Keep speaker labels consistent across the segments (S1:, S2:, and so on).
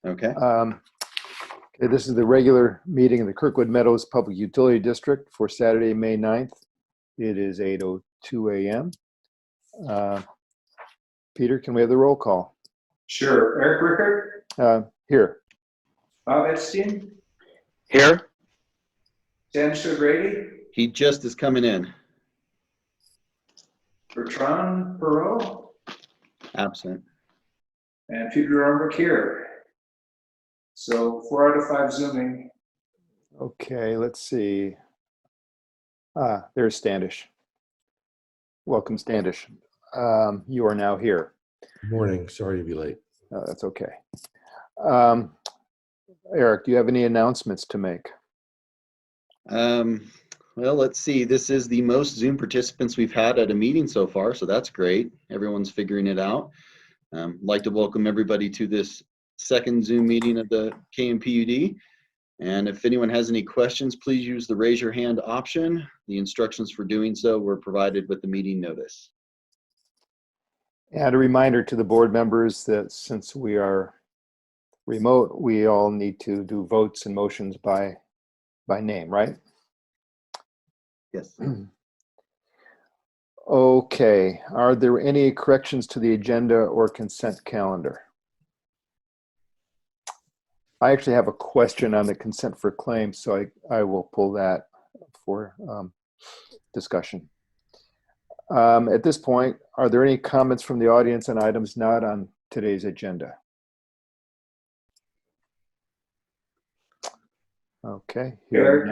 S1: Okay.
S2: Okay, this is the regular meeting of the Kirkwood Meadows Public Utility District for Saturday, May 9th. It is 8:02 a.m. Peter, can we have the roll call?
S3: Sure. Eric Rickert?
S2: Here.
S3: Bob Epstein?
S4: Here.
S3: Sandra Grady?
S1: He just is coming in.
S3: Bertrand Perot?
S1: Absent.
S3: And Peter Armbrook here. So 4 out of 5 Zooming.
S2: Okay, let's see. There's Standish. Welcome, Standish. You are now here.
S5: Good morning. Sorry to be late.
S2: That's okay. Eric, do you have any announcements to make?
S1: Well, let's see. This is the most Zoom participants we've had at a meeting so far, so that's great. Everyone's figuring it out. I'd like to welcome everybody to this second Zoom meeting of the KMPUD. And if anyone has any questions, please use the raise your hand option. The instructions for doing so were provided with the meeting notice.
S2: And a reminder to the board members that since we are remote, we all need to do votes and motions by name, right?
S1: Yes.
S2: Okay, are there any corrections to the agenda or consent calendar? I actually have a question on the consent for claims, so I will pull that for discussion. At this point, are there any comments from the audience on items not on today's agenda? Okay.
S3: Eric,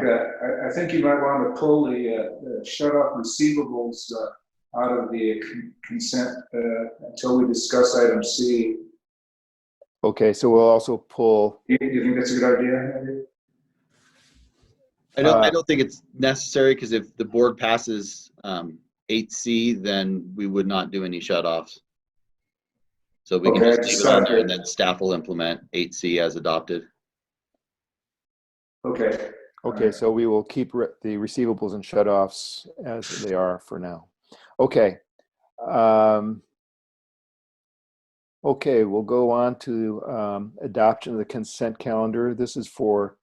S3: I think you might want to pull the shut-off receivables out of the consent until we discuss item C.
S2: Okay, so we'll also pull.
S3: You think that's a good idea?
S1: I don't think it's necessary, because if the board passes 8C, then we would not do any shutoffs. So we can just leave it on there, and then staff will implement 8C as adopted.
S3: Okay.
S2: Okay, so we will keep the receivables and shutoffs as they are for now. Okay. Okay, we'll go on to adoption of the consent calendar. This is for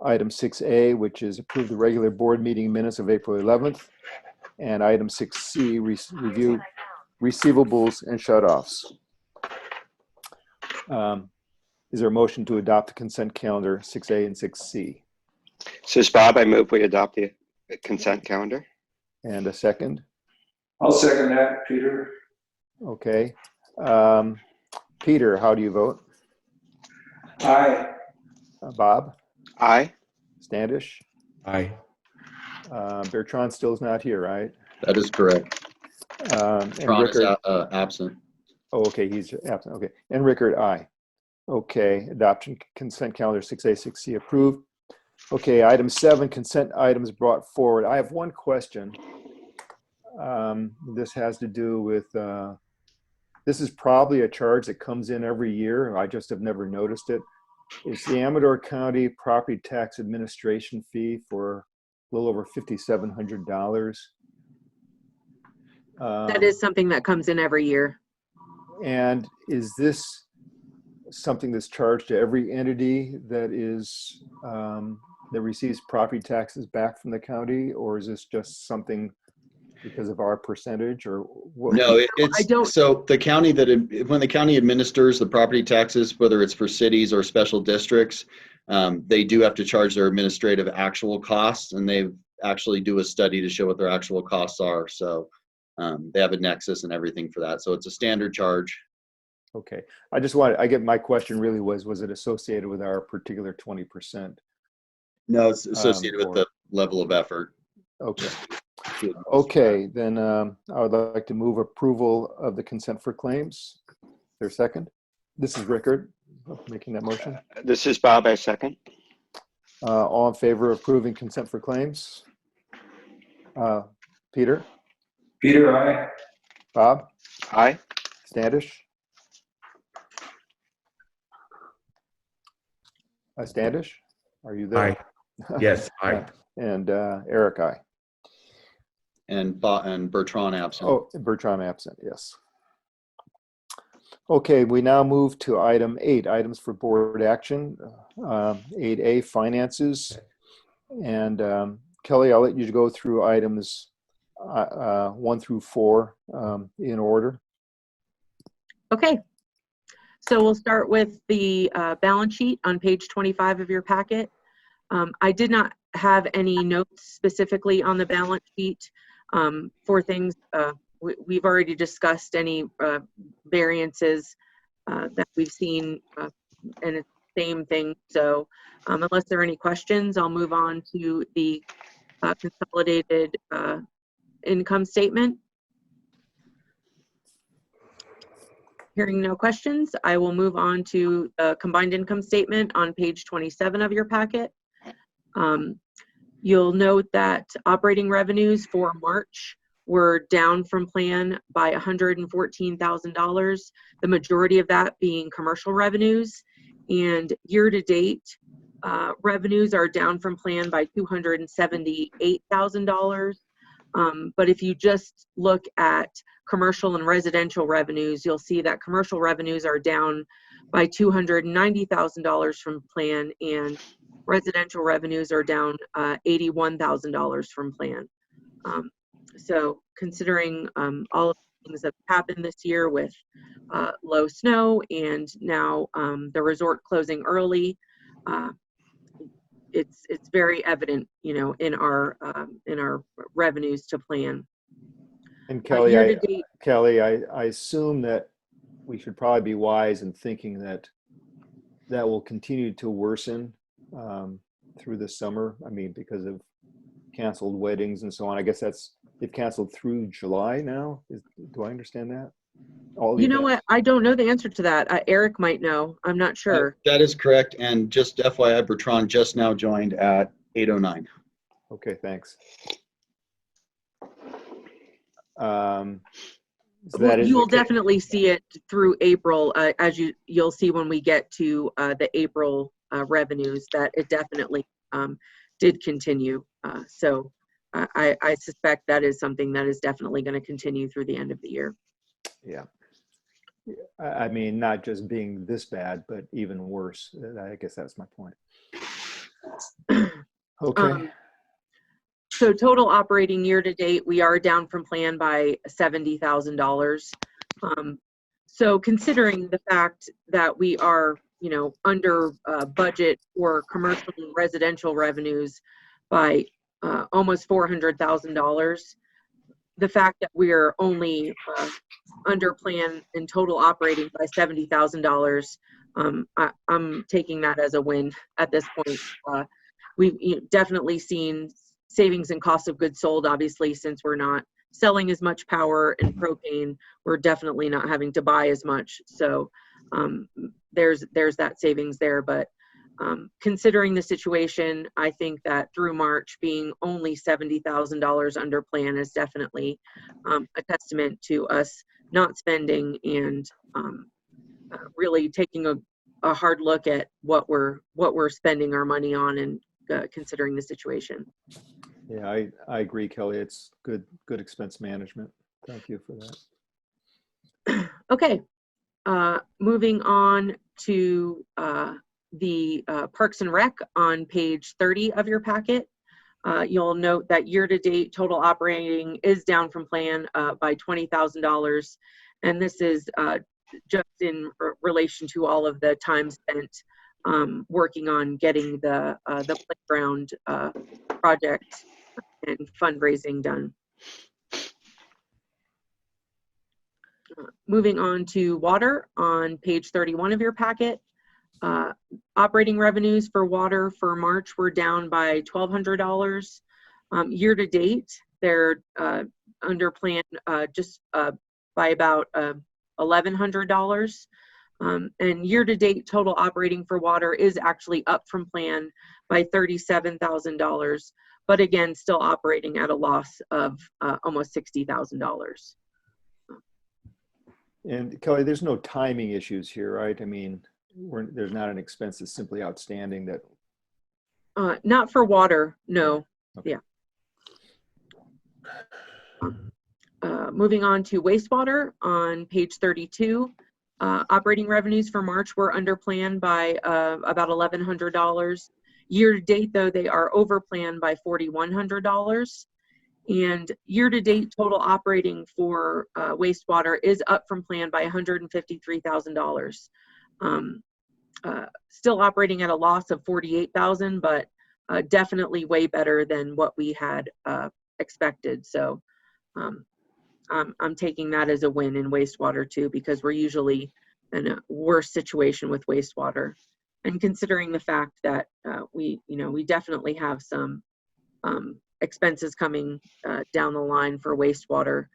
S2: item 6A, which is approve the regular board meeting minutes of April 11th, and item 6C, review receivables and shutoffs. Is there a motion to adopt the consent calendar 6A and 6C?
S4: This is Bob. I move we adopt the consent calendar.
S2: And a second?
S3: I'll second that, Peter.
S2: Okay. Peter, how do you vote?
S3: Aye.
S2: Bob?
S4: Aye.
S2: Standish?
S5: Aye.
S2: Bertrand still is not here, right?
S1: That is correct.
S2: And
S1: Ron is
S2: Rickard,
S1: absent.
S2: oh, okay, he's absent. Okay. And Rickard, aye. Okay, adoption consent calendar 6A, 6C approved. Okay, item 7, consent items brought forward. I have one question. This has to do with, this is probably a charge that comes in every year. I just have never noticed it. It's the Amador County Property Tax Administration fee for a little over $5,700.
S6: That is something that comes in every year.
S2: And is this something that's charged to every entity that is that receives property taxes back from the county, or is this just something because of our percentage, or what?
S1: No, so the county when the county administers the property taxes, whether it's for cities or special districts, they do have to charge their administrative actual costs, and they actually do a study to show what their actual costs are. So they have a nexus and everything for that. So it's a standard charge.
S2: Okay, my question really was it associated with our particular 20%?
S1: No, it's associated with the level of effort.
S2: Okay. Okay, then I would like to move approval of the consent for claims. Is there a second? This is Rickard making that motion.
S4: This is Bob. I second.
S2: All in favor of approving consent for claims? Peter?
S3: Peter, aye.
S2: Bob?
S4: Aye.
S2: Standish? Standish? Are you there?
S5: Aye. Yes, aye.
S2: And Eric, aye.
S1: And Bertrand absent.
S2: Oh, Bertrand absent, yes. Okay, we now move to item 8, items for board action. 8A, finances. And Kelly, I'll let you go through items 1 through 4 in order.
S6: Okay, so we'll start with the balance sheet on page 25 of your packet. I did not have any notes specifically on the balance sheet for things. We've already discussed any variances that we've seen, and it's the same thing. So unless there are any questions, I'll move on to the consolidated income statement. Hearing no questions, I will move on to the combined income statement on page 27 of your packet. You'll note that operating revenues for March were down from plan by $114,000, the majority of that being commercial revenues. And year-to-date, revenues are down from plan by $278,000. But if you just look at commercial and residential revenues, you'll see that commercial revenues are down by $290,000 from plan, and residential revenues are down $81,000 from plan. So considering all of the things that have happened this year with low snow and now the resort closing early, it's very evident, you know, in our revenues to plan.
S2: And Kelly,
S6: year-to-date,
S2: I assume that we should probably be wise in thinking that that will continue to worsen through the summer. I mean, because of canceled weddings and so on. I guess they've canceled through July now. Do I understand that?
S6: you know what? I don't know the answer to that. Eric might know. I'm not sure.
S1: That is correct. And just FYI, Bertrand just now joined at 8:09.
S2: Okay, thanks.
S6: You will definitely see it through April, as you'll see when we get to the April revenues, that it definitely did continue. So I suspect that is something that is definitely going to continue through the end of the year.
S2: Yeah. I mean, not just being this bad, but even worse. I guess that's my point. Okay.
S6: So total operating year to date, we are down from plan by $70,000. So considering the fact that we are, you know, under budget for commercial and residential revenues by almost $400,000, the fact that we are only under plan in total operating by $70,000, I'm taking that as a win at this point. We've definitely seen savings in cost of goods sold, obviously, since we're not selling as much power and propane, we're definitely not having to buy as much. So there's that savings there. But considering the situation, I think that through March being only $70,000 under plan is definitely a testament to us not spending and really taking a hard look at what we're spending our money on and considering the situation.
S2: Yeah, I agree, Kelly. It's good expense management. Thank you for that.
S6: Okay, moving on to the Parks and Rec on page 30 of your packet. You'll note that year-to-date total operating is down from plan by $20,000, and this is just in relation to all of the time spent working on getting the playground project and fundraising done. Moving on to water on page 31 of your packet. Operating revenues for water for March were down by $1,200. Year to date, they're under plan just by about $1,100. And year to date, total operating for water is actually up from plan by $37,000, but again, still operating at a loss of almost $60,000.
S2: And Kelly, there's no timing issues here, right? I mean, there's not an expense that's simply outstanding that.
S6: Not for water, no.
S2: Okay.
S6: Yeah. Moving on to wastewater on page 32. Operating revenues for March were under plan by about $1,100. Year to date, though, they are over plan by $4,100. And year to date total operating for wastewater is up from plan by $153,000. Still operating at a loss of $48,000, but definitely way better than what we had expected. So I'm taking that as a win in wastewater too, because we're usually in a worse situation with wastewater. And considering the fact that we definitely have some expenses coming down the line for wastewater,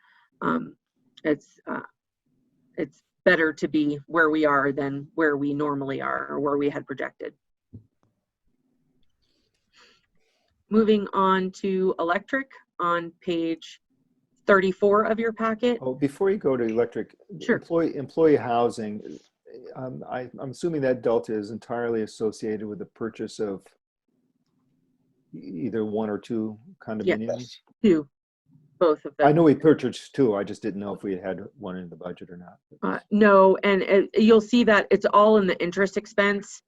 S6: it's better to be where we are than where we normally are or where we had projected. Moving on to electric on page 34 of your packet.
S2: Oh, before you go to electric,
S6: Sure.
S2: employee housing, I'm assuming that delta is entirely associated with the purchase of either one or two condominiums?
S6: Two, both of them.
S2: I know we purchased two. I just didn't know if we had one in the budget or not.
S6: No, and you'll see that it's all in the interest expense.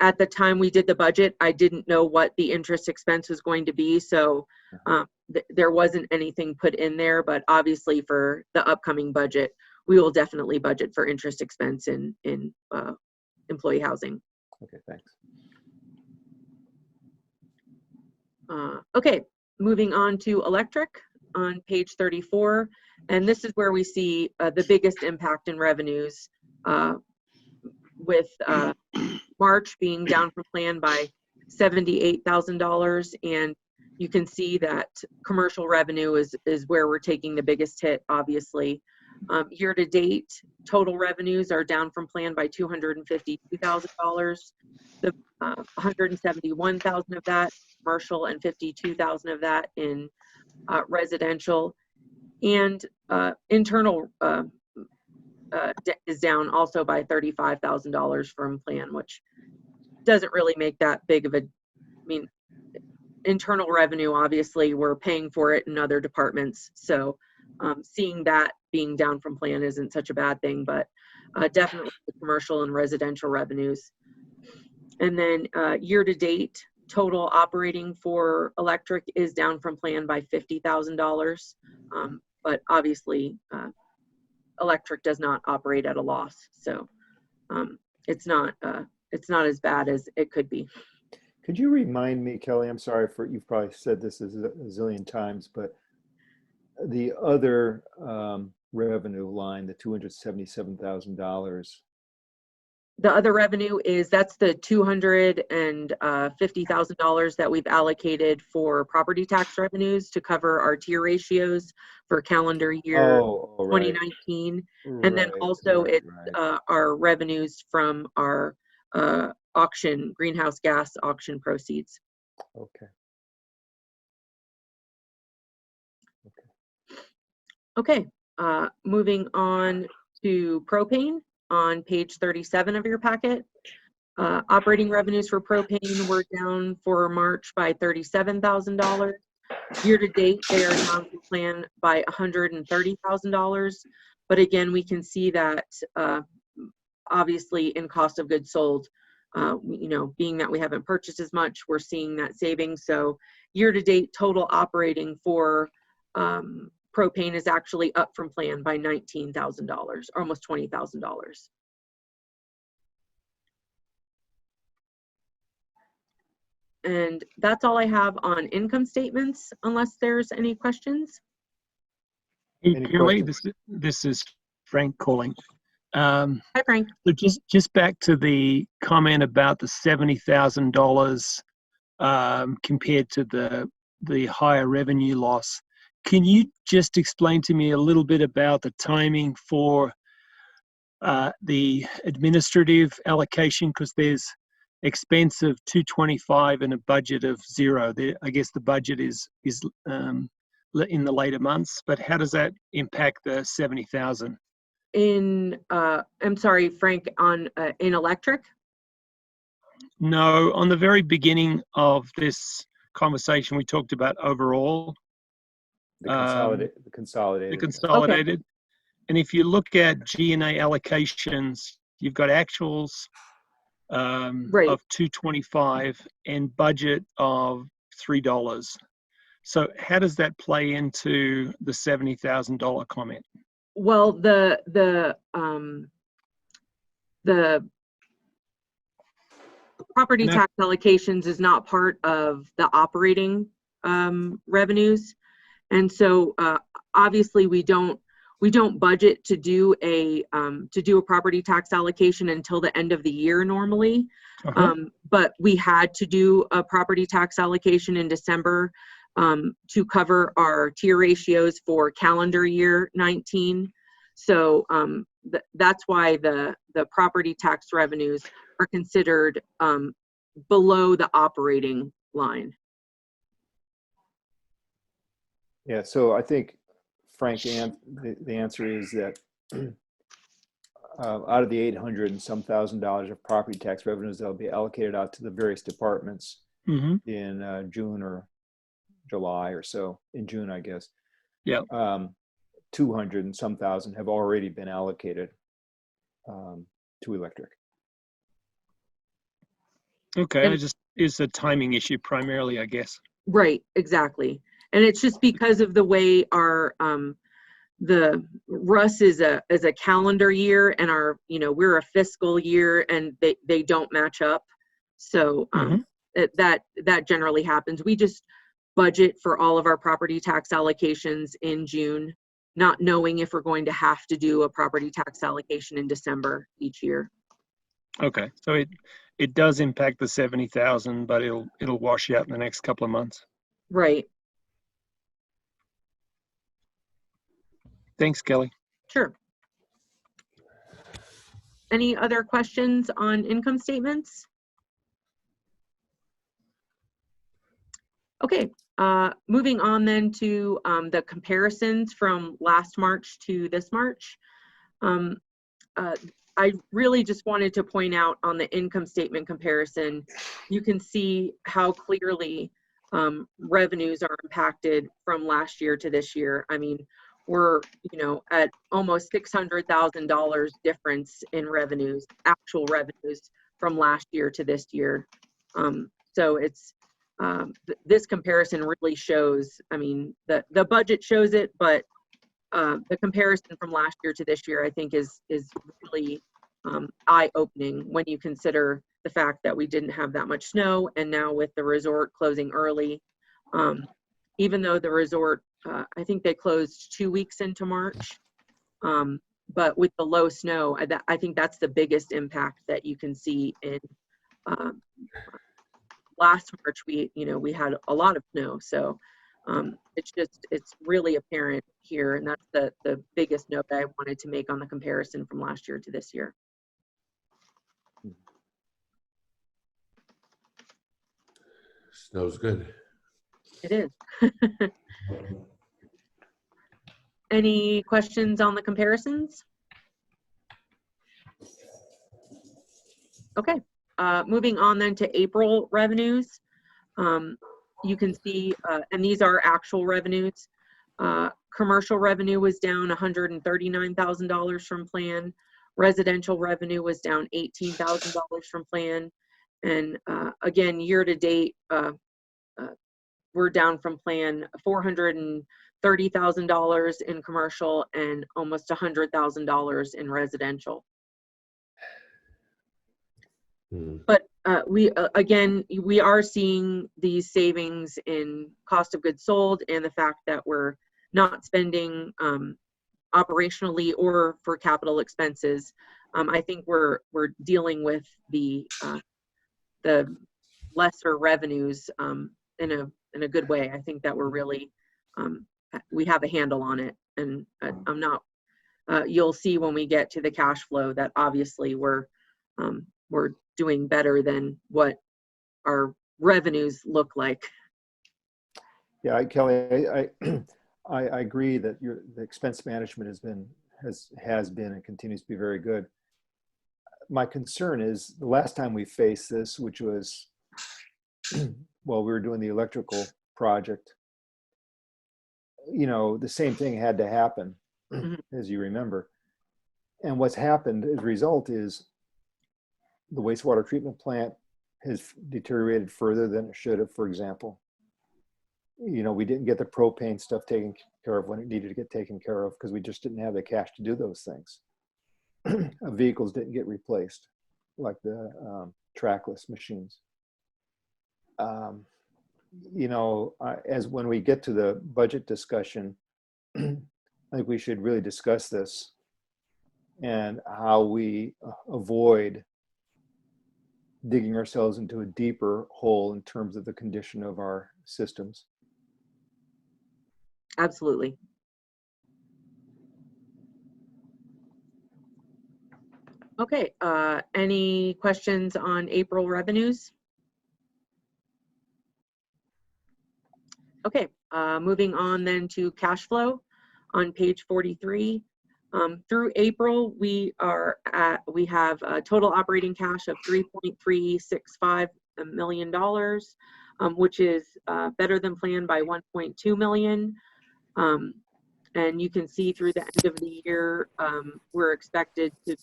S6: At the time we did the budget, I didn't know what the interest expense was going to be, so there wasn't anything put in there, but obviously for the upcoming budget, we will definitely budget for interest expense in employee housing.
S2: Okay, thanks.
S6: Okay, moving on to electric on page 34, and this is where we see the biggest impact in revenues, with March being down from plan by $78,000, and you can see that commercial revenue is where we're taking the biggest hit, obviously. Year to date, total revenues are down from plan by $252,000. The $171,000 of that commercial and $52,000 of that in residential, and internal is down also by $35,000 from plan, which doesn't really make that big of a, I mean, internal revenue, obviously we're paying for it in other departments, so seeing that being down from plan isn't such a bad thing, but definitely the commercial and residential revenues. And then year to date, total operating for electric is down from plan by $50,000, but obviously electric does not operate at a loss, so it's not as bad as it could be.
S2: Could you remind me, Kelly, I'm sorry for, you've probably said this a zillion times, but the other revenue line, the $277,000.
S6: The other revenue that's the $250,000 that we've allocated for property tax revenues to cover our tier ratios for calendar year 2019. And then also our revenues from our greenhouse gas auction proceeds.
S2: Okay.
S6: Okay, moving on to propane on page 37 of your packet. Operating revenues for propane were down for March by $37,000. Year to date, they are down from plan by $130,000. But again, we can see that obviously in cost of goods sold, being that we haven't purchased as much, we're seeing that savings. So year to date, total operating for propane is actually up from plan by $19,000, almost $20,000. And that's all I have on income statements, unless there's any questions.
S7: Hey,
S2: Any
S7: Kelly,
S2: questions?
S7: this is Frank calling.
S6: Hi, Frank.
S7: So just back to the comment about the $70,000 compared to the higher revenue loss. Can you just explain to me a little bit about the timing for the administrative allocation? Because there's expense of $225 and a budget of $0. I guess the budget is in the later months, but how does that impact the $70,000?
S6: I'm sorry, Frank, in electric?
S7: No, on the very beginning of this conversation, we talked about overall.
S2: The consolidated.
S7: The consolidated. And if you look at G&A allocations, you've got actuals
S6: Right.
S7: of $2.25 and budget of $3. So how does that play into the $70,000 comment?
S6: Well, the property
S7: No.
S6: tax allocations is not part of the operating revenues. And so obviously we don't budget to do a property tax allocation until the end of the year normally. But we had to do a property tax allocation in December to cover our tier ratios for calendar year 19. So that's why the property tax revenues are considered below the operating line.
S2: Yeah, so I think, Frank, the answer is that out of the 800 and some $1,000 of property tax revenues that'll be allocated out to the various departments in June or July or so, in June, I guess.
S7: Yeah.
S2: 200 and some thousand have already been allocated to electric.
S7: Okay,
S6: And-
S7: it's a timing issue primarily, I guess.
S6: Right, exactly. And it's just because of the way our the Russ is a calendar year, and our we're a fiscal year, and they don't match up. So that generally happens. We just budget for all of our property tax allocations in June, not knowing if we're going to have to do a property tax allocation in December each year.
S7: Okay, so it does impact the 70,000, but it'll wash out in the next couple of months.
S6: Right.
S7: Thanks, Kelly.
S6: Sure. Any other questions on income statements? Okay, moving on then to the comparisons from last March to this March. I really just wanted to point out on the income statement comparison, you can see how clearly revenues are impacted from last year to this year. I mean, we're at almost $600,000 difference in revenues, actual revenues from last year to this year. So it's this comparison really shows, I mean, the budget shows it, but the comparison from last year to this year, I think is really eye-opening when you consider the fact that we didn't have that much snow, and now with the resort closing early, even though the resort, I think they closed 2 weeks into March, but with the low snow, I think that's the biggest impact that you can see in last March. We had a lot of snow, so it's really apparent here, and that's the biggest note that I wanted to make on the comparison from last year to this year.
S5: Snow's good.
S6: It is. Any questions on the comparisons? Okay, moving on then to April revenues. You can see, and these are actual revenues. Commercial revenue was down $139,000 from plan. Residential revenue was down $18,000 from plan. And again, year to date, we're down from plan $430,000 in commercial and almost $100,000 in residential. But we are seeing these savings in cost of goods sold, and the fact that we're not spending operationally or for capital expenses. I think we're dealing with the lesser revenues in a good way. I think that we're really we have a handle on it, and I'm not. You'll see when we get to the cash flow that obviously we're doing better than what our revenues look like.
S2: Yeah, Kelly, I agree that the expense management has been and continues to be very good. My concern is the last time we faced this, which was while we were doing the electrical project, the same thing had to happen.
S6: Mhm.
S2: as you remember. And what's happened as a result is the wastewater treatment plant has deteriorated further than it should have, for example. We didn't get the propane stuff taken care of when it needed to get taken care of because we just didn't have the cash to do those things. Vehicles didn't get replaced, like the trackless machines. As when we get to the budget discussion, I think we should really discuss this and how we avoid digging ourselves into a deeper hole in terms of the condition of our systems.
S6: Absolutely. Okay, any questions on April revenues? Okay, moving on then to cash flow on page 43. Through April, we have a total operating cash of $3.365 million, which is better than planned by 1.2 million. And you can see through the end of the year, we're expected to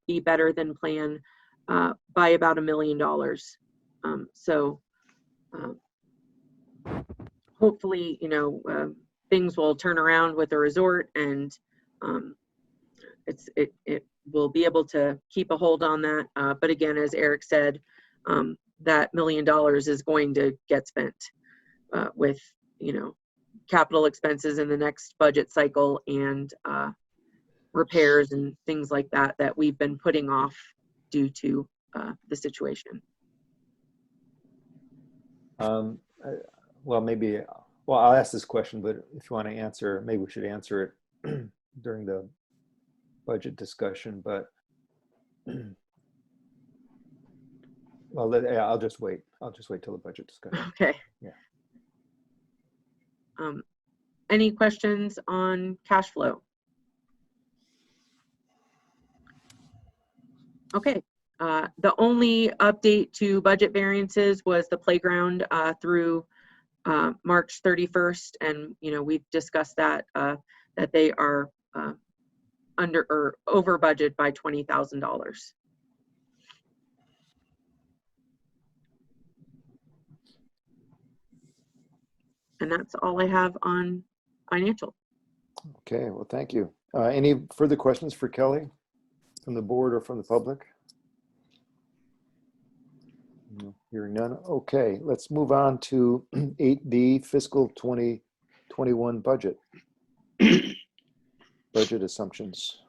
S6: be better than planned by about $1 million. Hopefully, things will turn around with the resort, and it will be able to keep a hold on that. But again, as Eric said, that $1 million is going to get spent with, capital expenses in the next budget cycle and repairs and things like that we've been putting off due to the situation.
S2: I'll ask this question, but if you want to answer, maybe we should answer it during the budget discussion, but I'll just wait. I'll just wait till the budget discussion.
S6: Okay.
S2: Yeah.
S6: Any questions on cash flow? Okay. The only update to budget variances was the playground through March 31st. And, we've discussed that they are under or over budget by $20,000. And that's all I have on financial.
S2: Okay, well, thank you. Any further questions for Kelly from the board or from the public? No, hearing none. Okay, let's move on to 8B, fiscal 2021 budget. Budget assumptions.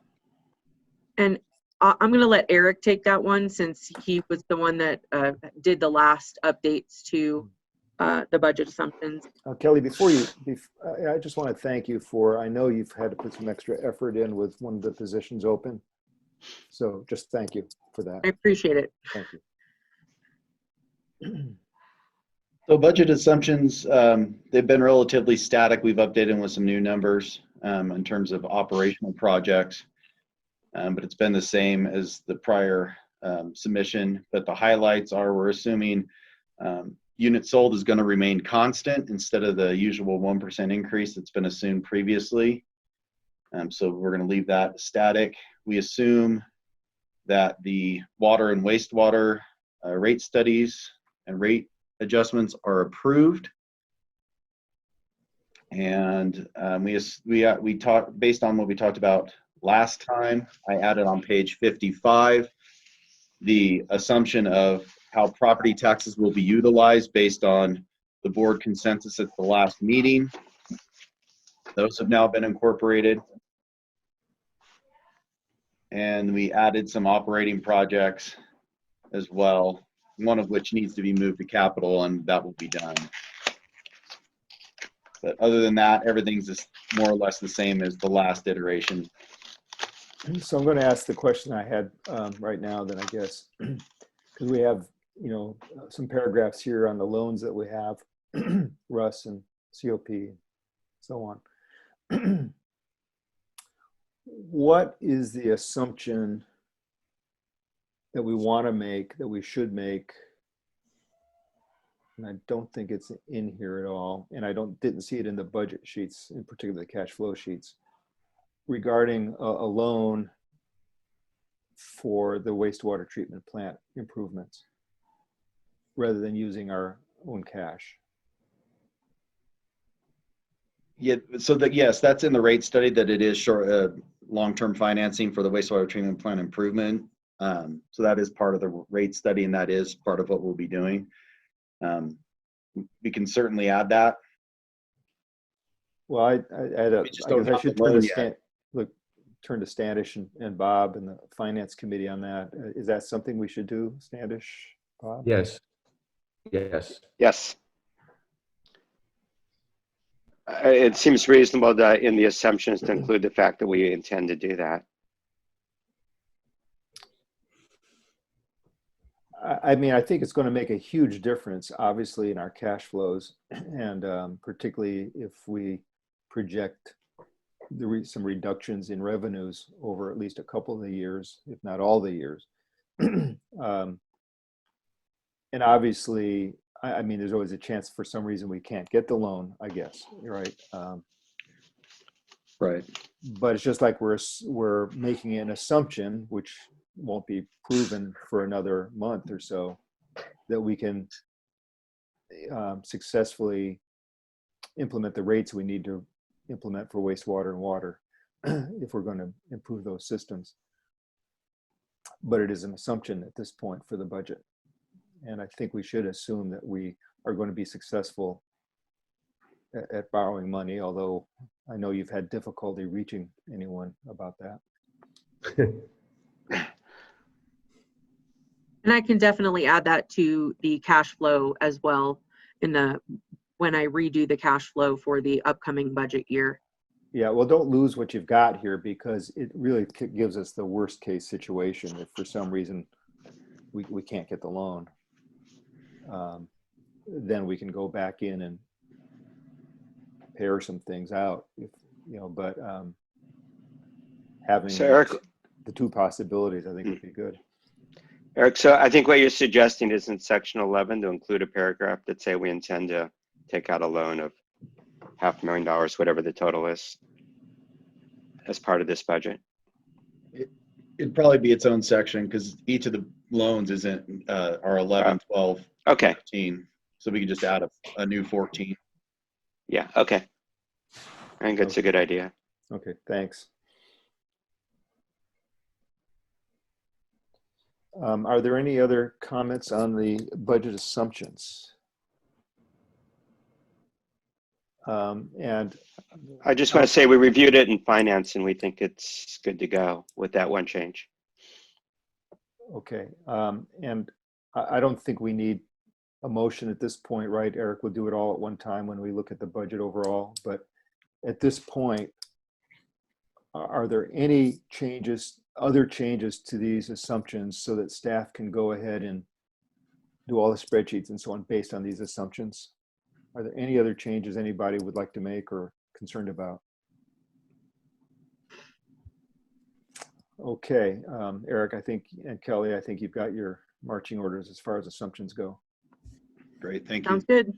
S6: And I'm going to let Eric take that one since he was the one that did the last updates to the budget assumptions.
S2: Kelly, I just want to thank you I know you've had to put some extra effort in with one of the positions open. So just thank you for that.
S6: I appreciate it.
S2: Thank you.
S1: So budget assumptions, they've been relatively static. We've updated them with some new numbers in terms of operational projects, but it's been the same as the prior submission. But the highlights are we're assuming units sold is going to remain constant instead of the usual 1% increase that's been assumed previously. So we're going to leave that static. We assume that the water and wastewater rate studies and rate adjustments are approved. And we talked based on what we talked about last time. I added on page 55 the assumption of how property taxes will be utilized based on the board consensus at the last meeting. Those have now been incorporated. And we added some operating projects as well, one of which needs to be moved to capital, and that will be done. But other than that, everything's just more or less the same as the last iteration.
S2: So I'm going to ask the question I had right now then, I guess, because we have, some paragraphs here on the loans that we have, Russ and COP, and so on. What is the assumption that we want to make, that we should make? And I don't think it's in here at all. And I didn't see it in the budget sheets, in particular the cash flow sheets. regarding a loan for the wastewater treatment plant improvements rather than using our own cash.
S1: Yeah, so that, yes, that's in the rate study that it is short, long-term financing for the wastewater treatment plant improvement. So that is part of the rate study, and that is part of what we'll be doing. We can certainly add that.
S2: Well, I
S1: We just
S2: guess
S1: don't
S2: I
S1: have
S2: should
S1: the loan yet.
S2: turn to Standish and Bob and the finance committee on that. Is that something we should do, Standish, Bob?
S5: Yes. Yes.
S4: Yes. It seems reasonable that in the assumptions to include the fact that we intend to do that.
S2: I mean, I think it's going to make a huge difference, obviously, in our cash flows, and particularly if we project some reductions in revenues over at least a couple of the years, if not all the years. And obviously, I mean, there's always a chance for some reason we can't get the loan, I guess, right?
S1: Right.
S2: But it's just like we're making an assumption, which won't be proven for another month or so, that we can successfully implement the rates we need to implement for wastewater and water if we're going to improve those systems. But it is an assumption at this point for the budget. And I think we should assume that we are going to be successful at borrowing money, although I know you've had difficulty reaching anyone about that.
S6: And I can definitely add that to the cash flow as well when I redo the cash flow for the upcoming budget year.
S2: Yeah, well, don't lose what you've got here, because it really gives us the worst case situation if for some reason we can't get the loan. Then we can go back in and pare some things out, if but having
S4: So Eric,
S2: the two possibilities, I think, would be good.
S4: Eric, so I think what you're suggesting is in section 11 to include a paragraph that say we intend to take out a loan of $500,000, whatever the total is, as part of this budget.
S1: It'd probably be its own section because each of the loans isn't are 11, 12,
S4: Okay.
S1: 13. So we could just add a new 14.
S4: Yeah. Okay. I think that's a good idea.
S2: Okay, thanks. Are there any other comments on the budget assumptions? And
S4: I just want to say we reviewed it in finance and we think it's good to go with that one change.
S2: okay, and I don't think we need a motion at this point, right? Eric, we'll do it all at one time when we look at the budget overall. But at this point, are there any changes, other changes to these assumptions so that staff can go ahead and do all the spreadsheets and so on based on these assumptions? Are there any other changes anybody would like to make or concerned about? Okay, Eric, I think, and Kelly, I think you've got your marching orders as far as assumptions go.
S1: Great, thank you.
S6: Sounds good.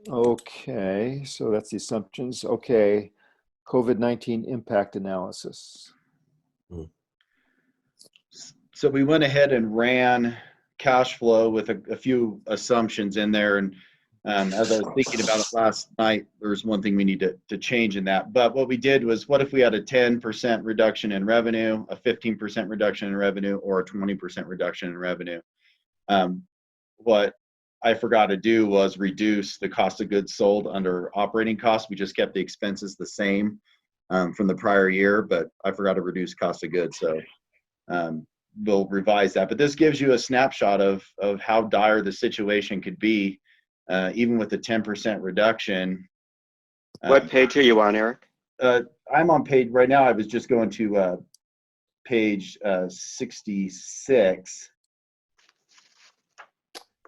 S2: Okay, so that's the assumptions. Okay, COVID-19 impact analysis.
S1: So we went ahead and ran cash flow with a few assumptions in there. And as I was thinking about it last night, there was one thing we need to change in that. But what we did was, what if we had a 10% reduction in revenue, a 15% reduction in revenue, or a 20% reduction in revenue? What I forgot to do was reduce the cost of goods sold under operating costs. We just kept the expenses the same from the prior year, but I forgot to reduce cost of goods. So we'll revise that. But this gives you a snapshot of how dire the situation could be, even with a 10% reduction.
S4: What page are you on, Eric?
S1: I'm on page, right now I was just going to page 66.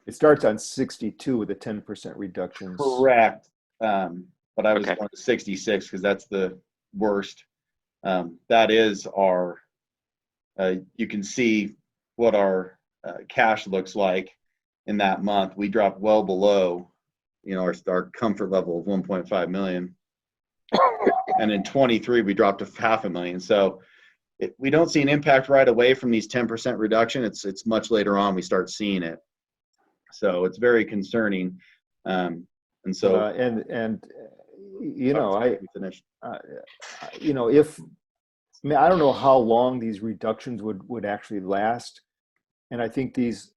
S2: It starts on 62 with a 10% reductions.
S1: Correct. But I was
S4: Okay.
S1: going to 66 because that's the worst. That is our, you can see what our cash looks like in that month. We dropped well below our comfort level of 1.5 million. And in 23, we dropped to $500,000. So we don't see an impact right away from these 10% reduction. It's much later on we start seeing it. So it's very concerning. And so,
S2: you know,
S1: we finished.
S2: you know, I don't know how long these reductions would actually last. And I think these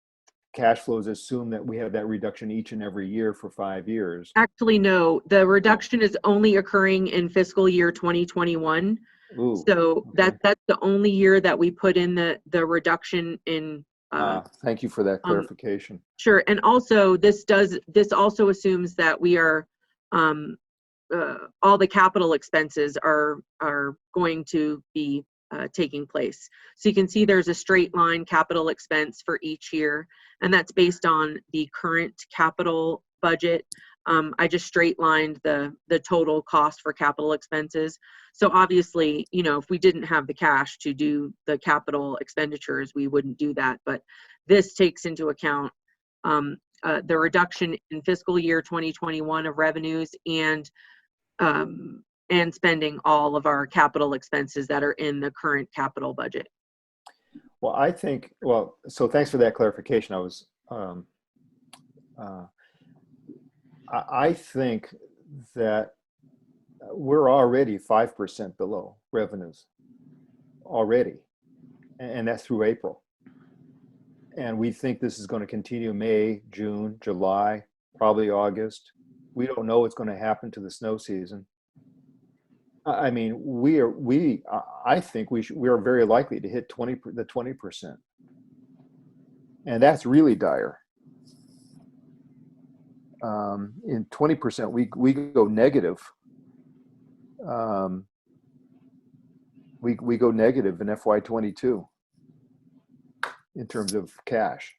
S2: cash flows assume that we have that reduction each and every year for 5 years.
S6: Actually, no, the reduction is only occurring in fiscal year 2021.
S2: Ooh,
S6: So
S2: okay.
S6: that's the only year that we put in the reduction in.
S2: Thank you for that clarification.
S6: Sure, and also this also assumes that we are all the capital expenses are going to be taking place. So you can see there's a straight line capital expense for each year, and that's based on the current capital budget. I just straight lined the total cost for capital expenses. So obviously, if we didn't have the cash to do the capital expenditures, we wouldn't do that. But this takes into account the reduction in fiscal year 2021 of revenues and spending all of our capital expenses that are in the current capital budget.
S2: Well, so thanks for that clarification. I think that we're already 5% below revenues already, and that's through April. And we think this is going to continue May, June, July, probably August. We don't know what's going to happen to the snow season. I mean, I think we are very likely to hit the 20%. And that's really dire. In 20%, we go negative. We go negative in FY22 in terms of cash.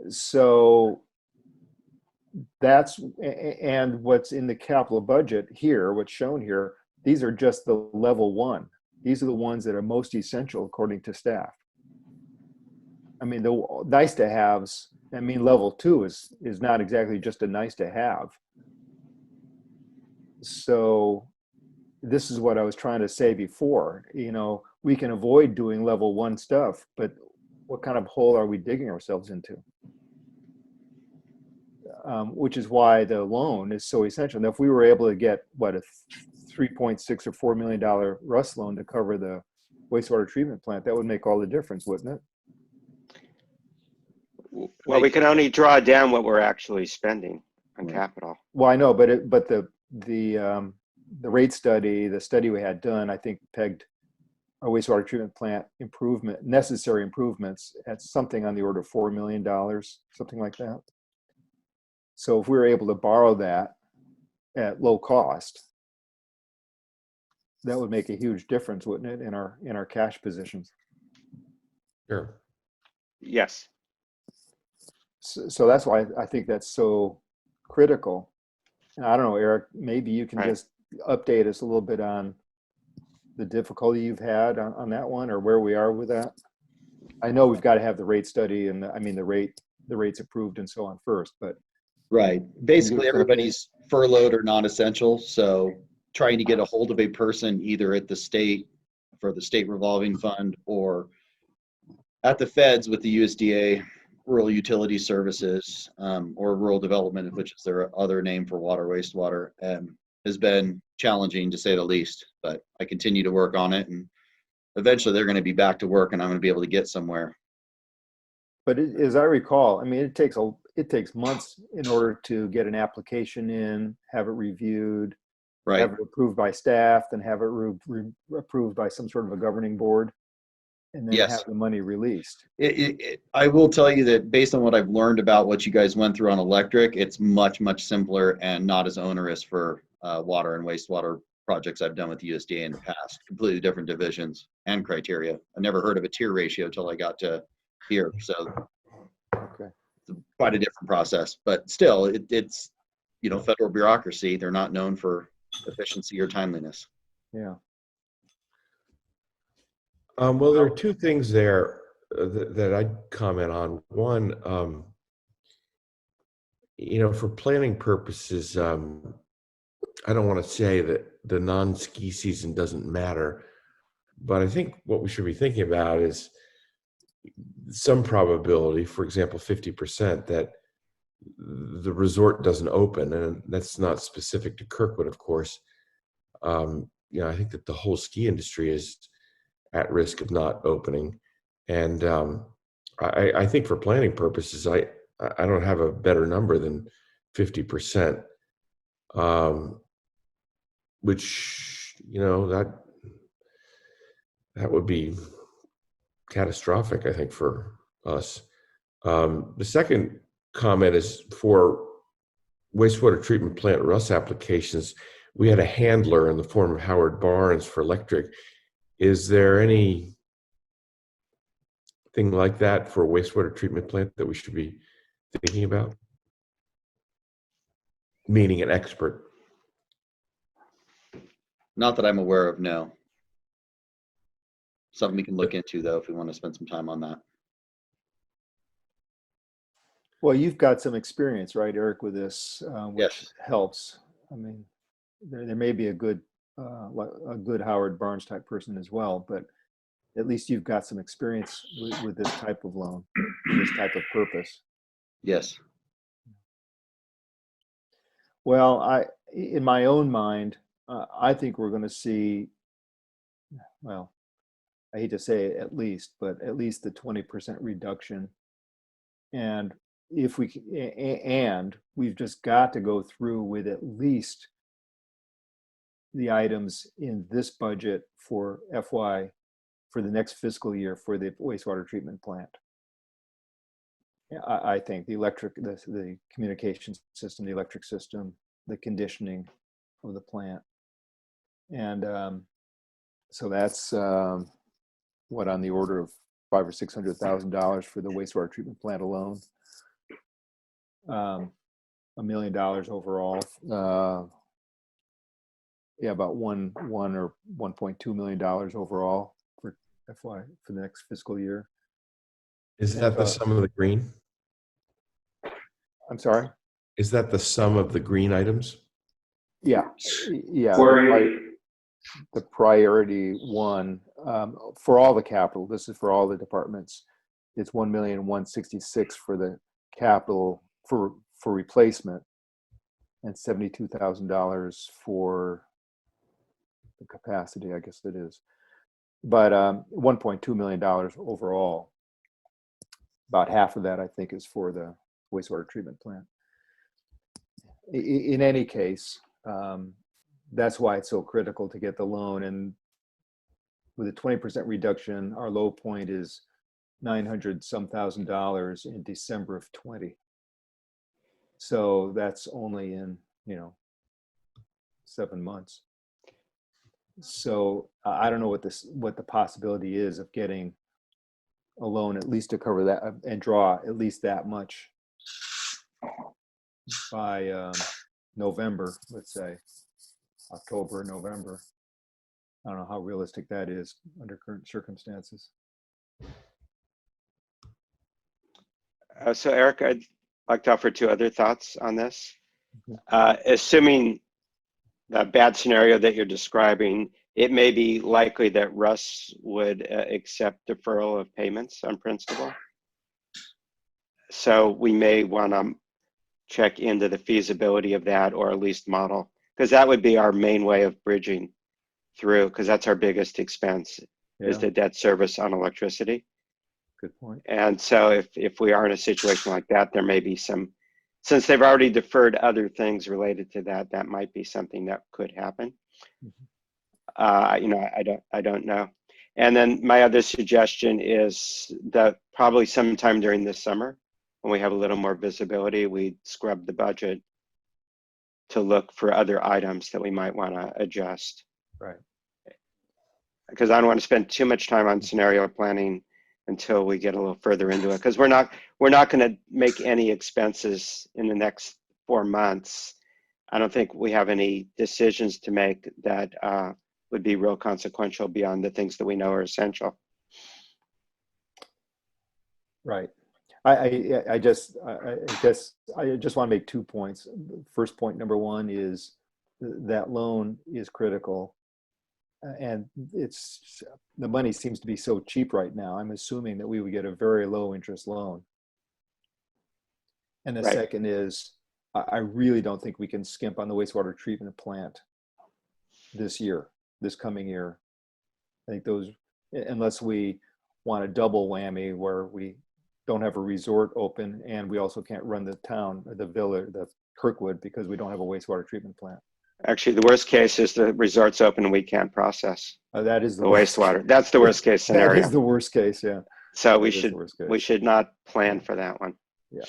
S2: So and what's in the capital budget here, what's shown here, these are just the level 1. These are the ones that are most essential according to staff. I mean, the nice to haves, level 2 is not exactly just a nice to have. So this is what I was trying to say before. We can avoid doing level 1 stuff, but what kind of hole are we digging ourselves into? Which is why the loan is so essential. Now, if we were able to get a $3.6 or $4 million Rust loan to cover the wastewater treatment plant, that would make all the difference, wouldn't it?
S4: Well, we can only draw down what we're actually spending on capital.
S2: Well, I know, but the rate study, the study we had done, I think pegged our wastewater treatment plant necessary improvements at something on the order of $4 million, something like that. So if we were able to borrow that at low cost, that would make a huge difference, wouldn't it, in our cash positions?
S5: Sure.
S4: Yes.
S2: So that's why I think that's so critical. And I don't know, Eric, maybe you can just update us a little bit on the difficulty you've had on that one, or where we are with that. I know we've got to have the rate study and the rates approved and so on first, but.
S1: Right. Basically, everybody's furloughed or non-essential. So trying to get a hold of a person either at the state for the state revolving fund or at the feds with the USDA, Rural Utility Services, or Rural Development, which is their other name for water, wastewater, has been challenging to say the least. But I continue to work on it, and eventually they're going to be back to work and I'm going to be able to get somewhere.
S2: But as I recall, it takes months in order to get an application in, have it reviewed,
S1: right,
S2: have it approved by staff, then have it approved by some sort of a governing board, and then have the money released.
S1: I will tell you that based on what I've learned about what you guys went through on electric, it's much, much simpler and not as onerous for water and wastewater projects I've done with USDA in the past. Completely different divisions and criteria. I never heard of a tier ratio until I got to here. So
S2: okay,
S1: it's quite a different process, but still it's federal bureaucracy. They're not known for efficiency or timeliness.
S2: Yeah.
S5: Well, there are two things there that I'd comment on. One, for planning purposes, I don't want to say that the non-ski season doesn't matter, but I think what we should be thinking about is some probability, for example, 50%, that the resort doesn't open, and that's not specific to Kirkwood, of course. I think that the whole ski industry is at risk of not opening, and I think for planning purposes, I don't have a better number than 50%, which that would be catastrophic, I think, for us. The second comment is for wastewater treatment plant RUS applications. We had a handler in the form of Howard Barnes for electric. Is there anything like that for a wastewater treatment plant that we should be thinking about? Meaning an expert.
S1: Not that I'm aware of, no. Something we can look into, though, if we want to spend some time on that.
S2: Well, you've got some experience, right, Eric, with this, which
S1: Yes.
S2: helps. I mean, there may be a good Howard Barnes type person as well, but at least you've got some experience with this type of loan, this type of purpose.
S1: Yes.
S2: Well, in my own mind, I think we're going to see, well, I hate to say it at least, but at least the 20% reduction. And we've just got to go through with at least the items in this budget for the next fiscal year for the wastewater treatment plant. I think the communications system, the electric system, the conditioning of the plant. And so that's what, on the order of $500,000 or $600,000 for the wastewater treatment plant alone. $1 million overall. About one or $1.2 million overall for for the next fiscal year.
S5: Is that the sum of the green?
S2: I'm sorry?
S5: Is that the sum of the green items?
S2: Yeah. The priority one, for all the capital, this is for all the departments, it's $1,166,000 for the capital for replacement, and $72,000 for the capacity, I guess it is. But $1.2 million overall. About half of that, I think, is for the wastewater treatment plant. In any case, that's why it's so critical to get the loan. And with a 20% reduction, our low point is $900-some thousand in December of 20. So that's only in 7 months. So I don't know what the possibility is of getting a loan at least to cover that and draw at least that much by November, let's say October, November. I don't know how realistic that is under current circumstances.
S4: So Eric, I'd like to offer 2 other thoughts on this. Assuming the bad scenario that you're describing, it may be likely that Russ would accept deferral of payments on principal. So we may want to check into the feasibility of that, or at least model, because that would be our main way of bridging through, because that's our biggest expense, is the debt service on electricity.
S2: Good point.
S4: And so if we are in a situation like that, there may be some, since they've already deferred other things related to that, that might be something that could happen. I don't know. And then my other suggestion is that probably sometime during this summer, when we have a little more visibility, we scrub the budget to look for other items that we might want to adjust.
S2: Right.
S4: Because I don't want to spend too much time on scenario planning until we get a little further into it, because we're not going to make any expenses in the next 4 months. I don't think we have any decisions to make that would be real consequential beyond the things that we know are essential.
S2: Right. I guess I just want to make 2 points. First point, number one, is that loan is critical. And the money seems to be so cheap right now. I'm assuming that we would get a very low interest loan. And the
S4: Right.
S2: second is, I really don't think we can skimp on the wastewater treatment plant this coming year. I think those, unless we want a double whammy where we don't have a resort open and we also can't run the town, the villa, the Kirkwood, because we don't have a wastewater treatment plant.
S4: Actually, the worst case is the resort's open and we can't process
S2: That is
S4: the wastewater. That's the worst case
S2: That
S4: scenario.
S2: is the worst case, yeah.
S4: So
S2: That is the worst case.
S4: we should not plan for that one.
S2: Yeah.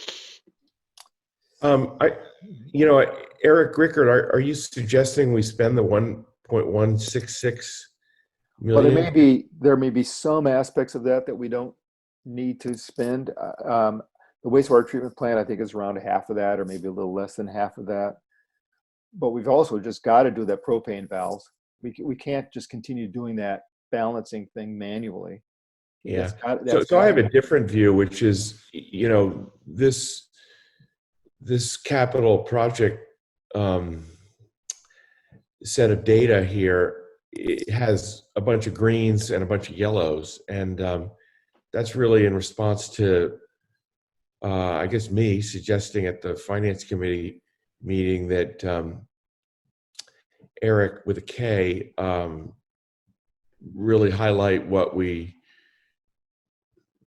S5: Eric Rickard, are you suggesting we spend the 1.166
S2: Well,
S5: million?
S2: there may be some aspects of that we don't need to spend. The wastewater treatment plant, I think, is around half of that, or maybe a little less than half of that. But we've also just got to do that propane valves. We can't just continue doing that balancing thing manually.
S5: Yeah. So I have a different view, which is, this capital project set of data here, it has a bunch of greens and a bunch of yellows, and that's really in response to I guess me suggesting at the finance committee meeting that Eric with a K really highlight what we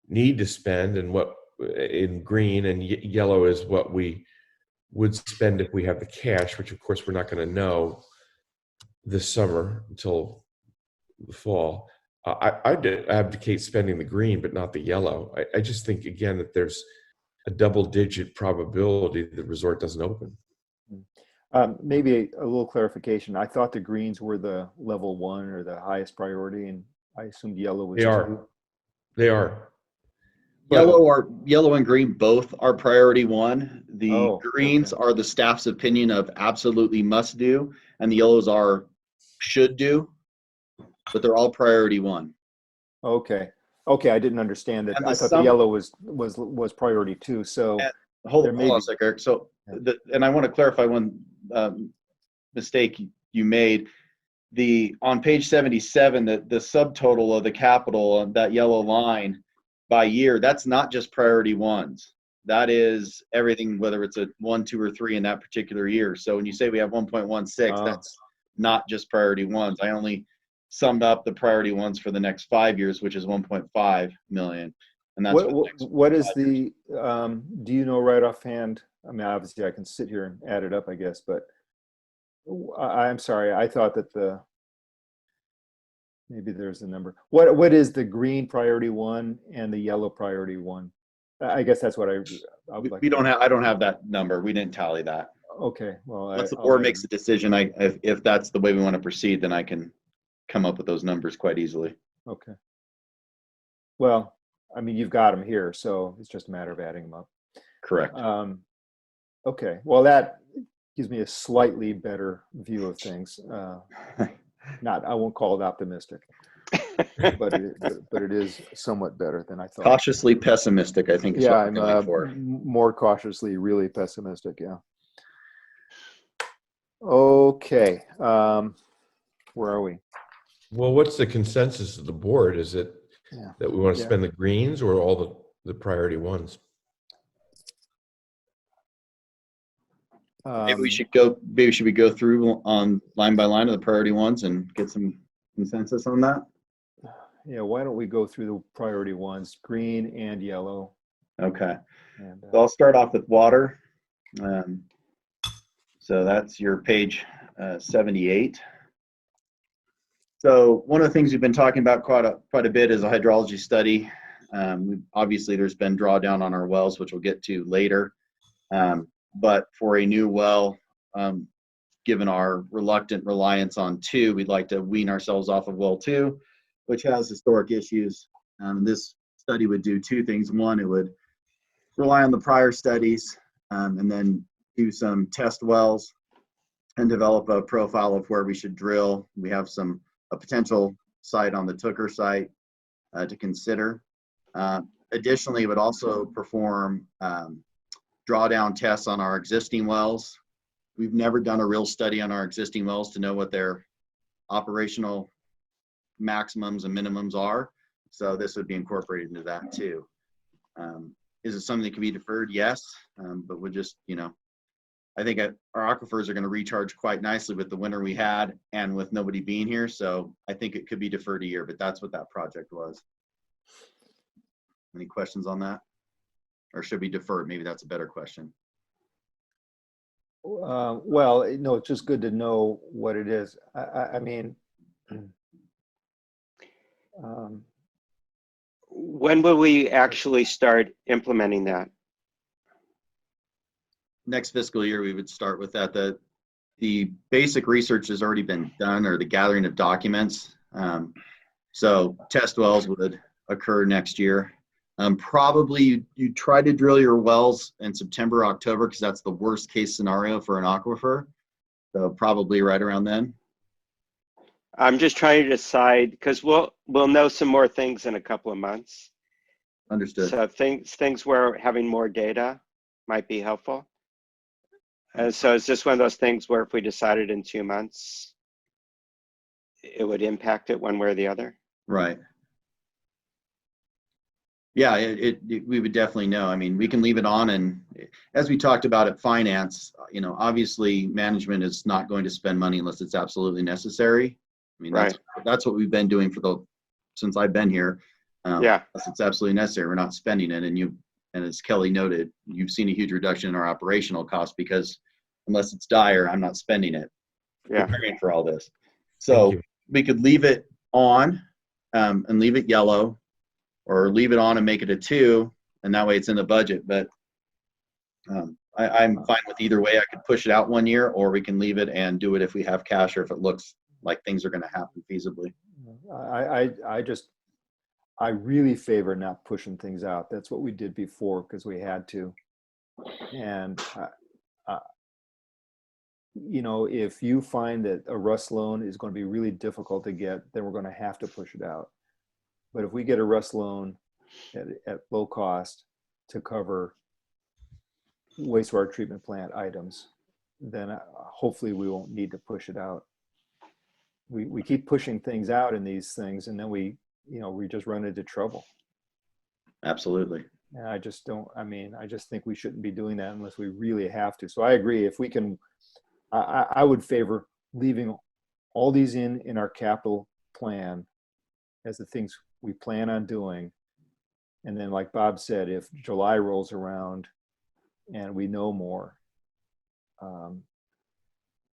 S5: need to spend, and what in green, and yellow is what we would spend if we have the cash, which of course we're not going to know this summer until the fall. I'd advocate spending the green, but not the yellow. I just think, again, that there's a double-digit probability the resort doesn't open.
S2: Maybe a little clarification. I thought the greens were the level 1 or the highest priority, and I assumed yellow was 2.
S5: They are.
S1: Yellow and green both are priority 1. The greens
S2: okay.
S1: are the staff's opinion of absolutely must do, and the yellows are should do, but they're all priority 1.
S2: Okay. I didn't understand that. I thought the yellow was priority 2. So
S1: hold on a second, Eric. So, and I want to clarify one mistake you made. On page 77, the subtotal of the capital, that yellow line by year, that's not just priority 1s. That is everything, whether it's a 1, 2, or 3 in that particular year. So when you say we have 1.16, that's not just priority 1s. I only summed up the priority 1s for the next 5 years, which is 1.5 million. And that's
S2: what is the do you know right offhand? I mean, obviously I can sit here and add it up, I guess, but I'm sorry, I thought that maybe there's a number. What is the green priority 1 and the yellow priority 1? I guess that's what I would like.
S1: I don't have that number. We didn't tally that.
S2: Okay, well,
S1: once the board makes a decision, if that's the way we want to proceed, then I can come up with those numbers quite easily.
S2: Okay. Well, I mean, you've got them here, so it's just a matter of adding them up.
S1: Correct.
S2: Okay. Well, that gives me a slightly better view of things. I won't call it optimistic, but it is somewhat better than I thought.
S1: Cautiously pessimistic, I think. Is what
S2: I'm
S1: going for.
S2: More cautiously, really pessimistic. Yeah. Okay. Where are we?
S5: Well, what's the consensus of the board? Is it that we want to spend the greens or all the priority 1s?
S1: Maybe we should go through on line by line of the priority 1s and get some consensus on that.
S2: Yeah, why don't we go through the priority 1s, green and yellow?
S1: Okay. So I'll start off with water. So that's your page 78. So one of the things we've been talking about quite a bit is a hydrology study. Obviously, there's been drawdown on our wells, which we'll get to later. But for a new well, given our reluctant reliance on 2, we'd like to wean ourselves off of well 2, which has historic issues. This study would do 2 things. One, it would rely on the prior studies and then do some test wells and develop a profile of where we should drill. We have a potential site on the Tooker site to consider. additionally, it would also perform drawdown tests on our existing wells. We've never done a real study on our existing wells to know what their operational maximums and minimums are. So this would be incorporated into that too. Is it something that can be deferred? Yes, but we'll just, I think our aquifers are going to recharge quite nicely with the winter we had and with nobody being here. So I think it could be deferred a year, but that's what that project was. Any questions on that? Or should be deferred? Maybe that's a better question.
S2: Well, no, it's just good to know what it is. I mean,
S4: When will we actually start implementing that?
S1: Next fiscal year, we would start with that. The basic research has already been done, or the gathering of documents. So test wells would occur next year. Probably you try to drill your wells in September, October, because that's the worst case scenario for an aquifer. So probably right around then.
S4: I'm just trying to decide, because we'll know some more things in a couple of months.
S1: Understood.
S4: So things where having more data might be helpful. And so is this one of those things where if we decided in 2 months, it would impact it one way or the other?
S1: Right. Yeah, we would definitely know. I mean, we can leave it on, and as we talked about at finance, obviously management is not going to spend money unless it's absolutely necessary. I mean, that's what we've been doing since I've been here.
S4: Yeah.
S1: Unless it's absolutely necessary, we're not spending it. And as Kelly noted, you've seen a huge reduction in our operational costs because unless it's dire, I'm not spending it.
S4: Yeah.
S1: Preparing for all this. So we could leave it on and leave it yellow, or leave it on and make it a 2, and that way it's in the budget. But I'm fine with either way. I could push it out 1 year, or we can leave it and do it if we have cash or if it looks like things are going to happen feasibly.
S2: I really favor not pushing things out. That's what we did before because we had to. And if you find that a Rust loan is going to be really difficult to get, then we're going to have to push it out. But if we get a Rust loan at low cost to cover wastewater treatment plant items, then hopefully we won't need to push it out. We keep pushing things out in these things, and then we just run into trouble.
S1: Absolutely.
S2: And I just think we shouldn't be doing that unless we really have to. So I agree. If we can, I would favor leaving all these in our capital plan as the things we plan on doing. And then like Bob said, if July rolls around and we know more,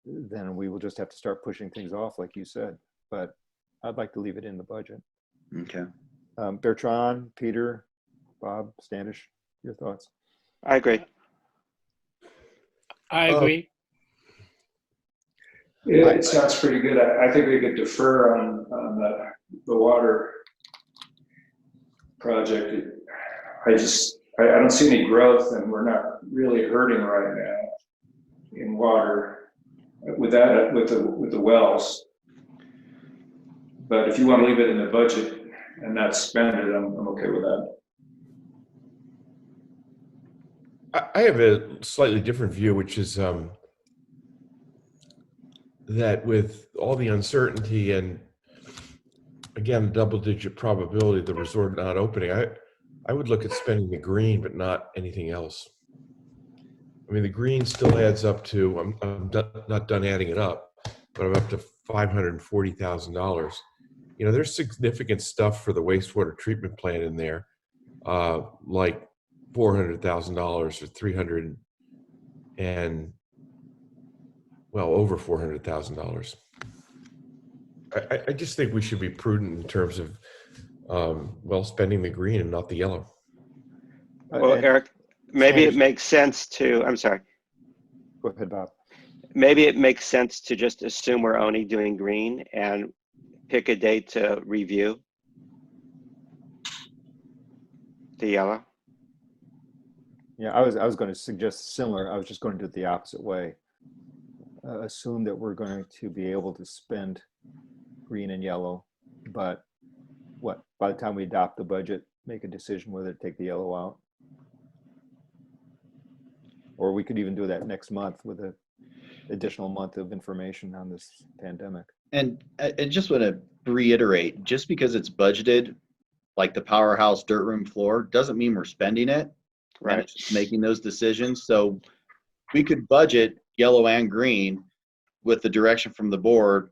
S2: then we will just have to start pushing things off like you said. But I'd like to leave it in the budget.
S1: Okay.
S2: Bertrand, Peter, Bob, Standish, your thoughts?
S4: I agree.
S8: I agree.
S3: Yeah, it sounds pretty good. I think we could defer on the water project. I don't see any growth, and we're not really hurting right now in water with the wells. But if you want to leave it in the budget and not spend it, I'm okay with that.
S5: I have a slightly different view, which is that with all the uncertainty and again, double-digit probability of the resort not opening, I would look at spending the green, but not anything else. I mean, the green still adds up to, I'm not done adding it up, but I'm up to $540,000. There's significant stuff for the wastewater treatment plant in there, like $400,000 or 300 and over $400,000. I just think we should be prudent in terms of spending the green and not the yellow.
S4: Well, Eric, maybe it makes sense to, I'm sorry.
S2: Go ahead, Bob.
S4: Maybe it makes sense to just assume we're only doing green and pick a date to review the yellow.
S2: Yeah, I was going to suggest similar. I was just going to do it the opposite way. Assume that we're going to be able to spend green and yellow, but by the time we adopt the budget, make a decision whether to take the yellow out. Or we could even do that next month with an additional month of information on this pandemic.
S1: And I just want to reiterate, just because it's budgeted, like the powerhouse dirt room floor, doesn't mean we're spending it.
S4: Right.
S1: And it's just making those decisions. So we could budget yellow and green with the direction from the board.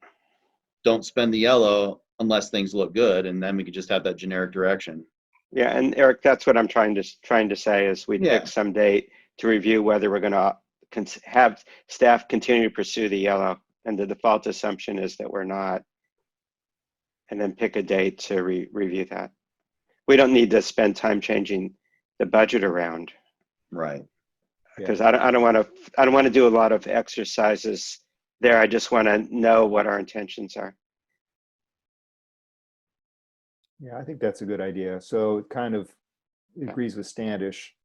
S1: Don't spend the yellow unless things look good, and then we could just have that generic direction.
S4: Yeah, and Eric, that's what I'm trying to say is we
S1: Yeah.
S4: pick some date to review whether we're going to have staff continue to pursue the yellow, and the default assumption is that we're not, and then pick a date to review that. We don't need to spend time changing the budget around,
S1: Right.
S4: because I don't want to do a lot of exercises there. I just want to know what our intentions are.
S2: Yeah, I think that's a good idea. So it kind of agrees with Standish.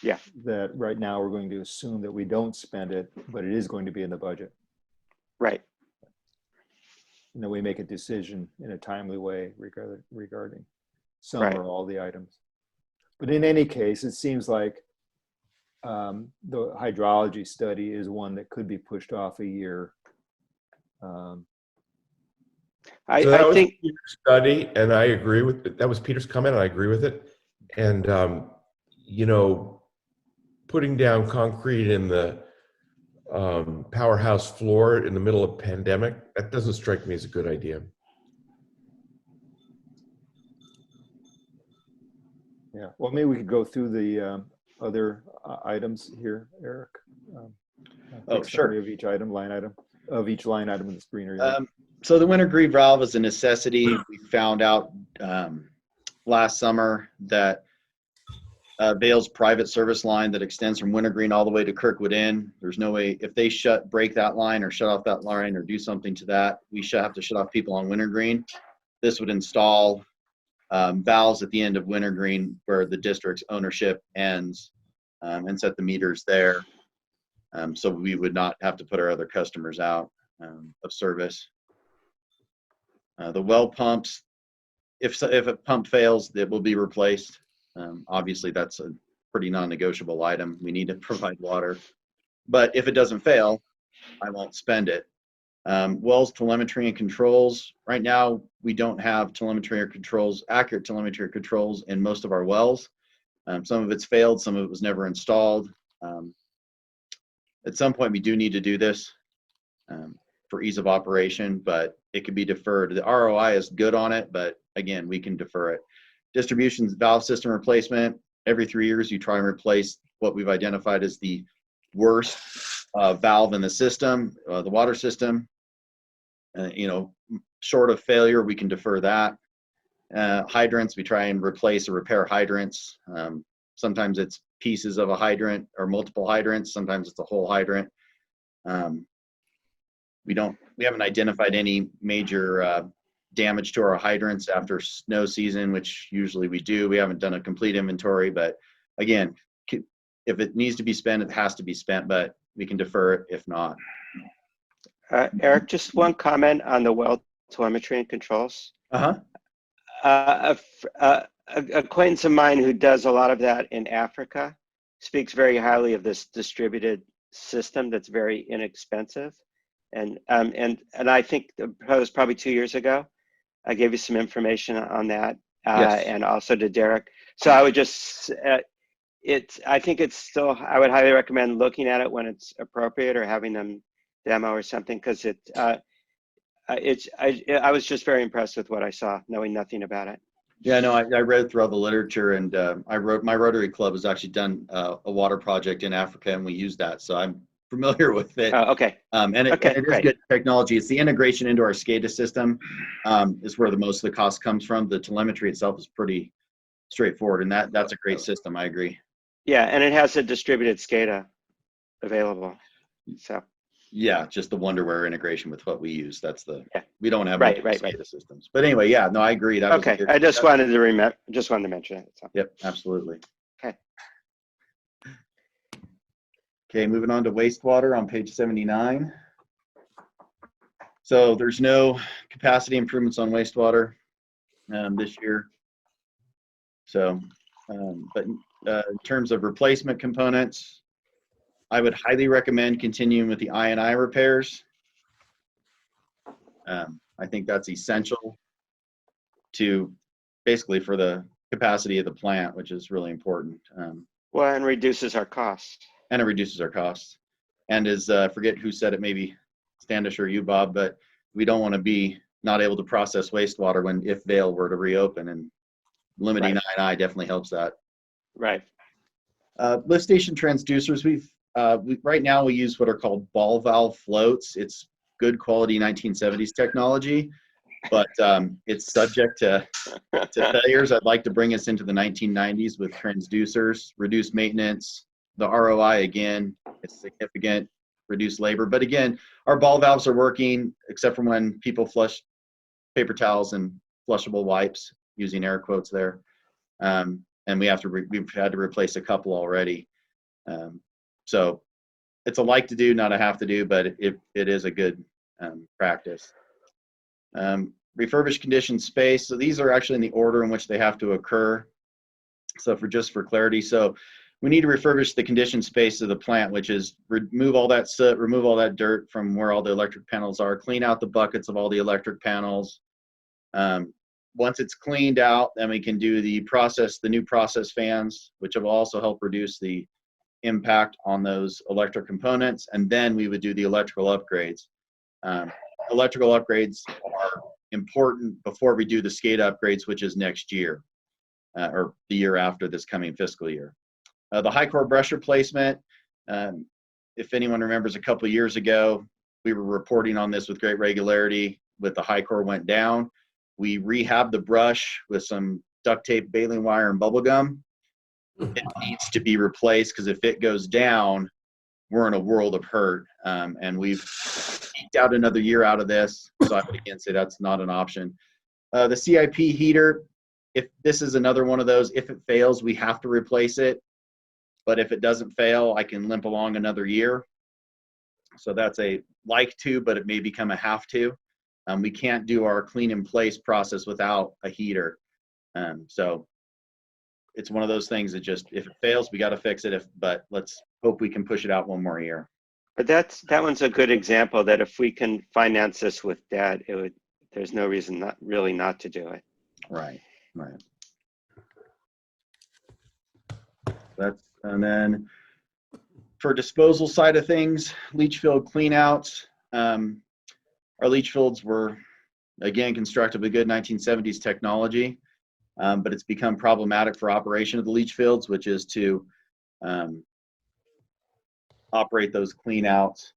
S4: Yeah.
S2: That right now we're going to assume that we don't spend it, but it is going to be in the budget.
S4: Right.
S2: And then we make a decision in a timely way regarding some
S4: Right.
S2: or all the items. But in any case, it seems like the hydrology study is one that could be pushed off a year.
S5: So that
S4: I
S5: was
S4: think,
S5: Peter's study, and I agree with it. That was Peter's comment, and I agree with it. And you know, putting down concrete in the powerhouse floor in the middle of pandemic, that doesn't strike me as a good idea.
S2: Yeah, well, maybe we could go through the other items here, Eric.
S1: Oh,
S2: Quick
S1: sure.
S2: summary of each item, line item, of each line item in the screen area.
S1: So the wintergreen valve is a necessity. We found out last summer that Vail's private service line that extends from Wintergreen all the way to Kirkwood Inn, there's no way, if they break that line or shut off that line or do something to that, we should have to shut off people on Wintergreen. This would install valves at the end of Wintergreen where the district's ownership ends, and set the meters there. So we would not have to put our other customers out of service. The well pumps, if a pump fails, it will be replaced. Obviously, that's a pretty non-negotiable item. We need to provide water. But if it doesn't fail, I won't spend it. Wells telemetry and controls. Right now, we don't have telemetry or controls, accurate telemetry or controls in most of our wells. Some of it's failed, some of it was never installed. At some point, we do need to do this for ease of operation, but it could be deferred. The ROI is good on it, but again, we can defer it. Distribution valve system replacement. Every 3 years, you try and replace what we've identified as the worst valve in the system, the water system. You know, short of failure, we can defer that. Hydrants, we try and replace or repair hydrants. Sometimes it's pieces of a hydrant or multiple hydrants. Sometimes it's a whole hydrant. We haven't identified any major damage to our hydrants after snow season, which usually we do. We haven't done a complete inventory, but again, if it needs to be spent, it has to be spent, but we can defer it if not.
S4: Eric, just one comment on the well telemetry and controls. An acquaintance of mine who does a lot of that in Africa speaks very highly of this distributed system that's very inexpensive. And I think it was probably 2 years ago. I gave you some information on that,
S1: Yes.
S4: and also to Derek. So I would just, I think it's still, I would highly recommend looking at it when it's appropriate or having them demo or something, because I was just very impressed with what I saw, knowing nothing about it.
S1: Yeah, no, I read through all the literature, and my Rotary Club has actually done a water project in Africa, and we use that, so I'm familiar with it.
S4: Okay.
S1: And it is
S4: great.
S1: good technology. It's the integration into our SCADA system is where the most of the cost comes from. The telemetry itself is pretty straightforward, and that's a great system. I agree.
S4: Yeah, and it has a distributed SCADA available. So.
S1: Yeah, just the Wonderware integration with what we use. That's we don't have
S4: right
S1: SCADA systems. But anyway, yeah, no, I agree. That
S4: okay. I just wanted to mention it. So.
S1: Yep, absolutely.
S4: Okay.
S1: Okay, moving on to wastewater on page 79. So there's no capacity improvements on wastewater this year. So, but in terms of replacement components, I would highly recommend continuing with the I&I repairs. I think that's essential to basically for the capacity of the plant, which is really important.
S4: Well, and reduces our costs.
S1: And it reduces our costs. And as forget who said it, maybe Standish or you, Bob, but we don't want to be not able to process wastewater when if Vail were to reopen, and limiting
S4: Right.
S1: I&I definitely helps that.
S4: Right.
S1: Lift station transducers, right now we use what are called ball valve floats. It's good quality 1970s technology, but it's subject to failures. I'd like to bring us into the 1990s with transducers, reduce maintenance. The ROI, again, it's significant, reduce labor. But again, our ball valves are working, except for when people flush paper towels and flushable wipes, using air quotes there. And we've had to replace a couple already. So it's a like to do, not a have to do, but it is a good practice. Refurbished conditioned space. So these are actually in the order in which they have to occur. So for clarity, so we need to refurbish the conditioned space of the plant, which is remove all that soot, remove all that dirt from where all the electric panels are, clean out the buckets of all the electric panels. Once it's cleaned out, then we can do the new process fans, which will also help reduce the impact on those electric components. And then we would do the electrical upgrades. Electrical upgrades are important before we do the SCADA upgrades, which is next year, or the year after this coming fiscal year. The high core brush replacement, if anyone remembers a couple of years ago, we were reporting on this with great regularity. With the high core went down, we rehabbed the brush with some duct tape, baling wire, and bubble gum. It needs to be replaced because if it goes down, we're in a world of hurt. And we've eked out another year out of this. So I would again say that's not an option. The CIP heater, if this is another one of those, if it fails, we have to replace it. But if it doesn't fail, I can limp along another year. So that's a like to, but it may become a have to. We can't do our clean in place process without a heater. So it's one of those things that just, if it fails, we got to fix it. But let's hope we can push it out one more year.
S4: But that one's a good example that if we can finance this with debt, there's no reason not to do it.
S1: Right. And then for disposal side of things, leach field cleanouts. Our leach fields were, again, constructed with good 1970s technology, but it's become problematic for operation of the leach fields, which is to operate those cleanouts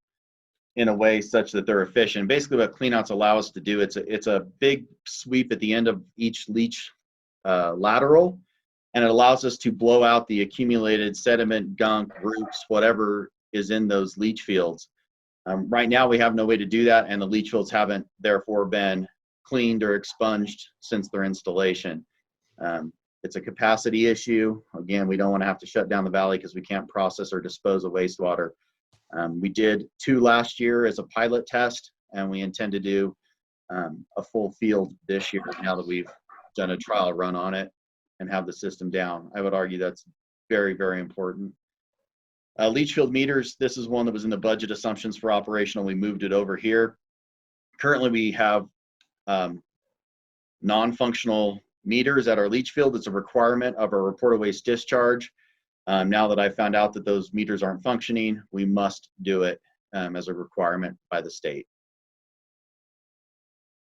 S1: in a way such that they're efficient. Basically, what cleanouts allow us to do, it's a big sweep at the end of each leach lateral, and it allows us to blow out the accumulated sediment, gunk, roots, whatever is in those leach fields. Right now, we have no way to do that, and the leach fields haven't therefore been cleaned or expunged since their installation. It's a capacity issue. Again, we don't want to have to shut down the valley because we can't process or dispose of wastewater. We did 2 last year as a pilot test, and we intend to do a full field this year now that we've done a trial run on it and have the system down. I would argue that's very, very important. Leach field meters, this is one that was in the budget assumptions for operational. We moved it over here. Currently, we have non-functional meters at our leach field. It's a requirement of our reported waste discharge. Now that I found out that those meters aren't functioning, we must do it as a requirement by the state.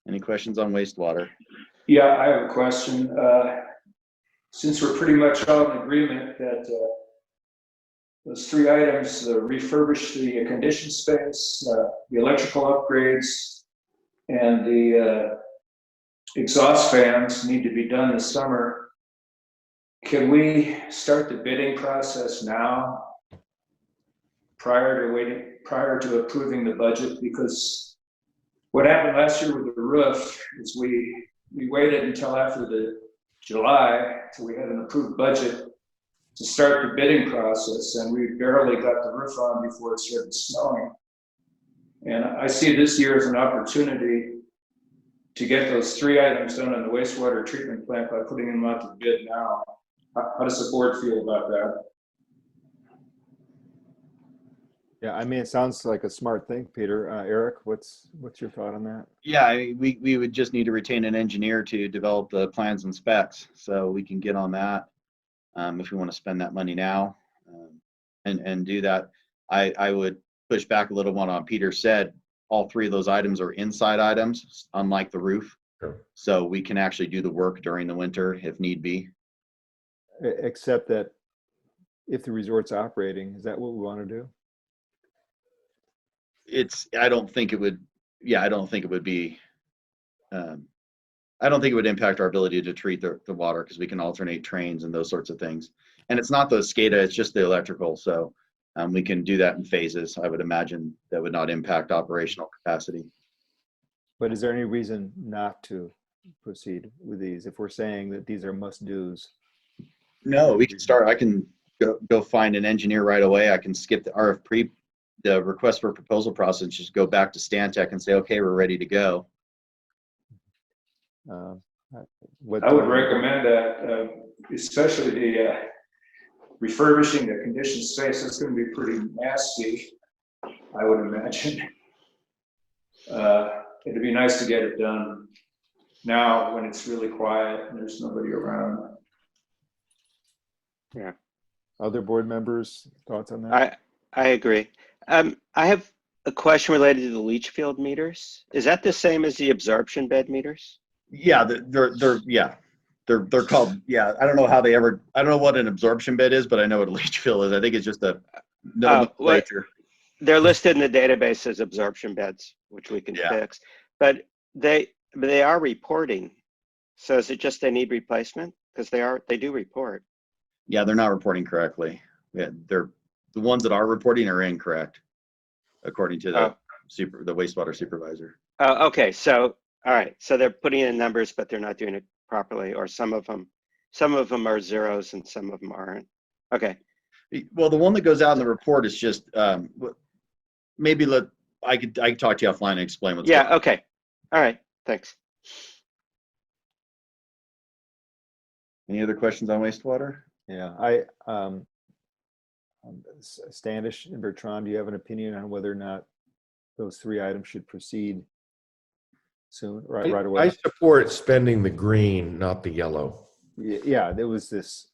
S1: Any questions on wastewater?
S3: Yeah, I have a question. Since we're pretty much all in agreement that those 3 items, refurbish the conditioned space, the electrical upgrades, and the exhaust fans need to be done this summer, can we start the bidding process now prior to approving the budget? Because what happened last year with the roof is we waited until after the July till we had an approved budget to start the bidding process, and we barely got the roof on before it started snowing. And I see this year as an opportunity to get those 3 items done on the wastewater treatment plant by putting them out to bid now. How does the board feel about that?
S2: Yeah, I mean, it sounds like a smart thing, Peter. Eric, what's your thought on that?
S1: Yeah, we would just need to retain an engineer to develop the plans and specs, so we can get on that if we want to spend that money now and do that. I would push back a little one on Peter said. All 3 of those items are inside items, unlike the roof.
S5: Sure.
S1: So we can actually do the work during the winter if need be.
S2: Except that if the resort's operating, is that what we want to do?
S1: I don't think it would be, I don't think it would impact our ability to treat the water because we can alternate trains and those sorts of things. And it's not the SCADA, it's just the electrical. So we can do that in phases. I would imagine that would not impact operational capacity.
S2: But is there any reason not to proceed with these if we're saying that these are must-dos?
S1: No, we can start. I can go find an engineer right away. I can skip the RFP, the request for proposal process, just go back to Stantec and say, okay, we're ready to go.
S3: I would recommend that, especially the refurbishing the conditioned space. That's going to be pretty nasty, I would imagine. It'd be nice to get it done now when it's really quiet and there's nobody around.
S4: Yeah.
S2: Other board members, thoughts on that?
S4: I agree. I have a question related to the leach field meters. Is that the same as the absorption bed meters?
S1: Yeah, they're called, yeah, I don't know how I don't know what an absorption bed is, but I know what a leach field is. I think it's just a nomenclature.
S4: They're listed in the database as absorption beds, which we can fix, but they are reporting. So is it just they need replacement? Because they do report.
S1: Yeah, they're not reporting correctly. Yeah, the ones that are reporting are incorrect, according to the wastewater supervisor.
S4: Oh, okay. So, all right. So they're putting in numbers, but they're not doing it properly, or some of them are zeros and some of them aren't. Okay.
S1: Well, the one that goes out in the report is just maybe I could talk to you offline and explain what's going on.
S4: Okay. All right. Thanks.
S1: Any other questions on wastewater?
S2: Yeah, Standish and Bertrand, do you have an opinion on whether or not those 3 items should proceed soon, right away?
S5: I support spending the green, not the yellow.
S2: Yeah, there was this,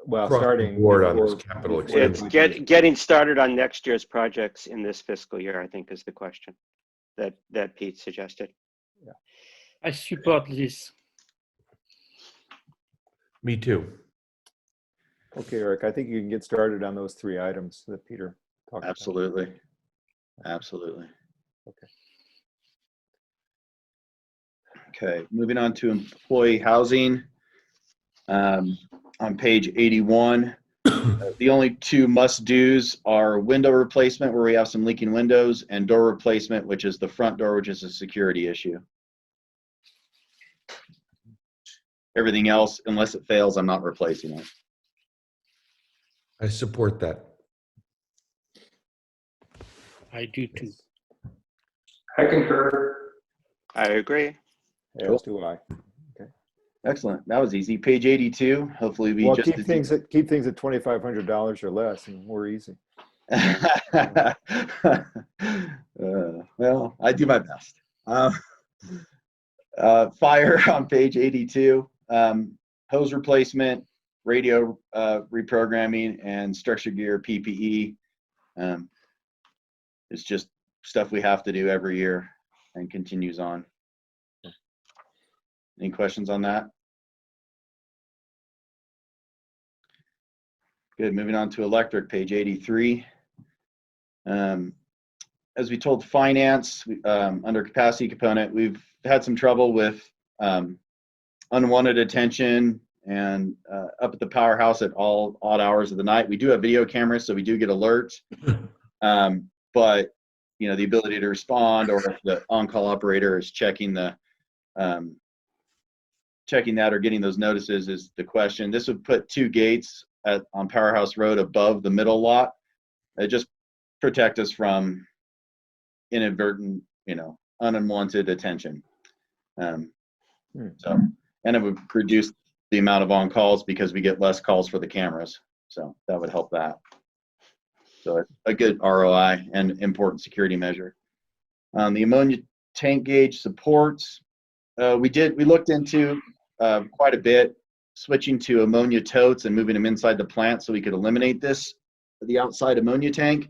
S2: well,
S5: Across the
S2: starting
S5: board on
S2: before-
S5: this capital
S2: before
S4: It's
S2: we-
S4: getting started on next year's projects in this fiscal year, I think, is the question that Pete suggested.
S8: I support this.
S5: Me too.
S2: Okay, Eric, I think you can get started on those 3 items that Peter talked about.
S1: Absolutely. Absolutely.
S2: Okay.
S1: Okay, moving on to employee housing. On page 81, the only 2 must-dos are window replacement, where we have some leaking windows, and door replacement, which is the front door, which is a security issue. Everything else, unless it fails, I'm not replacing it.
S5: I support that.
S8: I do too.
S3: I concur.
S4: I agree.
S2: As do I.
S1: Excellent. That was easy. Page 82. Hopefully we
S2: Well,
S1: just
S2: keep things at $2,500 or less, and more easy.
S1: Well, I do my best. Fire on page 82. Hose replacement, radio reprogramming, and structure gear PPE. It's just stuff we have to do every year and continues on. Any questions on that? Good. Moving on to electric, page 83. As we told finance, under capacity component, we've had some trouble with unwanted attention and up at the powerhouse at all odd hours of the night. We do have video cameras, so we do get alerts. But you know, the ability to respond, or if the on-call operator is checking the checking that or getting those notices is the question. This would put 2 gates on Powerhouse Road above the middle lot. It just protect us from inadvertent, you know, unwanted attention. So, and it would reduce the amount of on-calls because we get less calls for the cameras. So that would help that. So a good ROI and important security measure. The ammonia tank gauge supports. We looked into quite a bit, switching to ammonia totes and moving them inside the plant so we could eliminate the outside ammonia tank.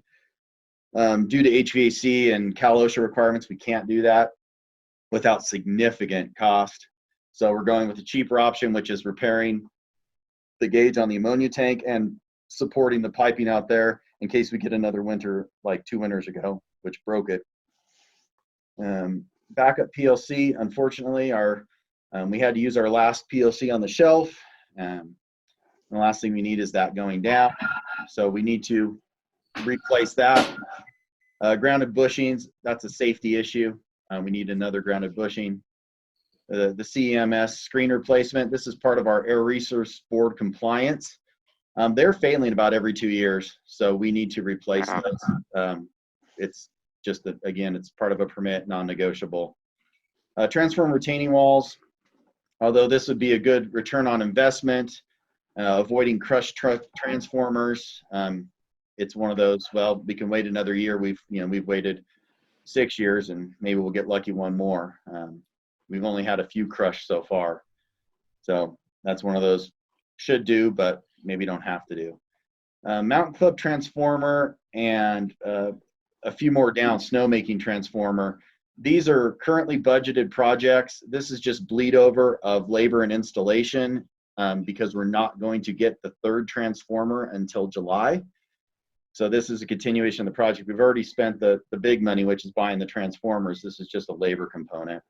S1: Due to HVAC and Cal OSHA requirements, we can't do that without significant cost. So we're going with a cheaper option, which is repairing the gauge on the ammonia tank and supporting the piping out there in case we get another winter like 2 winters ago, which broke it. Backup PLC, unfortunately, we had to use our last PLC on the shelf. The last thing we need is that going down. So we need to replace that. Grounded bushings, that's a safety issue. We need another grounded bushing. The CEMS screen replacement, this is part of our Air Resource Board compliance. They're failing about every 2 years, so we need to replace those. It's just that, again, it's part of a permit, non-negotiable. Transformer retaining walls, although this would be a good return on investment, avoiding crushed transformers. It's one of those, well, we can wait another year. We've waited 6 years and maybe we'll get lucky one more. We've only had a few crushed so far. So that's one of those should do, but maybe don't have to do. Mountain Club transformer and a few more down, snowmaking transformer. These are currently budgeted projects. This is just bleed over of labor and installation because we're not going to get the third transformer until July. So this is a continuation of the project. We've already spent the big money, which is buying the transformers. This is just a labor component.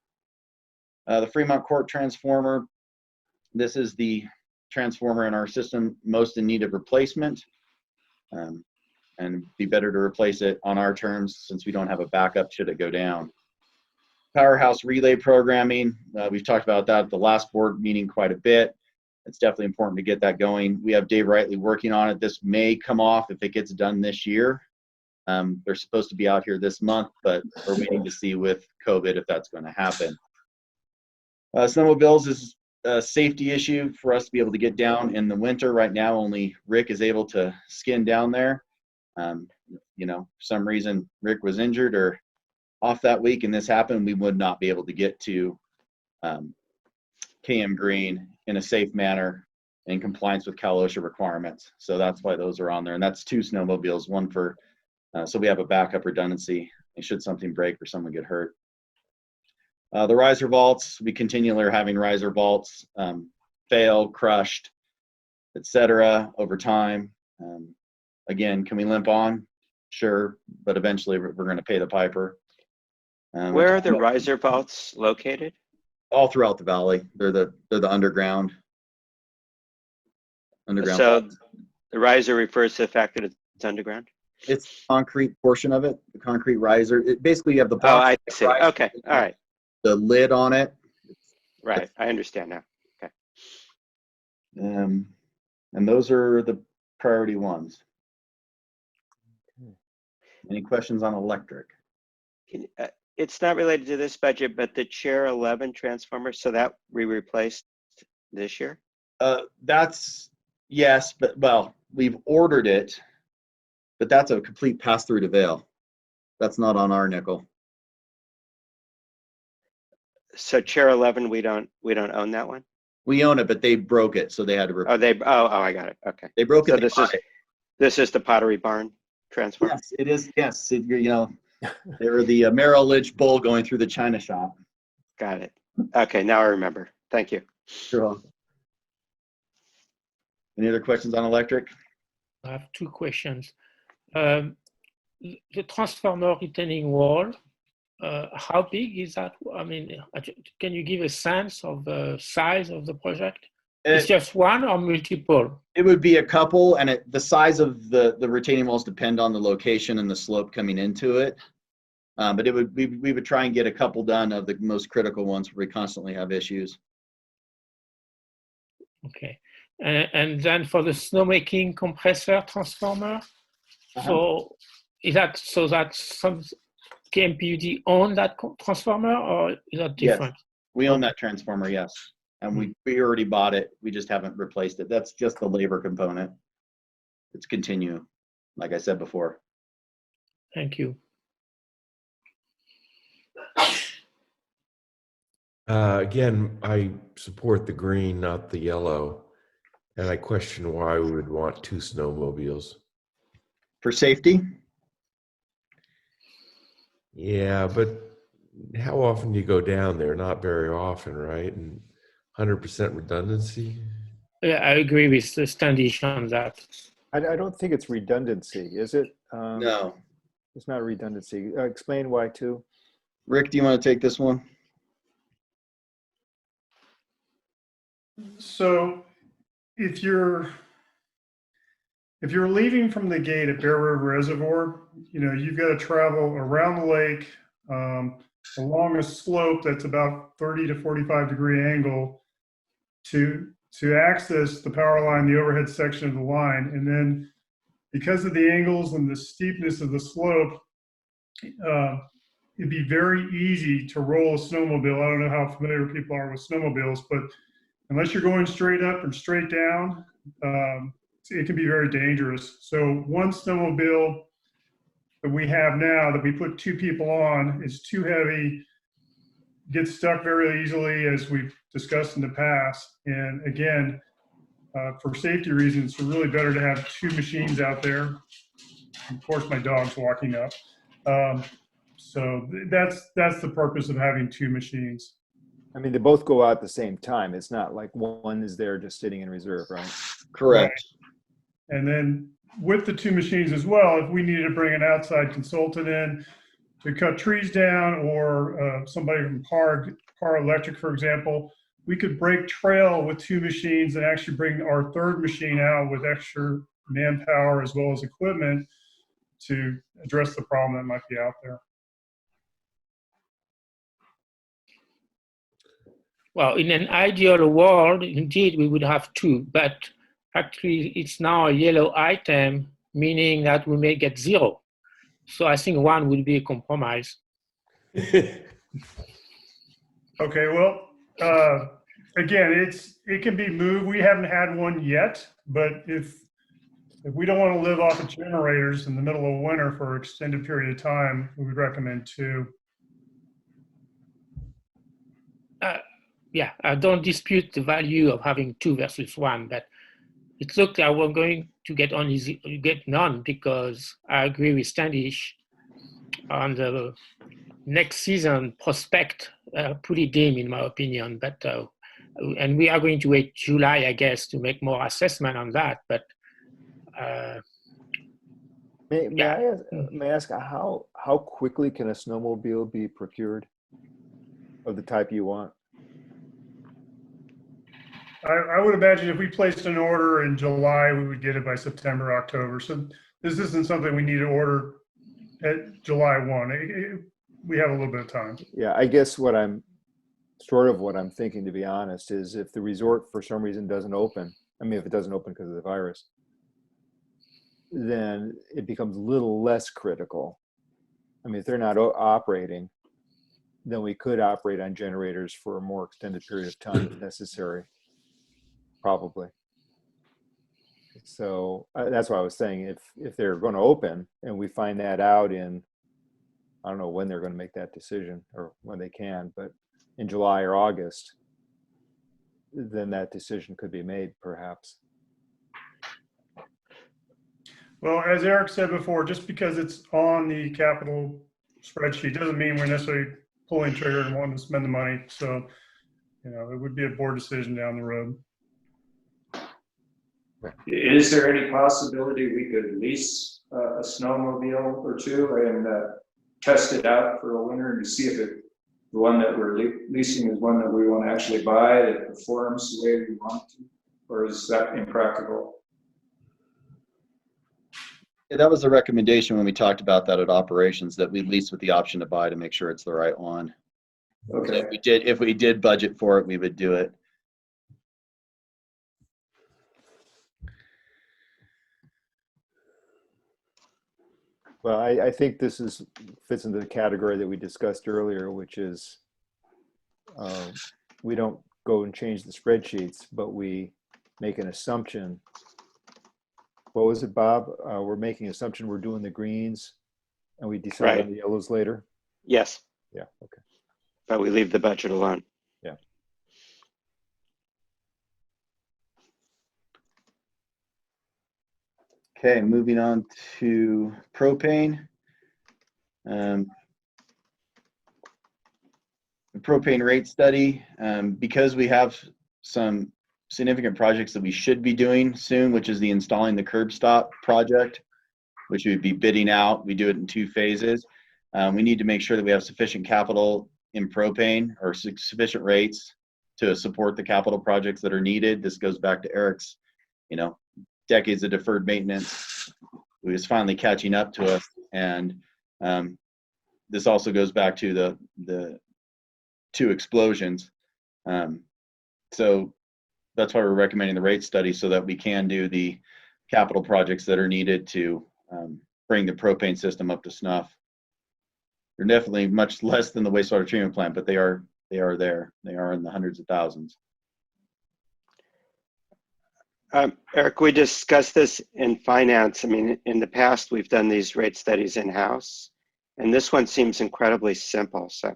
S1: The Fremont Court transformer. This is the transformer in our system most in need of replacement. And be better to replace it on our terms since we don't have a backup should it go down. Powerhouse relay programming. We've talked about that at the last board meeting quite a bit. It's definitely important to get that going. We have Dave Rightly working on it. This may come off if it gets done this year. They're supposed to be out here this month, but we're waiting to see with COVID if that's going to happen. Snowmobiles is a safety issue for us to be able to get down in the winter. Right now, only Rick is able to skin down there. For some reason, Rick was injured or off that week and this happened, we would not be able to get to KM Green in a safe manner in compliance with Cal OSHA requirements. So that's why those are on there. And that's 2 snowmobiles, one for, so we have a backup redundancy should something break or someone get hurt. The riser vaults, we continually are having riser vaults fail, crushed, etc. over time. Again, can we limp on? Sure, but eventually we're going to pay the piper.
S4: Where are the riser vaults located?
S1: All throughout the valley. They're the underground.
S4: So
S1: vaults.
S4: the riser refers to the fact that it's underground?
S1: It's the concrete portion of it, the concrete riser. Basically, you have the box.
S4: Oh, I see. Okay, all right.
S1: The lid on it.
S4: Right, I understand now. Okay.
S1: And those are the priority ones. Any questions on electric?
S4: It's not related to this budget, but the Chair 11 transformer, so that we replaced this year?
S1: That's, yes, but well, we've ordered it, but that's a complete pass-through to Vail. That's not on our nickel.
S4: So Chair 11, we don't own that one?
S1: We own it, but they broke it, so they had to replace
S4: Oh, I got it. Okay.
S1: They broke it.
S4: So this is the Pottery Barn transformer?
S1: Yes, it is. Yes, they were the Merrill Lynch bull going through the China shop.
S4: Got it. Okay, now I remember. Thank you.
S1: Sure. Any other questions on electric?
S8: I have 2 questions. The transformer retaining wall, how big is that? I mean, can you give a sense of the size of the project? It's just one or multiple?
S1: It would be a couple, and the size of the retaining walls depend on the location and the slope coming into it. But we would try and get a couple done of the most critical ones where we constantly have issues.
S8: Okay. And then for the snowmaking compressor transformer, so is that some KMPUD own that transformer or is that different?
S1: We own that transformer, yes. And we already bought it. We just haven't replaced it. That's just the labor component. It's continue, like I said before.
S8: Thank you.
S5: Again, I support the green, not the yellow. And I question why we would want 2 snowmobiles.
S1: For safety,
S5: Yeah, but how often do you go down there? Not very often, right? And 100% redundancy?
S8: Yeah, I agree with the Standish on that.
S2: I don't think it's redundancy, is it?
S1: no.
S2: It's not redundancy. Explain why too.
S1: Rick, do you want to take this one?
S9: So if you're leaving from the gate at Bear River Reservoir, you've got to travel around the lake, along a slope that's about 30 to 45-degree angle to access the power line, the overhead section of the line. And then because of the angles and the steepness of the slope, it'd be very easy to roll a snowmobile. I don't know how familiar people are with snowmobiles, but unless you're going straight up and straight down, it can be very dangerous. So one snowmobile that we have now that we put 2 people on is too heavy, gets stuck very easily, as we've discussed in the past. And again, for safety reasons, it's really better to have 2 machines out there. Of course, my dog's walking up. So that's the purpose of having 2 machines.
S2: I mean, they both go out at the same time. It's not like one is there just sitting in reserve, right?
S1: Correct.
S9: Right. And then with the 2 machines as well, if we needed to bring an outside consultant in to cut trees down, or somebody from Par Electric, for example, we could break trail with 2 machines and actually bring our 3rd machine out with extra manpower as well as equipment to address the problem that might be out there.
S8: Well, in an ideal world, indeed, we would have 2, but actually it's now a yellow item, meaning that we may get 0. So I think 1 would be a compromise.
S9: Okay, well, again, it can be moved. We haven't had one yet, but if we don't want to live off of generators in the middle of winter for an extended period of time, we would recommend 2.
S8: Yeah, I don't dispute the value of having 2 versus 1, but it looked like we're going to get none, because I agree with Standish on the next season prospect, pretty dim in my opinion. But and we are going to wait July, I guess, to make more assessment on that. But
S2: May I ask how quickly can a snowmobile be procured of the type you want?
S9: I would imagine if we placed an order in July, we would get it by September, October. So this isn't something we need to order at July 1. We have a little bit of time.
S2: Yeah, I guess what I'm thinking, to be honest, is if the resort for some reason doesn't open, I mean, if it doesn't open because of the virus, then it becomes a little less critical. I mean, if they're not operating, then we could operate on generators for a more extended period of time if necessary, probably. So that's why I was saying, if they're going to open and we find that out in, I don't know when they're going to make that decision or when they can, but in July or August, then that decision could be made perhaps.
S9: Well, as Eric said before, just because it's on the capital spreadsheet doesn't mean we're necessarily pulling trigger and wanting to spend the money. So, it would be a board decision down the road.
S3: Is there any possibility we could lease a snowmobile or 2 and test it out for a winter to see if the one that we're leasing is one that we want to actually buy, that performs the way we want to, or is that impractical?
S1: Yeah, that was the recommendation when we talked about that at operations, that we lease with the option to buy to make sure it's the right one.
S3: Okay.
S1: So if we did budget for it, we would do it.
S2: Well, I think this fits into the category that we discussed earlier, which is we don't go and change the spreadsheets, but we make an assumption. What was it, Bob? We're making an assumption we're doing the greens and we decide
S4: Right.
S2: on the yellows later?
S4: Yes,
S2: Yeah, okay.
S4: but we leave the budget alone.
S2: Yeah.
S1: Okay, moving on to propane. The propane rate study, because we have some significant projects that we should be doing soon, which is the installing the curb stop project, which we'd be bidding out. We do it in 2 phases. We need to make sure that we have sufficient capital in propane or sufficient rates to support the capital projects that are needed. This goes back to Eric's, decades of deferred maintenance. It was finally catching up to us. And this also goes back to the 2 explosions. So that's why we're recommending the rate study, so that we can do the capital projects that are needed to bring the propane system up to snuff. They're definitely much less than the wastewater treatment plant, but they are there. They are in the hundreds of thousands.
S4: Eric, we discussed this in finance. I mean, in the past, we've done these rate studies in-house, and this one seems incredibly simple. So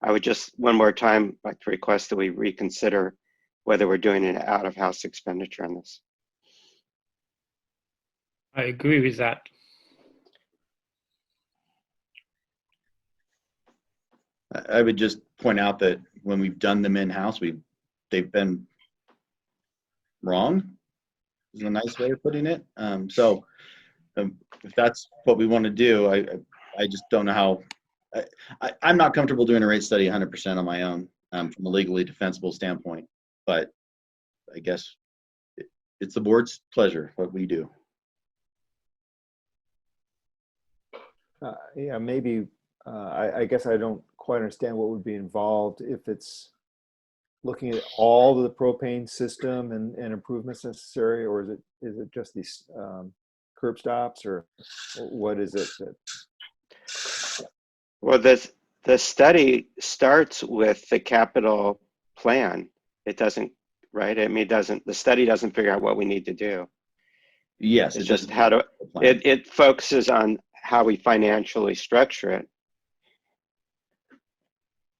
S4: I would just one more time like to request that we reconsider whether we're doing an out-of-house expenditure on this.
S8: I agree with that.
S1: I would just point out that when we've done them in-house, they've been wrong, is a nice way of putting it. So if that's what we want to do, I just don't know how. I'm not comfortable doing a rate study 100% on my own from a legally defensible standpoint, but I guess it's the board's pleasure what we do.
S2: Yeah, maybe, I guess I don't quite understand what would be involved if it's looking at all of the propane system and improvements necessary, or is it just these curb stops, or what is it that?
S4: Well, the study starts with the capital plan. It doesn't, right? I mean, the study doesn't figure out what we need to do.
S1: Yes,
S4: It's just how to, it focuses on how we financially structure it.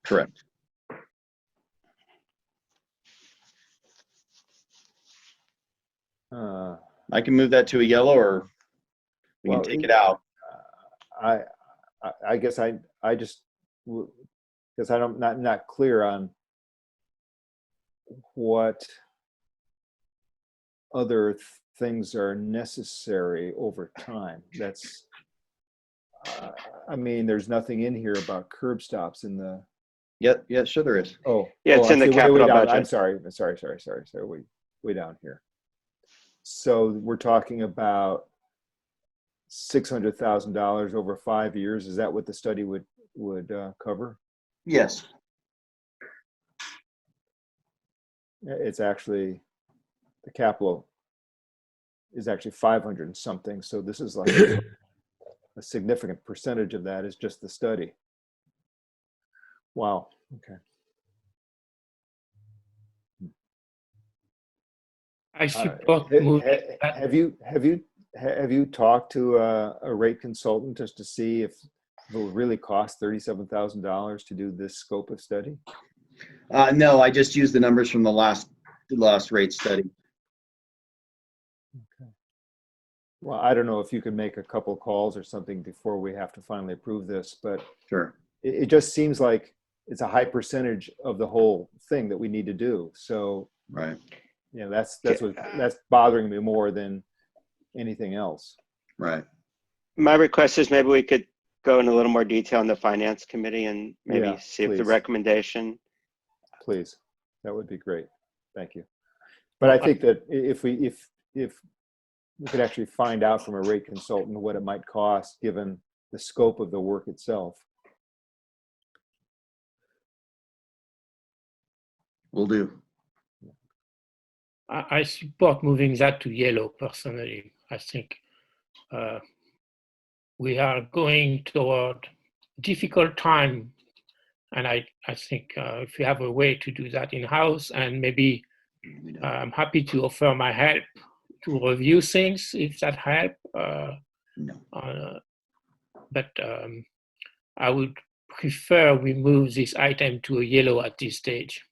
S1: Correct. I can move that to a yellow, or we can take it out.
S2: I guess I just, because I'm not clear on what other things are necessary over time. That's, I mean, there's nothing in here about curb stops in the.
S1: Yeah, sure there is.
S2: Oh,
S4: Yeah, it's in the capital
S2: down.
S4: budget.
S2: I'm sorry. Way down here. So we're talking about $600,000 over 5 years. Is that what the study would cover?
S1: Yes.
S2: It's actually, the capital is actually 500 and something. So this is like a significant percentage of that is just the study. Wow. Okay.
S8: I support moving that.
S2: Have you talked to a rate consultant just to see if it will really cost $37,000 to do this scope of study?
S1: No, I just used the numbers from the last rate study.
S2: Okay. Well, I don't know if you could make a couple calls or something before we have to finally approve this, but
S1: Sure.
S2: it just seems like it's a high percentage of the whole thing that we need to do. So,
S1: Right.
S2: you know, that's bothering me more than anything else.
S1: Right.
S4: My request is maybe we could go in a little more detail in the finance committee and maybe
S2: Yeah,
S4: see if the
S2: please.
S4: recommendation.
S2: Please, that would be great. Thank you. But I think that if we could actually find out from a rate consultant what it might cost given the scope of the work itself.
S1: Will do.
S8: I support moving that to yellow personally. I think we are going toward difficult time And I think if you have a way to do that in-house, and maybe I'm happy to offer my help to review things if that help.
S1: No.
S8: But I would prefer we move this item to a yellow at this stage.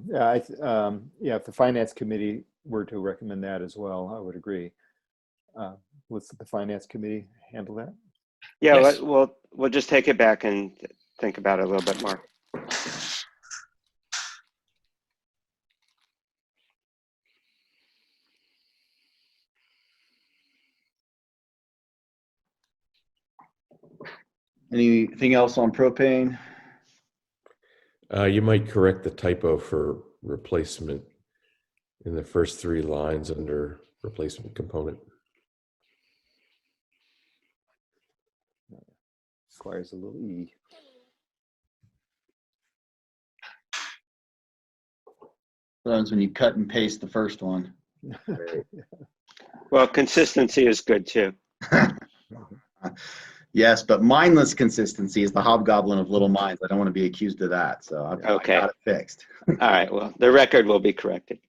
S2: Yeah, if the finance committee were to recommend that as well, I would agree. Let's the finance committee handle that.
S4: Yeah,
S8: Yes.
S4: we'll just take it back and think about it a little bit more.
S1: Anything else on propane?
S5: You might correct the typo for replacement in the first 3 lines under replacement component.
S2: Requires a little E.
S1: Sometimes when you cut and paste the first one.
S4: Well, consistency is good too.
S1: Yes, but mindless consistency is the hobgoblin of little minds. I don't want to be accused of that, so I got it fixed.
S4: All right, well, the record will be corrected.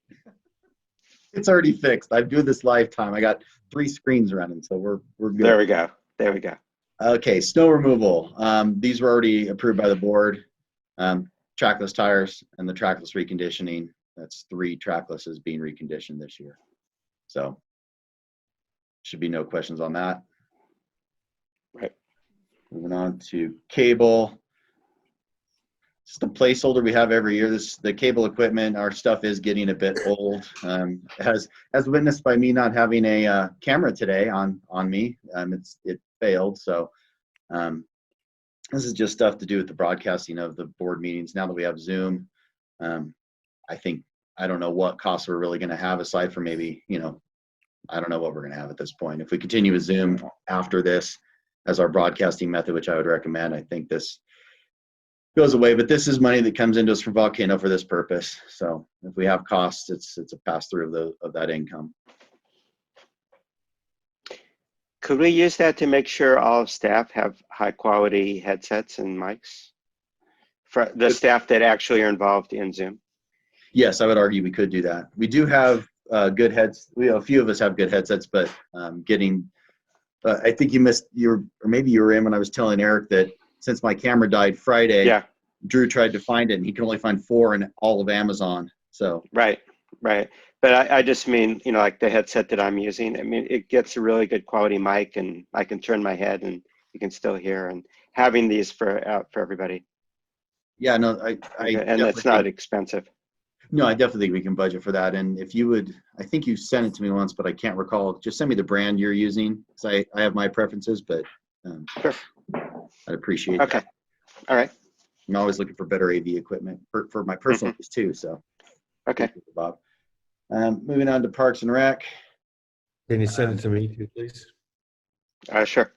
S1: It's already fixed. I've doing this lifetime. I got 3 screens running, so we're good.
S4: There we go. There we go.
S1: Okay, snow removal. These were already approved by the board. Trackless tires and the trackless reconditioning. That's 3 tracklesses being reconditioned this year. So should be no questions on that.
S4: Right.
S1: Moving on to cable. Just a placeholder we have every year. The cable equipment, our stuff is getting a bit old. As witnessed by me not having a camera today on me. It failed. So this is just stuff to do with the broadcasting of the board meetings. Now that we have Zoom, I don't know what costs we're really going to have aside from maybe, I don't know what we're going to have at this point. If we continue with Zoom after this as our broadcasting method, which I would recommend, I think this goes away. But this is money that comes into us from Volcano for this purpose. So if we have costs, it's a pass through of that income.
S4: Could we use that to make sure all of staff have high quality headsets and mics for the staff that actually are involved in Zoom?
S1: Yes, I would argue we could do that. We do have good heads. A few of us have good headsets, but I think you missed or maybe you were in when I was telling Eric that since my camera died Friday,
S4: Yeah.
S1: Drew tried to find it and he could only find 4 in all of Amazon. So
S4: Right. But I just mean, like the headset that I'm using, I mean, it gets a really good quality mic and I can turn my head and you can still hear, and having these for everybody.
S1: Yeah, no,
S4: And that's not expensive.
S1: No, I definitely think we can budget for that. And if you would, I think you sent it to me once, but I can't recall. Just send me the brand you're using. So I have my preferences, but
S4: Sure.
S1: I'd appreciate
S4: Okay.
S1: that.
S4: All right.
S1: I'm always looking for better AV equipment for my personal use too. So
S4: Okay.
S1: thank you, Bob. Moving on to Parks and Rec.
S5: Can you send it to me too, please?
S4: Sure.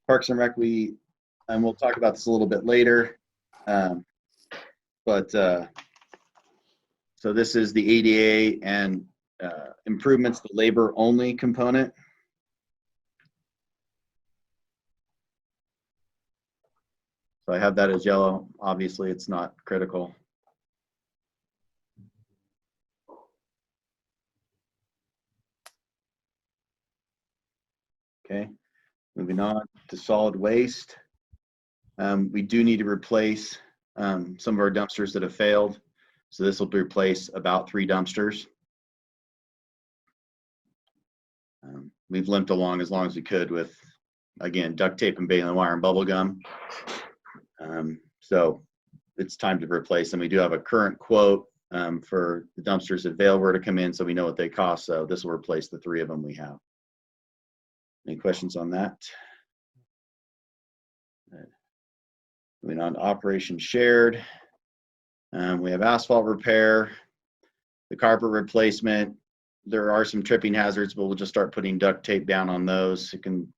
S1: Parks and Rec, we'll talk about this a little bit later. So this is the ADA and improvements, the labor only component. So I have that as yellow. Obviously, it's not critical. Okay, moving on to solid waste. We do need to replace some of our dumpsters that have failed. So this will replace about 3 dumpsters. We've limped along as long as we could with, again, duct tape and baling wire and bubble gum. So it's time to replace them. We do have a current quote for the dumpsters that Vail were to come in, so we know what they cost. So this will replace the 3 of them we have. Any questions on that? Moving on to Operation Shared. We have asphalt repair, the carpet replacement. There are some tripping hazards, but we'll just start putting duct tape down on those. It can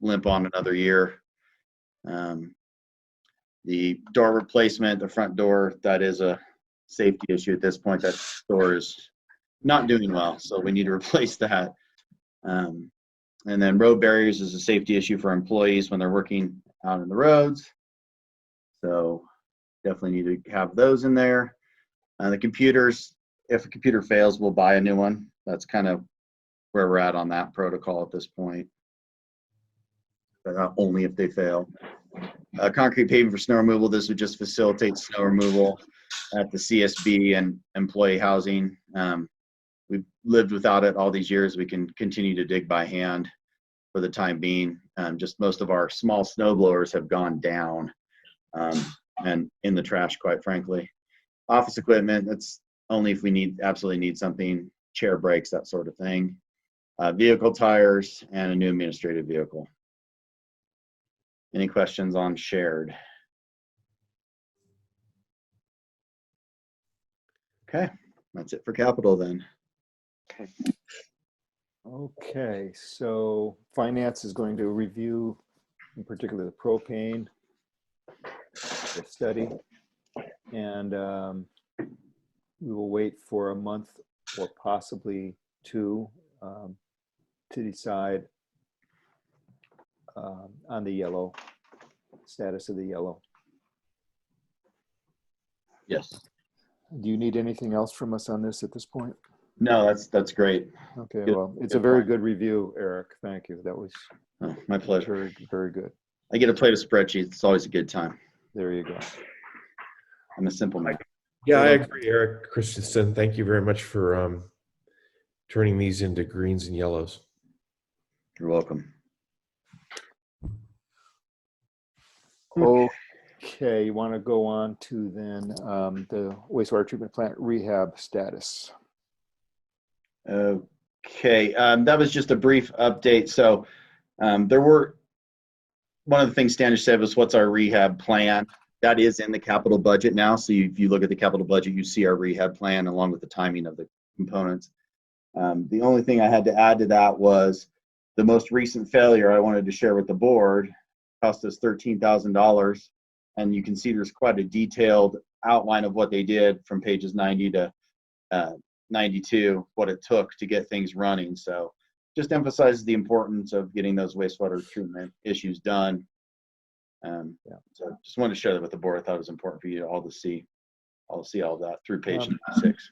S1: limp on another year. The door replacement, the front door, that is a safety issue at this point. That door is not doing well, so we need to replace that. And then road barriers is a safety issue for employees when they're working out on the roads. So definitely need to have those in there. The computers, if a computer fails, we'll buy a new one. That's kind of where we're at on that protocol at this point. But only if they fail. Concrete paving for snow removal. This would just facilitate snow removal at the CSB and employee housing. We've lived without it all these years. We can continue to dig by hand for the time being. Just most of our small snow blowers have gone down and in the trash, quite frankly. Office equipment, that's only if we absolutely need something, chair brakes, that sort of thing. Vehicle tires and a new administrative vehicle. Any questions on shared? Okay, that's it for capital then.
S4: Okay.
S2: Okay, so finance is going to review, in particular, the propane the study, and we will wait for a month or possibly two to decide on the yellow status of the yellow.
S1: Yes.
S2: Do you need anything else from us on this at this point?
S1: No, that's great.
S2: Okay,
S1: Good-
S2: well, it's
S1: good
S2: a very
S1: point.
S2: good review, Eric. Thank you. That was
S1: Oh, my pleasure.
S2: very, very good.
S1: I get to play with spreadsheets. It's always a good time.
S2: There you go.
S1: I'm a simple man.
S5: Yeah, I agree, Eric Christensen. Thank you very much for turning these into greens and yellows.
S1: You're welcome.
S2: Okay, you want to go on to then the wastewater treatment plant rehab status.
S1: Okay, that was just a brief update. So one of the things Standish said was, what's our rehab plan? That is in the capital budget now. So if you look at the capital budget, you see our rehab plan along with the timing of the components. The only thing I had to add to that was the most recent failure I wanted to share with the board cost us $13,000. And you can see there's quite a detailed outline of what they did from pages 90 to 92, what it took to get things running. So just emphasizes the importance of getting those wastewater treatment issues done. So just wanted to share that with the board. I thought it was important for you all to see all of that through page 96.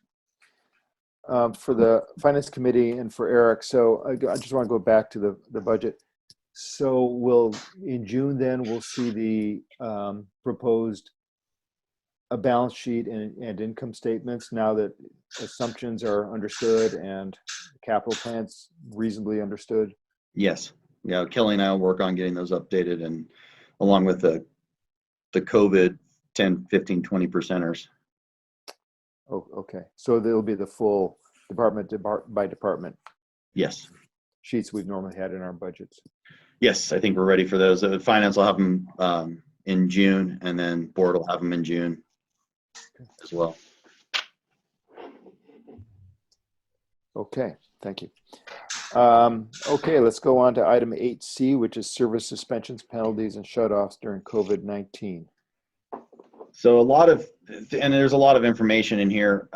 S2: For the finance committee and for Eric, so I just want to go back to the budget. So in June then we'll see the proposed a balance sheet and income statements now that assumptions are understood and capital plans reasonably understood.
S1: Yes. Yeah, Kelly and I will work on getting those updated, and along with the COVID 10, 15, 20 percenters.
S2: Oh, okay. So there'll be the full department by department
S1: Yes.
S2: sheets we've normally had in our budgets.
S1: Yes, I think we're ready for those. Finance will have them in June, and then board will have them in June as well.
S2: Okay, thank you. Okay, let's go on to item 8C, which is service suspensions, penalties, and shutoffs during COVID-19.
S1: So there's a lot of information in here,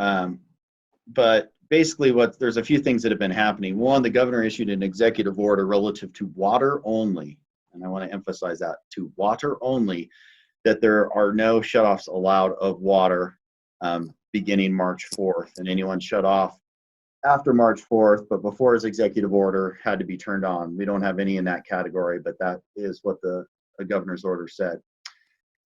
S1: but basically there's a few things that have been happening. One, the governor issued an executive order relative to water only, and I want to emphasize that, to water only, that there are no shutoffs allowed of water beginning March 4th, and anyone shut off after March 4th, but before his executive order, had to be turned on. We don't have any in that category, but that is what the governor's order said.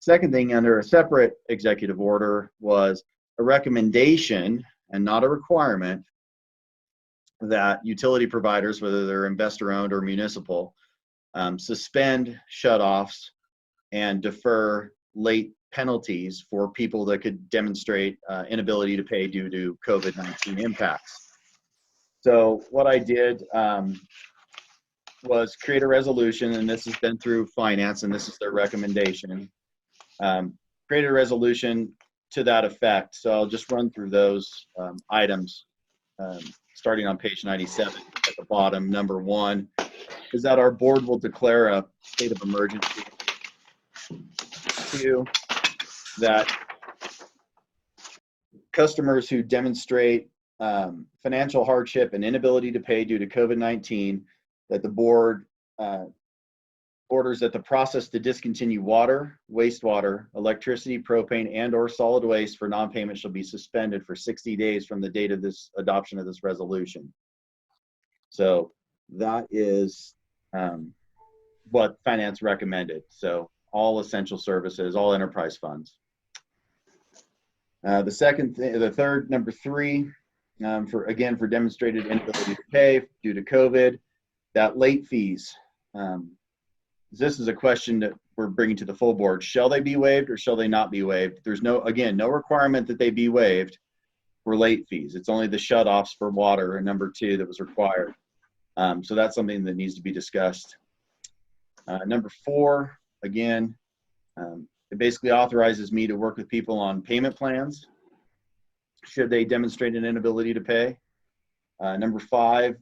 S1: Second thing, under a separate executive order, was a recommendation and not a requirement that utility providers, whether they're investor-owned or municipal, suspend shutoffs and defer late penalties for people that could demonstrate inability to pay due to COVID-19 impacts. So what I did was create a resolution, and this has been through finance, and this is their recommendation. Create a resolution to that effect. So I'll just run through those items, starting on page 97 at the bottom. Number 1 is that our board will declare a state of emergency. 2, that customers who demonstrate financial hardship and inability to pay due to COVID-19, that the board orders that the process to discontinue water, wastewater, electricity, propane, and/or solid waste for non-payment shall be suspended for 60 days from the date of this adoption of this resolution. So that is what finance recommended. So all essential services, all enterprise funds. The third, number 3, for demonstrated inability to pay due to COVID, that late fees. This is a question that we're bringing to the full board. Shall they be waived or shall they not be waived? There's no requirement that they be waived for late fees. It's only the shutoffs for water and number 2 that was required. So that's something that needs to be discussed. Number 4, again, it basically authorizes me to work with people on payment plans should they demonstrate an inability to pay. Number 5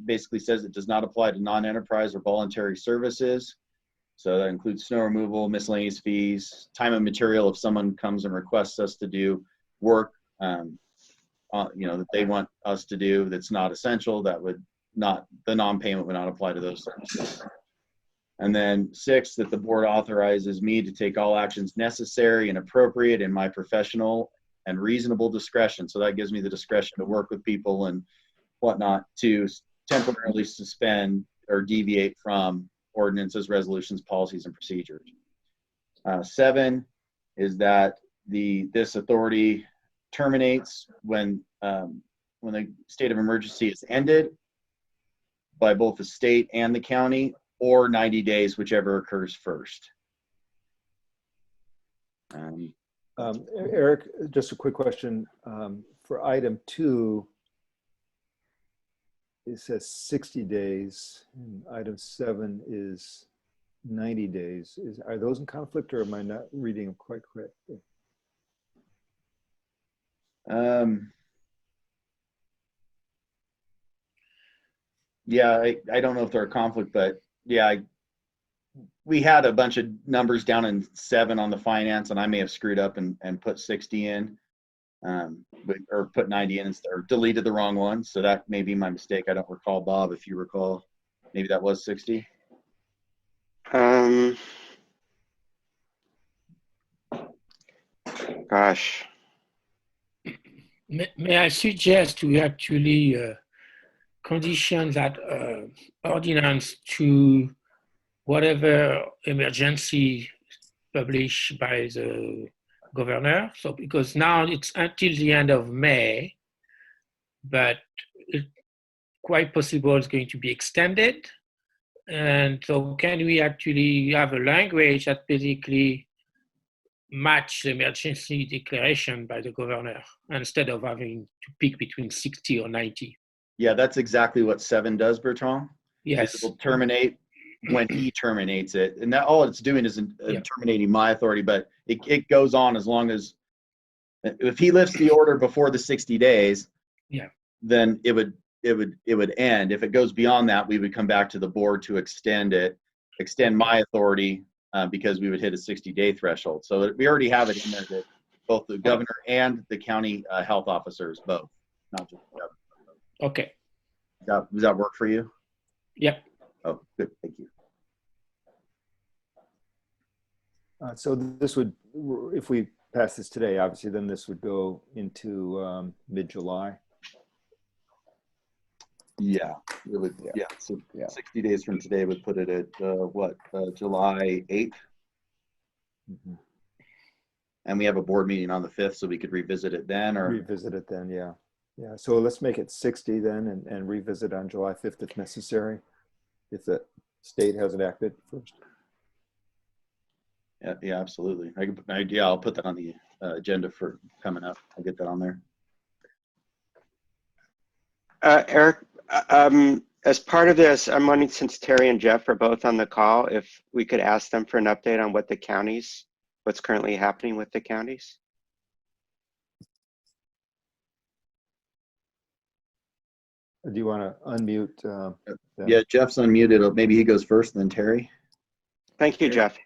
S1: basically says it does not apply to non-enterprise or voluntary services. So that includes snow removal, miscellaneous fees, time and material if someone comes and requests us to do work that they want us to do that's not essential, the non-payment would not apply to those services. And then 6, that the board authorizes me to take all actions necessary and appropriate in my professional and reasonable discretion. So that gives me the discretion to work with people and whatnot to temporarily suspend or deviate from ordinances, resolutions, policies, and procedures. 7 is that this authority terminates when the state of emergency is ended by both the state and the county, or 90 days, whichever occurs first.
S2: Eric, just a quick question. For item 2, it says 60 days, and item 7 is 90 days. Are those in conflict, or am I not reading them quite correctly?
S1: Yeah, I don't know if they're a conflict, but yeah, we had a bunch of numbers down in 7 on the finance, and I may have screwed up and put 60 in. Or put 90 in or deleted the wrong one. So that may be my mistake. I don't recall, Bob, if you recall, maybe that was 60.
S4: Gosh.
S8: May I suggest we actually condition that ordinance to whatever emergency published by the governor? So because now it's until the end of May, but it's quite possible it's going to be extended. And so can we actually have a language that basically match the emergency declaration by the governor instead of having to pick between 60 or 90?
S1: Yeah, that's exactly what 7 does, Bertrand.
S8: Yes.
S1: It will terminate when he terminates it. And that all it's doing is terminating my authority, but it goes on as long as, if he lifts the order before the 60 days, then it would end. If it goes beyond that, we would come back to the board to extend my authority because we would hit a 60-day threshold. So we already have it in there that both the governor and the county health officers, both, not just the governor.
S8: Okay.
S1: Does that work for you?
S8: Yep.
S1: Oh, good. Thank you.
S2: So this would, if we pass this today, obviously, then this would go into mid-July.
S1: Yeah, it would. Yeah. So 60 days from today would put it at July 8th.
S2: Mm-hmm.
S1: And we have a board meeting on the 5th, so we could revisit it then, or
S2: revisit it then. Yeah. Yeah. So let's make it 60 then, and revisit on July 5th if necessary, if the state hasn't acted first.
S1: Yeah, absolutely. I'll put that on the agenda for coming up. I'll get that on there.
S4: Eric, as part of this, I'm wondering, since Terry and Jeff are both on the call, if we could ask them for an update on what's currently happening with the counties.
S2: Do you want to unmute?
S1: Yeah, Jeff's unmuted. Maybe he goes first, then Terry.
S4: Thank you, Jeff.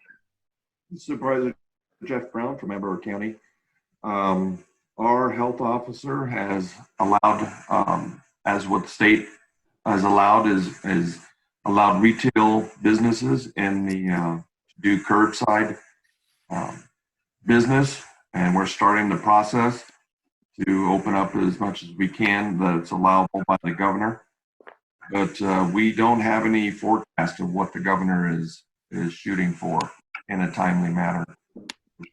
S10: Supervisor Jeff Brown from Ember County. Our health officer has allowed, as what the state has allowed, is allowed retail businesses in the do curbside business, and we're starting the process to open up as much as we can that's allowable by the governor. But we don't have any forecast of what the governor is shooting for in a timely manner.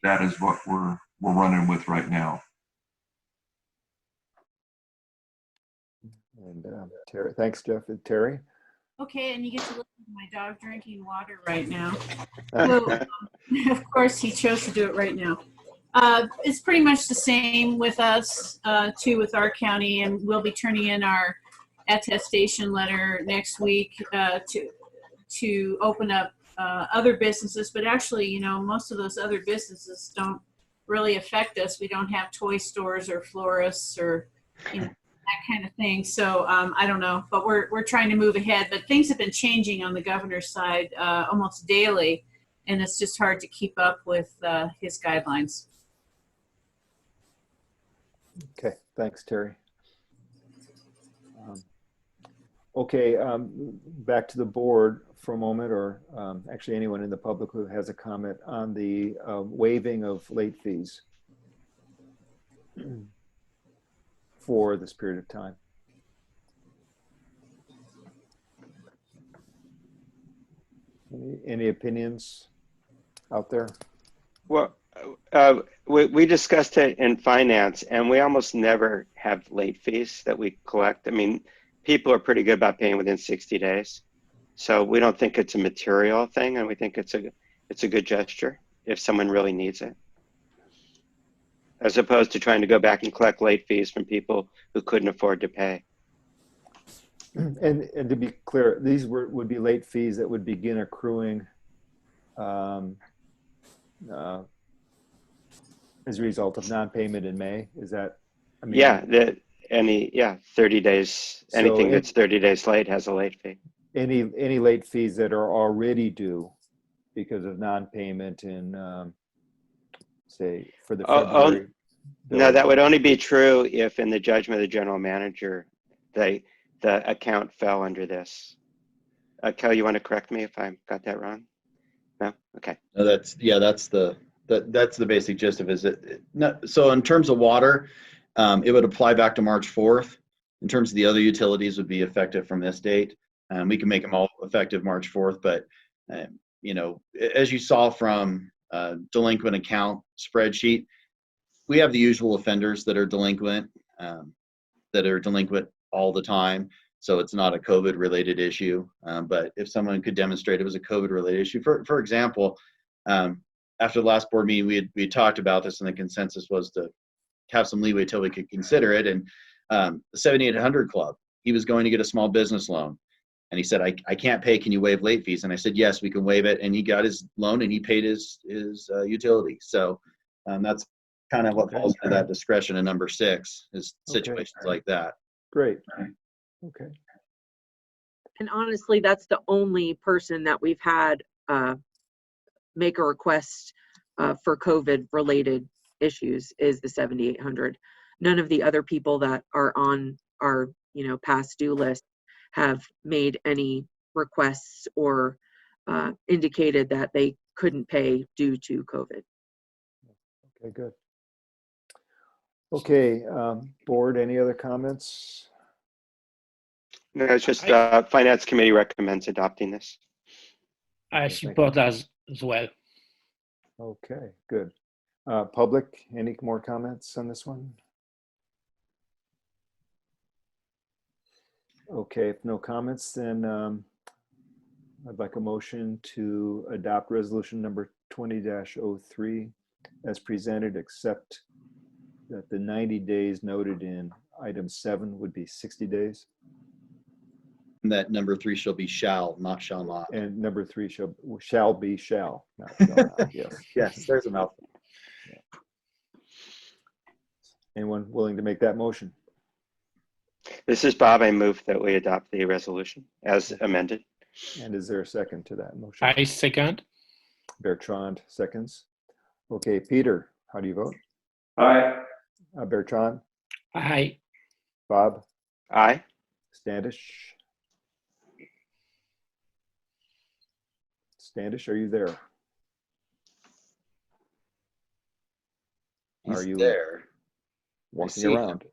S10: That is what we're running with right now.
S2: And Terry, thanks, Jeff. Terry?
S11: Okay, and you get to listen to my dog drinking water right now. So, of course, he chose to do it right now. It's pretty much the same with us, too, with our county, and we'll be turning in our attestation letter next week to open up other businesses. But actually, you know, most of those other businesses don't really affect us. We don't have toy stores or florists or, you know, that kind of thing. So I don't know, but we're trying to move ahead. But things have been changing on the governor's side almost daily, and it's just hard to keep up with his guidelines.
S2: Okay, thanks, Terry. Okay, back to the board for a moment, or actually anyone in the public who has a comment on the waiving of late fees for this period of time. Any opinions out there?
S4: Well, we discussed it in finance, and we almost never have late fees that we collect. I mean, people are pretty good about paying within 60 days. So we don't think it's a material thing, and we think it's a good gesture if someone really needs it, as opposed to trying to go back and collect late fees from people who couldn't afford to pay.
S2: And to be clear, these would be late fees that would begin accruing as a result of non-payment in May. Is that? I mean,
S4: yeah, 30 days. Anything that's 30 days late has a late fee.
S2: Any late fees that are already due because of non-payment in, say, for the February.
S4: No, that would only be true if, in the judgment of the general manager, the account fell under this. Kelly, you want to correct me if I got that wrong? No? Okay.
S1: No, that's the basic gist of it. So in terms of water, it would apply back to March 4th. In terms of the other utilities, would be effective from this date. We can make them all effective March 4th, but you know, as you saw from delinquent account spreadsheet, we have the usual offenders that are delinquent all the time. So it's not a COVID related issue. But if someone could demonstrate it was a COVID related issue, for example, after the last board meeting, we had talked about this, and the consensus was to have some leeway till we could consider it. And the 7800 Club, he was going to get a small business loan. And he said, I can't pay, can you waive late fees? And I said, yes, we can waive it. And he got his loan and he paid his utility. So that's kind of what falls into that discretion in number 6 is situations like that.
S2: Great. Okay.
S6: And honestly, that's the only person that we've had make a request for COVID related issues is the 7800. None of the other people that are on our, you know, past due list have made any requests or indicated that they couldn't pay due to COVID.
S2: Okay, good. Okay, board, any other comments?
S4: No, it's just Finance Committee recommends adopting this.
S8: I support as well.
S2: Okay, good. Public, any more comments on this one? Okay, if no comments, then I'd like a motion to adopt resolution number 20-03 as presented, except that the 90 days noted in item 7 would be 60 days.
S1: And that number 3 shall be shall, not shall not.
S2: And number 3 shall be shall, not shall not. Yes.
S1: Yes, there's a mouthful.
S2: Yeah. Anyone willing to make that motion?
S4: This is Bob. I move that we adopt the resolution as amended.
S2: And is there a second to that motion?
S8: I second.
S2: Bertrand seconds. Okay, Peter, how do you vote?
S3: Aye.
S2: Bertrand?
S8: Aye.
S2: Bob?
S4: Aye.
S2: Standish? Standish, are you there?
S1: He's
S2: Are you
S1: there.
S2: walking
S1: see him.
S2: around?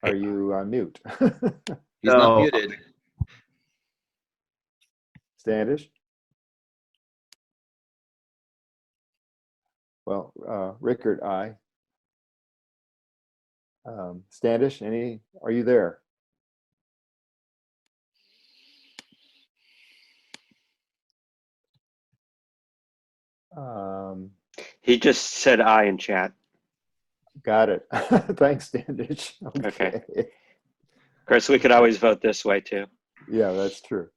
S2: Are you on mute?
S1: He's not muted.
S2: Standish? Well, Rickard, aye. Standish, are you there?
S4: He just said aye in chat.
S2: Got it. Thanks, Standish.
S4: Okay. Of course, we could always vote this way too.
S2: Yeah, that's true.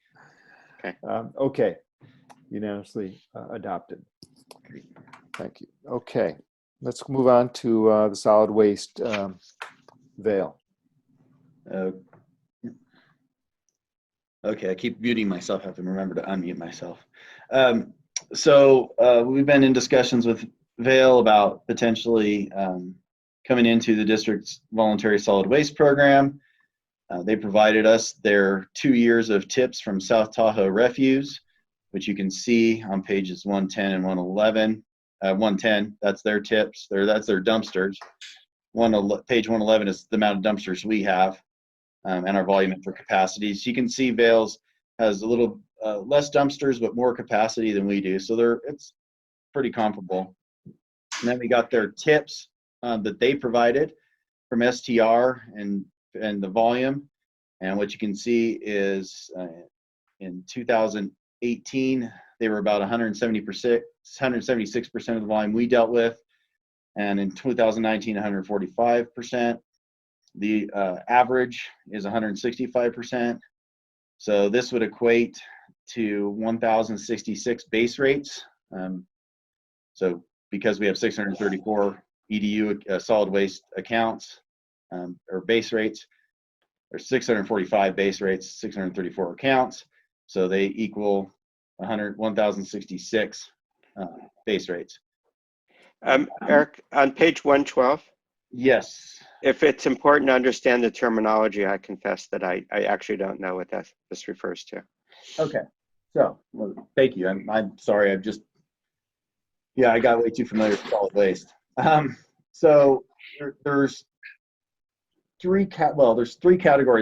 S4: Okay.
S2: Okay. Unanimously adopted. Thank you. Okay. Let's move on to the solid waste Vale.
S1: Okay, I keep muting myself. I have to remember to unmute myself. So we've been in discussions with Vale about potentially coming into the district's voluntary solid waste program. They provided us their 2 years of tips from South Tahoe Refuse, which you can see on pages 110 and 111. 110, that's their tips. That's their dumpsters. Page 111 is the amount of dumpsters we have and our volumetric capacity. So you can see Vale's has a little less dumpsters, but more capacity than we do. So it's pretty comparable. And then we got their tips that they provided from STR and the volume. And what you can see is in 2018, they were about 176% of the volume we dealt with. And in 2019, 145%. The average is 165%. So this would equate to 1,066 base rates. So because we have 634 EDU solid waste accounts or base rates, or 645 base rates, 634 accounts. So they equal 1,066 base rates.
S4: Eric, on page 112,
S1: yes.
S4: if it's important to understand the terminology, I confess that I actually don't know what this refers to.
S1: Okay. So, well, thank you. I'm sorry. I got way too familiar with solid waste. So there's three categories.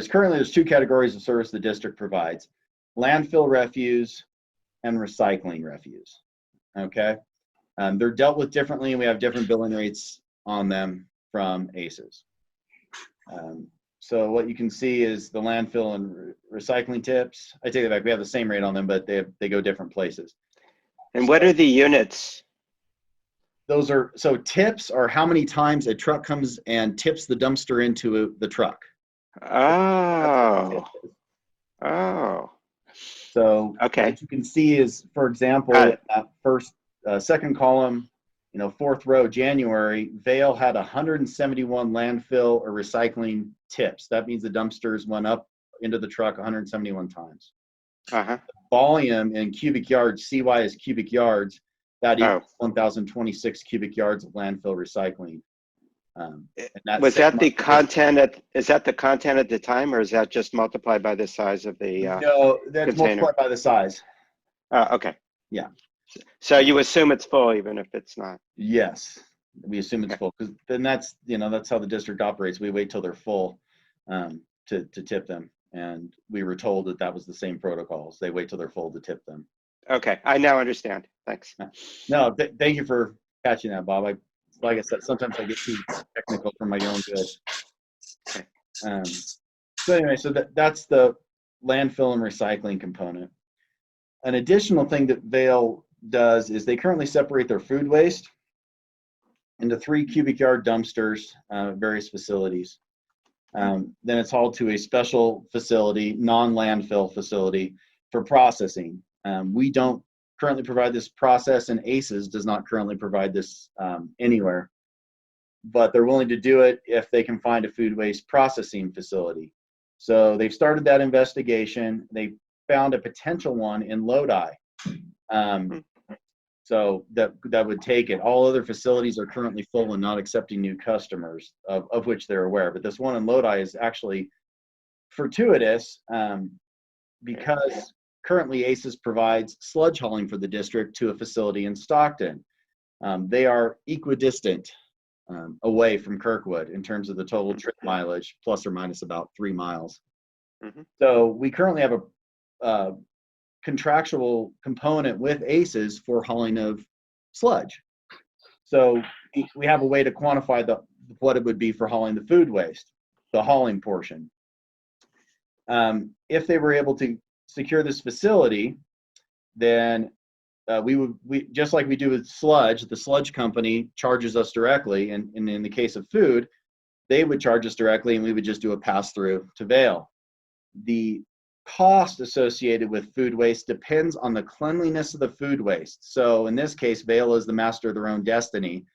S1: Currently, there's 2 categories of service the district provides: landfill refuse and recycling refuse. Okay. They're dealt with differently, and we have different billing rates on them from ACES. So what you can see is the landfill and recycling tips. I take it back. We have the same rate on them, but they go different places.
S4: And what are the units?
S1: So tips are how many times a truck comes and tips the dumpster into the truck.
S4: Oh.
S1: So
S4: okay.
S1: what you can see is, for example, that second column, 4th row, January, Vale had 171 landfill or recycling tips. That means the dumpsters went up into the truck 171 times.
S4: Uh-huh.
S1: Volume in cubic yards, CY is cubic yards, that equals 1,026 cubic yards of landfill recycling.
S4: Was that the content is that the content at the time, or is that just multiplied by the size of the
S1: no, that's
S4: container?
S1: Multiplied by the size.
S4: Okay.
S1: Yeah.
S4: So you assume it's full even if it's not?
S1: Yes, we assume it's full, because then that's how the district operates. We wait till they're full to tip them, and we were told that was the same protocols. They wait till they're full to tip them.
S4: Okay, I now understand. Thanks.
S1: No, thank you for catching that, Bob. Like I said, sometimes I get too technical for my own good. Okay. So anyway, so that's the landfill and recycling component. An additional thing that Vale does is they currently separate their food waste into 3 cubic yard dumpsters at various facilities. Then it's hauled to a special facility, non-landfill facility, for processing. We don't currently provide this process, and ACES does not currently provide this anywhere. But they're willing to do it if they can find a food waste processing facility. So they've started that investigation. They found a potential one in Lodi. So that would take it. All other facilities are currently full and not accepting new customers, of which they're aware. But this one in Lodi is actually fortuitous because currently ACES provides sludge hauling for the district to a facility in Stockton. They are equidistant away from Kirkwood in terms of the total trip mileage, plus or minus about 3 miles.
S4: Mhm.
S1: So we currently have a contractual component with ACES for hauling of sludge. So we have a way to quantify what it would be for hauling the food waste, the hauling portion. If they were able to secure this facility, then we just like we do with sludge, the sludge company charges us directly, and in the case of food, they would charge us directly, and we would just do a pass through to Vail. The cost associated with food waste depends on the cleanliness of the food waste. So in this case, Vail is the master of their own destiny.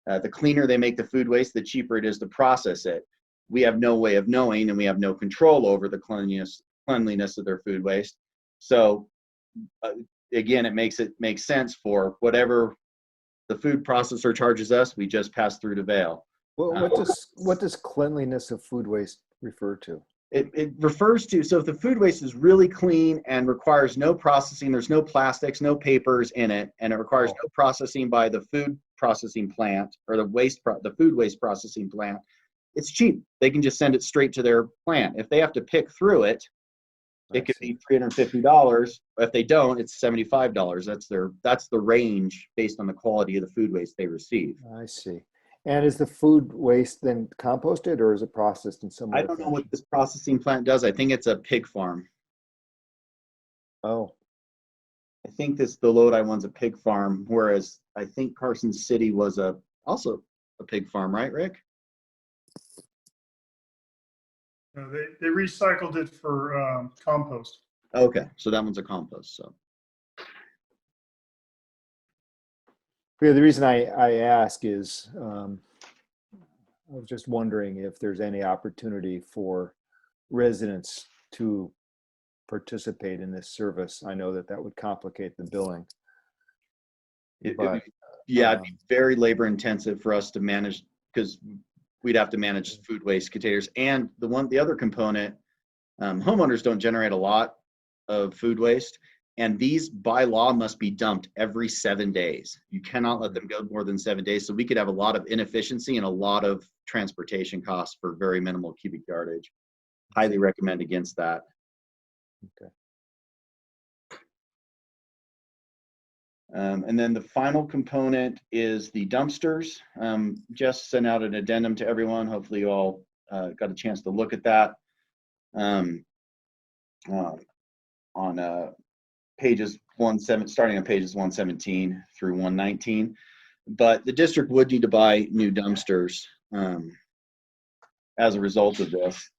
S1: The cleaner they make the food waste, the cheaper it is to process it. We have no way of knowing, and we have no control over the cleanliness of their food waste. So again, it makes sense for whatever the food processor charges us, we just pass through to Vail.
S2: What does cleanliness of food waste refer to?
S1: It refers to, so if the food waste is really clean and requires no processing, there's no plastics, no papers in it, and it requires no processing by the food processing plant or the food waste processing plant, it's cheap. They can just send it straight to their plant. If they have to pick through it, it could be $350. If they don't, it's $75. That's the range based on the quality of the food waste they receive.
S2: I see. And is the food waste then composted, or is it processed in some way?
S1: I don't know what this processing plant does. I think it's a pig farm.
S2: Oh,
S1: I think the Lodi one's a pig farm, whereas I think Carson City was also a pig farm, right, Rick?
S9: No, they recycled it for compost.
S1: Okay, so that one's a compost. So
S2: yeah, the reason I ask is I was just wondering if there's any opportunity for residents to participate in this service. I know that would complicate the billing.
S1: it'd be very labor intensive for us to manage, because we'd have to manage food waste containers. And the other component, homeowners don't generate a lot of food waste, and these by law must be dumped every 7 days. You cannot let them go more than 7 days. So we could have a lot of inefficiency and a lot of transportation costs for very minimal cubic yardage. Highly recommend against that.
S2: Okay.
S1: And then the final component is the dumpsters. Just sent out an addendum to everyone. Hopefully you all got a chance to look at that. On pages starting on pages 117 through 119. But the district would need to buy new dumpsters as a result of this.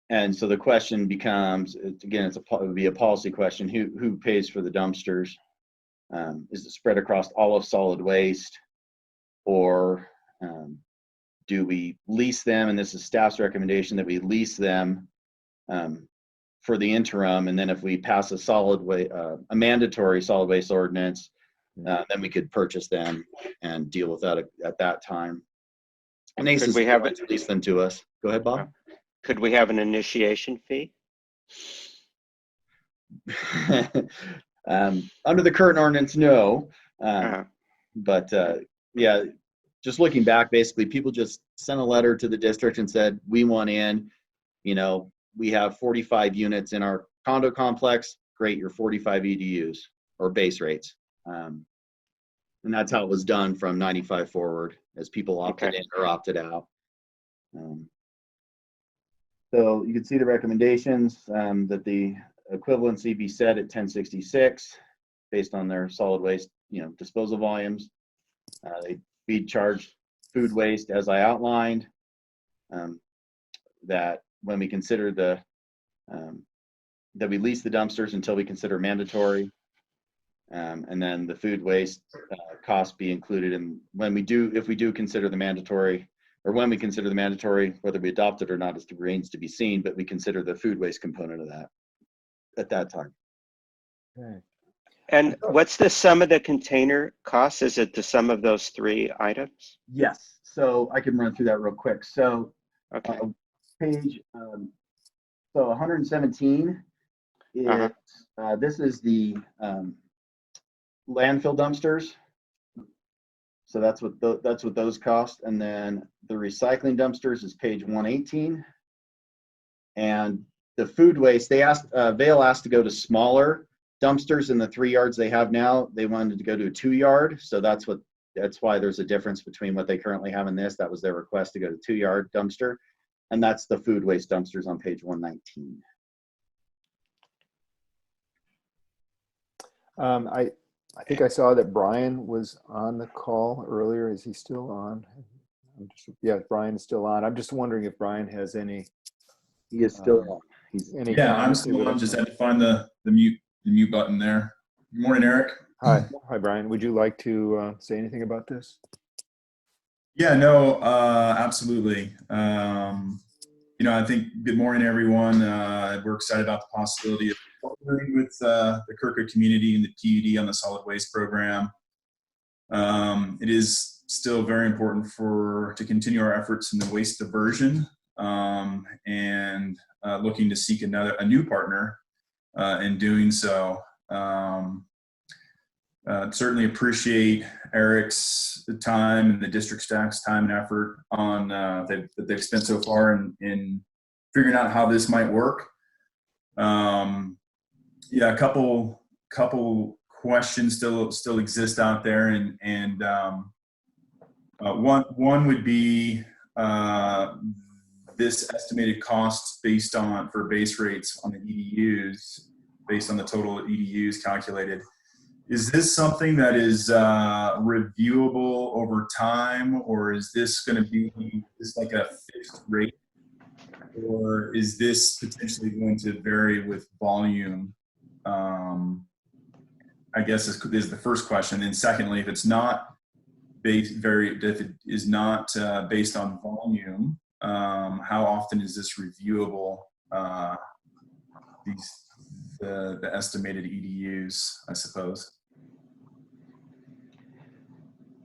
S1: And so the question becomes, again, it would be a policy question: who pays for the dumpsters? Is it spread across all of solid waste, or do we lease them? And this is staff's recommendation that we lease them for the interim, and then if we pass a mandatory solid waste ordinance, then we could purchase them and deal with that at that time. And ACES would lease them to us. Go ahead, Bob.
S4: Could we have an initiation fee?
S1: Under the current ordinance, no. But yeah, just looking back, basically people just sent a letter to the district and said, we want in, we have 45 units in our condo complex. Great, you're 45 EDUs or base rates. And that's how it was done from 95 forward, as people opted in or opted out. So you can see the recommendations, that the equivalency be set at 1066 based on their solid waste, disposal volumes. We'd charge food waste as I outlined. That when we consider that we lease the dumpsters until we consider mandatory, and then the food waste cost be included in if we do consider the mandatory. Or when we consider the mandatory, whether we adopt it or not remains to be seen, but we consider the food waste component of that at that time.
S2: Okay.
S4: And what's the sum of the container costs? Is it the sum of those 3 items?
S1: Yes. So I can run through that real quick. So
S4: Okay.
S1: page 117 This is the landfill dumpsters. So that's what those cost. And then the recycling dumpsters is page 118. And the food waste, Vail asked to go to smaller dumpsters in the 3 yards they have now. They wanted to go to a 2 yard. So that's why there's a difference between what they currently have in this. That was their request to go to 2 yard dumpster. And that's the food waste dumpsters on page 119.
S2: I think I saw that Brian was on the call earlier. Is he still on? Yeah, Brian is still on. I'm just wondering if Brian has any.
S1: He is still on.
S12: Yeah, I'm still on. Just had to find the mute button there. Good morning, Eric.
S2: Hi, Brian. Would you like to say anything about this?
S12: Yeah, no, absolutely. I think good morning, everyone. We're excited about the possibility of partnering with the Kirkwood community and the PUD on the solid waste program. It is still very important to continue our efforts in the waste diversion and looking to seek a new partner in doing so. Certainly appreciate Eric's time and the district staff's time and effort on that they've spent so far in figuring out how this might work. A couple questions still exist out there, and one would be this estimated cost for base rates on the EDUs based on the total EDUs calculated. Is this something that is reviewable over time, or is this going to be just like a fixed rate, or is this potentially going to vary with volume? I guess is the first question. And secondly, if it's not if it is not based on volume, how often is this reviewable? The estimated EDUs, I suppose.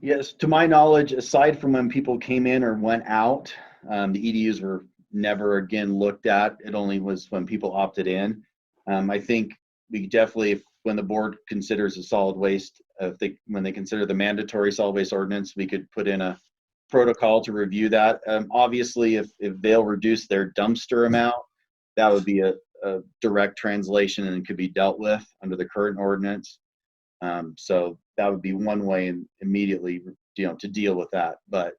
S1: Yes, to my knowledge, aside from when people came in or went out, the EDUs were never again looked at. It only was when people opted in. I think we definitely, when the board considers a solid waste, when they consider the mandatory solid waste ordinance, we could put in a protocol to review that. Obviously, if they'll reduce their dumpster amount, that would be a direct translation and could be dealt with under the current ordinance. So that would be one way immediately, to deal with that. But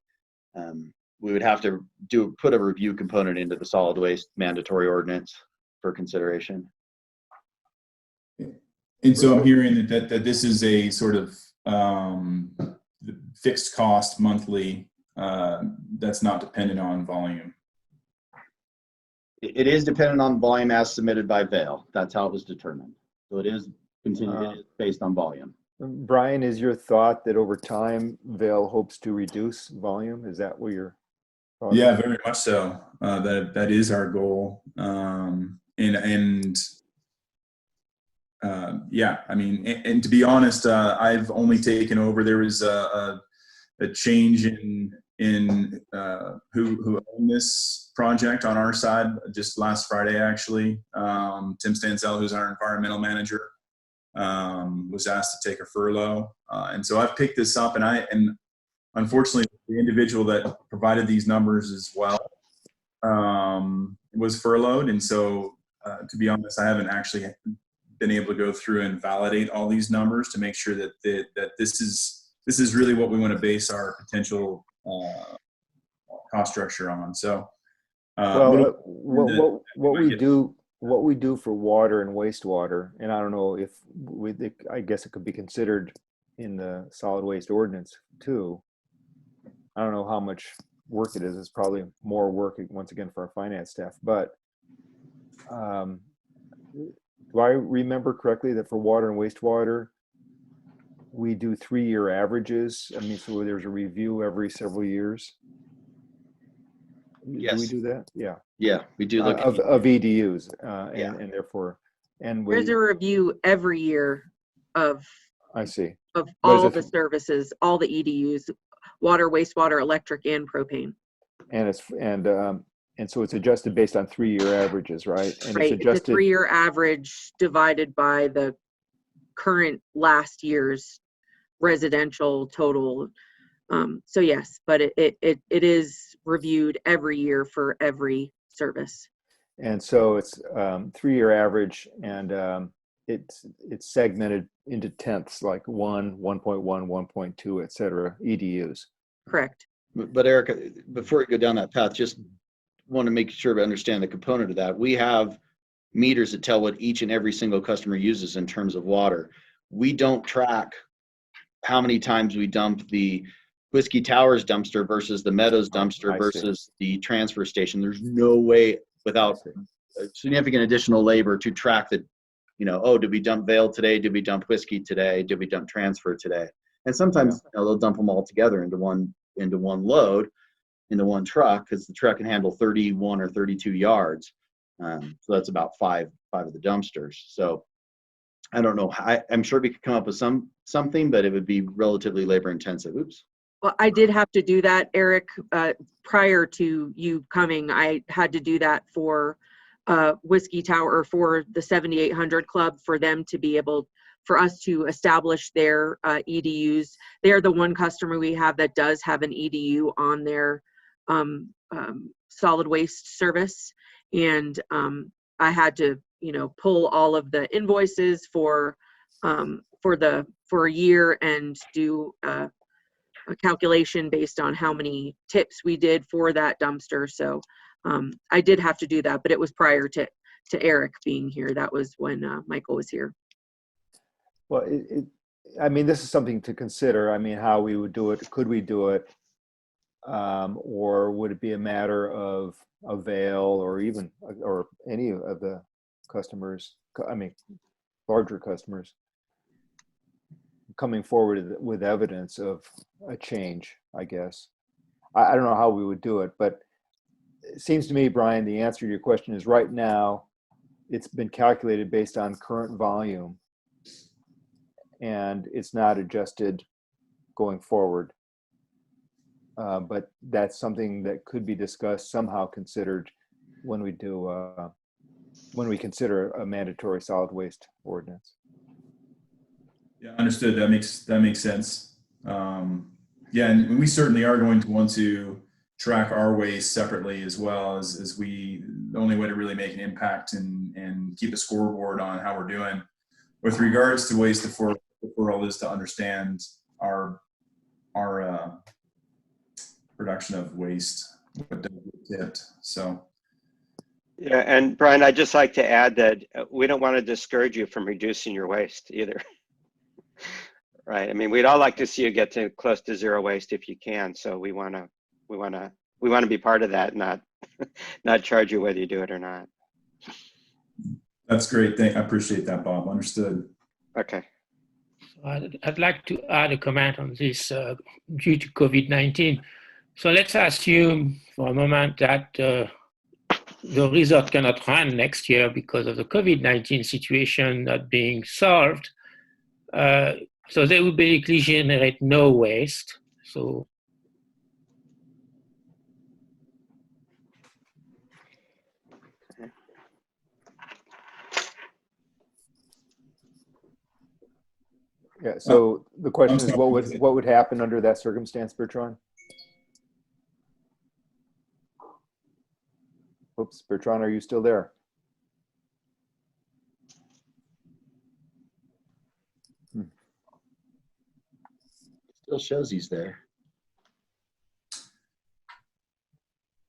S1: we would have to put a review component into the solid waste mandatory ordinance for consideration.
S12: And so I'm hearing that this is a sort of fixed cost monthly that's not dependent on volume.
S1: It is dependent on volume as submitted by Vail. That's how it was determined. So it is based on volume.
S2: Brian, is your thought that over time Vail hopes to reduce volume? Is that what you're?
S12: Yeah, very much so. That is our goal. I mean, and to be honest, I've only taken over. There was a change in who owned this project on our side just last Friday, actually. Tim Stansell, who's our environmental manager, was asked to take a furlough. And so I've picked this up, and unfortunately the individual that provided these numbers as well was furloughed. And so to be honest, I haven't actually been able to go through and validate all these numbers to make sure that this is really what we want to base our potential cost structure on. So
S2: what we do for water and wastewater, and I don't know if I guess it could be considered in the solid waste ordinance too. I don't know how much work it is. It's probably more work once again for our finance staff, but do I remember correctly that for water and wastewater, we do 3-year averages? I mean, so there's a review every several years.
S1: Yes.
S2: Do we do that? Yeah.
S1: Yeah, we do look
S2: of EDUs, and therefore,
S6: there's a review every year of.
S2: I see.
S6: Of all the services, all the EDUs, water, wastewater, electric, and propane.
S2: And And so it's adjusted based on 3-year averages, right? And
S6: Right,
S2: it's
S6: it's a
S2: adjusted.
S6: 3-year average divided by the current last year's residential total. So yes, but it is reviewed every year for every service.
S2: And so it's 3-year average, and it's segmented into tenths, like 1, 1.1, 1.2, et cetera, EDUs.
S6: Correct.
S1: But Erica, before we go down that path, just want to make sure we understand the component of that. We have meters that tell what each and every single customer uses in terms of water. We don't track how many times we dump the Whiskey Towers dumpster versus the Meadows dumpster versus the transfer station. There's no way without significant additional labor to track the, oh, did we dump Vale today? Did we dump Whiskey today? Did we dump transfer today? And sometimes they'll dump them all together into one load, into one truck, because the truck can handle 31 or 32 yards. So that's about five of the dumpsters. So I don't know. I'm sure we could come up with something, but it would be relatively labor intensive. Oops.
S6: Well, I did have to do that, Eric, prior to you coming. I had to do that for Whiskey Tower, or for the 7800 Club, for them to be able, for us to establish their EDUs. They're the one customer we have that does have an EDU on their solid waste service. And I had to, pull all of the invoices for a year and do a calculation based on how many tips we did for that dumpster. So I did have to do that, but it was prior to Eric being here. That was when Michael was here.
S2: Well, this is something to consider. How we would do it. Could we do it? Or would it be a matter of a Vale or any of the customers, larger customers, coming forward with evidence of a change, I guess. I don't know how we would do it, but it seems to me, Brian, the answer to your question is right now, it's been calculated based on current volume, and it's not adjusted going forward. But that's something that could be discussed, somehow considered, when we consider a mandatory solid waste ordinance.
S12: Yeah, understood. That makes sense. And we certainly are going to want to track our waste separately, as well as the only way to really make an impact and keep a scoreboard on how we're doing. With regards to waste deferral, is to understand our production of waste, what does it hit. So.
S4: Yeah, and Brian, I'd just like to add that we don't want to discourage you from reducing your waste either. Right? We'd all like to see you get to close to zero waste if you can. So we want to be part of that, not charge you whether you do it or not.
S12: That's great. I appreciate that, Bob. Understood.
S4: Okay.
S8: I'd like to add a comment on this due to COVID-19. So let's assume for a moment that the resort cannot run next year because of the COVID-19 situation not being solved. So they will basically generate no waste. So
S2: yeah. So the question is, what would happen under that circumstance, Bertrand? Oops, Bertrand, are you still there?
S1: Still shows he's there.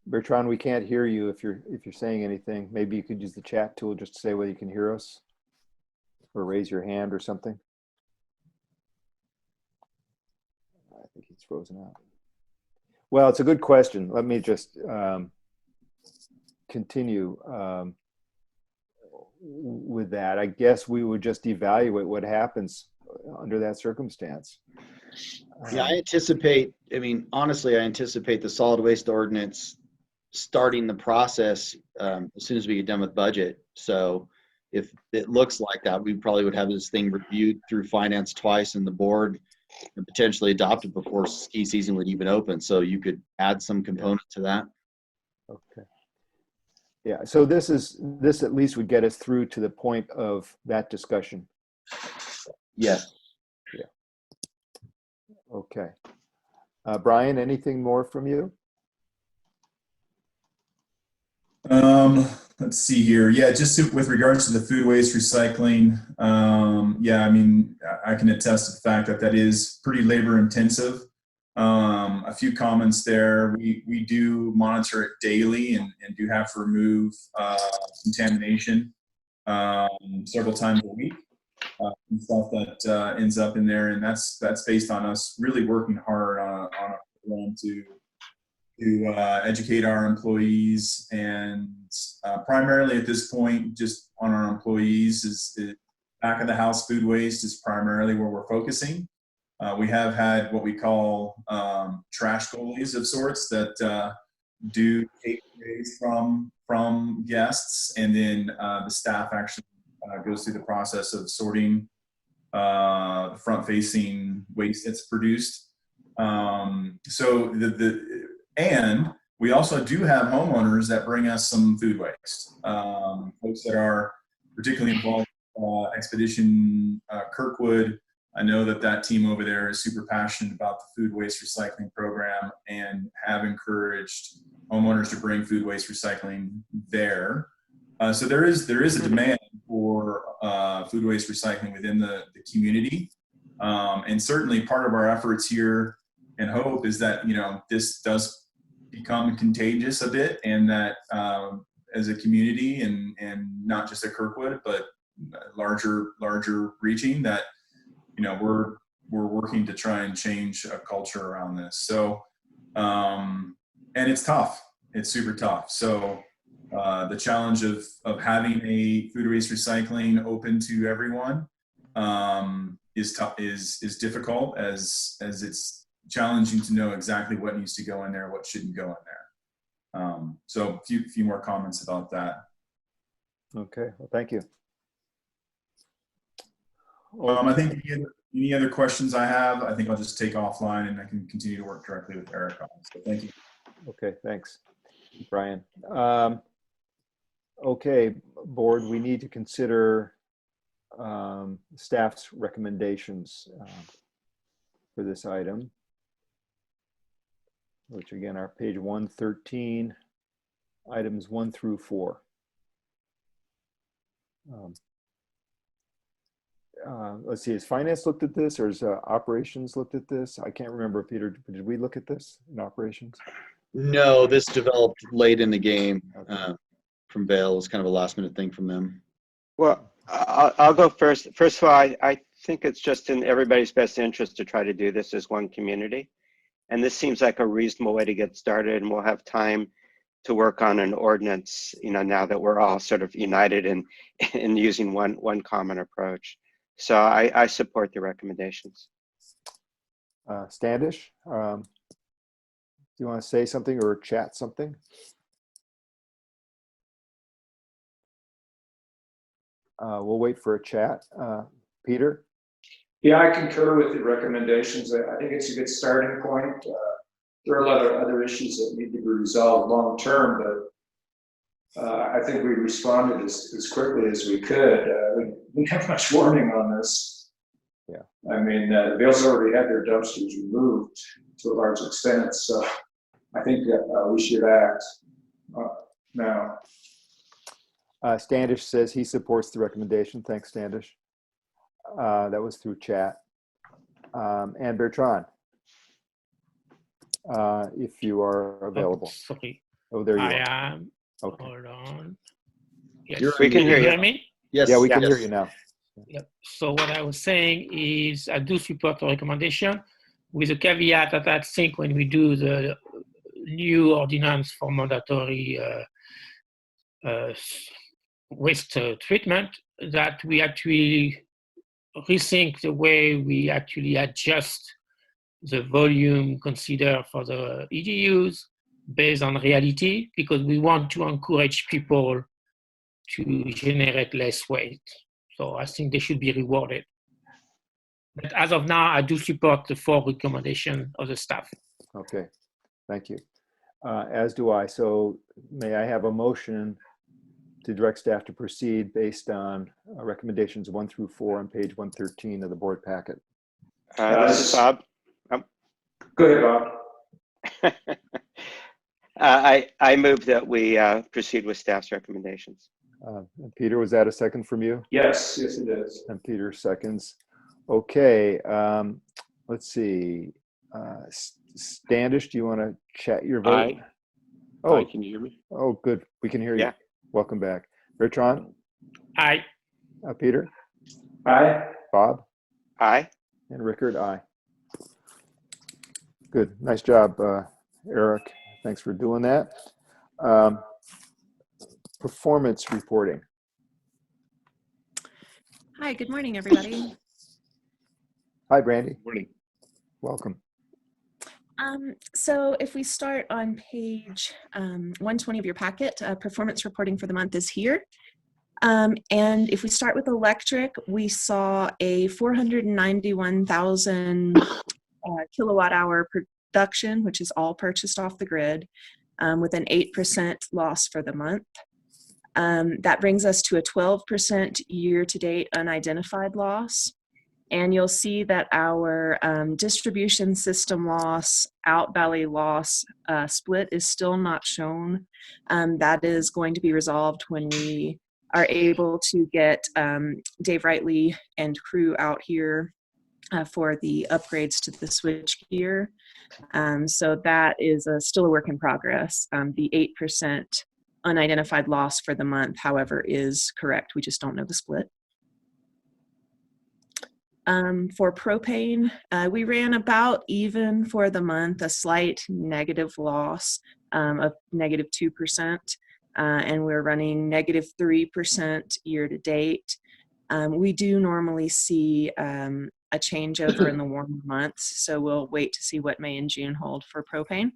S2: Bertrand, we can't hear you if you're saying anything. Maybe you could use the chat tool just to say whether you can hear us, or raise your hand or something. I think he's frozen out. Well, it's a good question. Let me just continue with that. I guess we would just evaluate what happens under that circumstance.
S1: Yeah, I anticipate, honestly, I anticipate the solid waste ordinance starting the process as soon as we get done with budget. So if it looks like that, we probably would have this thing reviewed through finance twice and the board, and potentially adopted before ski season would even open. So you could add some component to that.
S2: Okay. Yeah, so this at least would get us through to the point of that discussion.
S1: Yes.
S2: Okay. Brian, anything more from you?
S12: Let's see here. Yeah, with regards to the food waste recycling, yeah, I mean, I can attest to the fact that that is pretty labor intensive. A few comments there. We do monitor it daily and do have to remove contamination several times a week. And stuff that ends up in there, and that's based on us really working hard on a program to educate our employees, and primarily at this point, just on our employees, is back of the house food waste is primarily where we're focusing. We have had what we call trash goalies of sorts that do take waste from guests, and then the staff actually goes through the process of sorting the front-facing waste that's produced. So and we also do have homeowners that bring us some food waste. Folks that are particularly involved in Expedition Kirkwood. I know that team over there is super passionate about the food waste recycling program and have encouraged homeowners to bring food waste recycling there. So there is a demand for food waste recycling within the community. And certainly part of our efforts here and hope is that, this does become contagious a bit, and that as a community and not just at Kirkwood, but larger reaching, that, we're working to try and change a culture around this. So, and it's tough. It's super tough. So the challenge of having a food waste recycling open to everyone is tough, is difficult, as it's challenging to know exactly what needs to go in there, what shouldn't go in there. So a few more comments about that.
S2: Okay, well, thank you.
S12: I think any other questions I have, I think I'll just take offline, and I can continue to work directly with Eric on. So thank you.
S2: Okay, thanks, Brian. Okay, board, we need to consider staff's recommendations for this item, which again are page 113, items 1 through 4. Let's see, has finance looked at this, or has operations looked at this? I can't remember, Peter, did we look at this in operations?
S1: No, this developed late in the game from Vail. It was kind of a last minute thing from them.
S4: Well, I'll go first. First of all, I think it's just in everybody's best interest to try to do this as one community. And this seems like a reasonable way to get started, and we'll have time to work on an ordinance, now that we're all sort of united in using one common approach. So I support the recommendations.
S2: Standish, do you want to say something or chat something? We'll wait for a chat. Peter?
S3: Yeah, I concur with the recommendations. I think it's a good starting point. There are a lot of other issues that need to be resolved long term, but I think we responded as quickly as we could. We didn't have much warning on this.
S2: Yeah.
S3: I mean, Vail's already had their dumpsters removed to a large extent, so I think we should act now.
S2: Standish says he supports the recommendation. Thanks, Standish. That was through chat. And Bertrand, if you are available.
S8: Oh, sorry.
S2: Oh, there you
S8: I
S2: are.
S8: am.
S2: Okay.
S8: Hold on. Yes.
S1: You're
S4: We can hear
S8: you
S4: you.
S8: hear me?
S1: Yes.
S2: Yeah, we can
S1: yes.
S2: hear you now.
S8: Yep. So what I was saying is I do support the recommendation, with a caveat that I think when we do the new ordinance for mandatory waste treatment, that we actually rethink the way we actually adjust the volume considered for the EDUs based on reality, because we want to encourage people to generate less waste. So I think they should be rewarded. But as of now, I do support the 4 recommendations of the staff.
S2: Okay, thank you. As do I. So may I have a motion to direct staff to proceed based on recommendations 1 through 4 on page 113 of the board packet.
S4: This is Bob.
S3: Go ahead, Bob.
S4: I move that we proceed with staff's recommendations.
S2: And Peter, was that a second from you?
S3: Yes, yes, it is.
S2: And Peter seconds. Okay, let's see. Standish, do you want to chat your vote?
S4: Aye.
S2: Oh,
S4: Aye, can you hear me?
S2: oh, good. We can hear you.
S4: Yeah.
S2: Welcome back. Bertrand?
S8: Aye.
S2: Peter?
S3: Aye.
S2: Bob?
S4: Aye.
S2: And Rickard? Aye. Good. Nice job, Eric. Thanks for doing that. Performance reporting.
S13: Hi, good morning, everybody.
S2: Hi, Brandy.
S5: Morning.
S2: Welcome.
S13: So if we start on page 120 of your packet, performance reporting for the month is here. And if we start with electric, we saw a 491,000 kilowatt hour production, which is all purchased off the grid, with an 8% loss for the month. That brings us to a 12% year-to-date unidentified loss. And you'll see that our distribution system loss, out valley loss split is still not shown. That is going to be resolved when we are able to get Dave Wrightley and crew out here for the upgrades to the switch gear. So that is still a work in progress. The 8% unidentified loss for the month, however, is correct. We just don't know the split. For propane, we ran about even for the month, a slight negative loss of -2%, and we're running -3% year to date. We do normally see a changeover in the warmer months, so we'll wait to see what May and June hold for propane.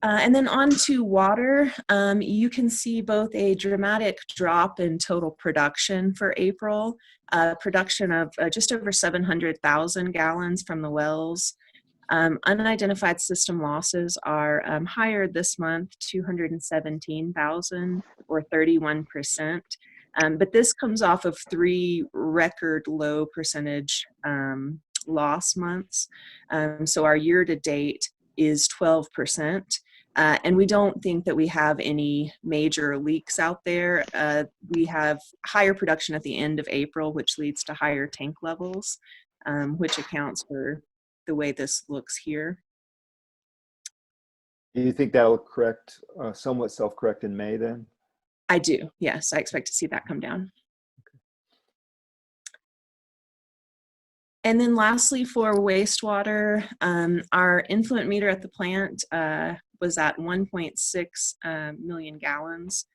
S13: And then on to water, you can see both a dramatic drop in total production for April, production of just over 700,000 gallons from the wells. Unidentified system losses are higher this month, 217,000 or 31%. But this comes off of 3 record low percentage loss months. So our year to date is 12%. And we don't think that we have any major leaks out there. We have higher production at the end of April, which leads to higher tank levels, which accounts for the way this looks here.
S2: Do you think that'll correct, somewhat self-correct in May then?
S13: I do, yes. I expect to see that come down. And then lastly, for wastewater, our influent meter at the plant was at 1.6 million gallons.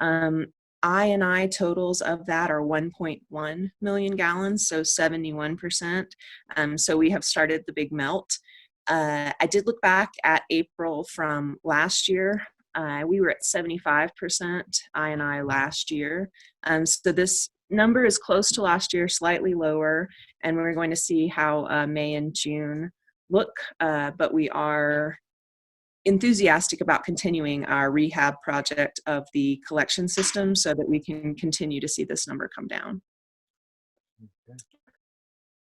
S13: I totals of that are 1.1 million gallons, so 71%. So we have started the big melt. I did look back at April from last year. We were at 75% I last year. So this number is close to last year, slightly lower, and we're going to see how May and June look, but we are enthusiastic about continuing our rehab project of the collection system so that we can continue to see this number come down.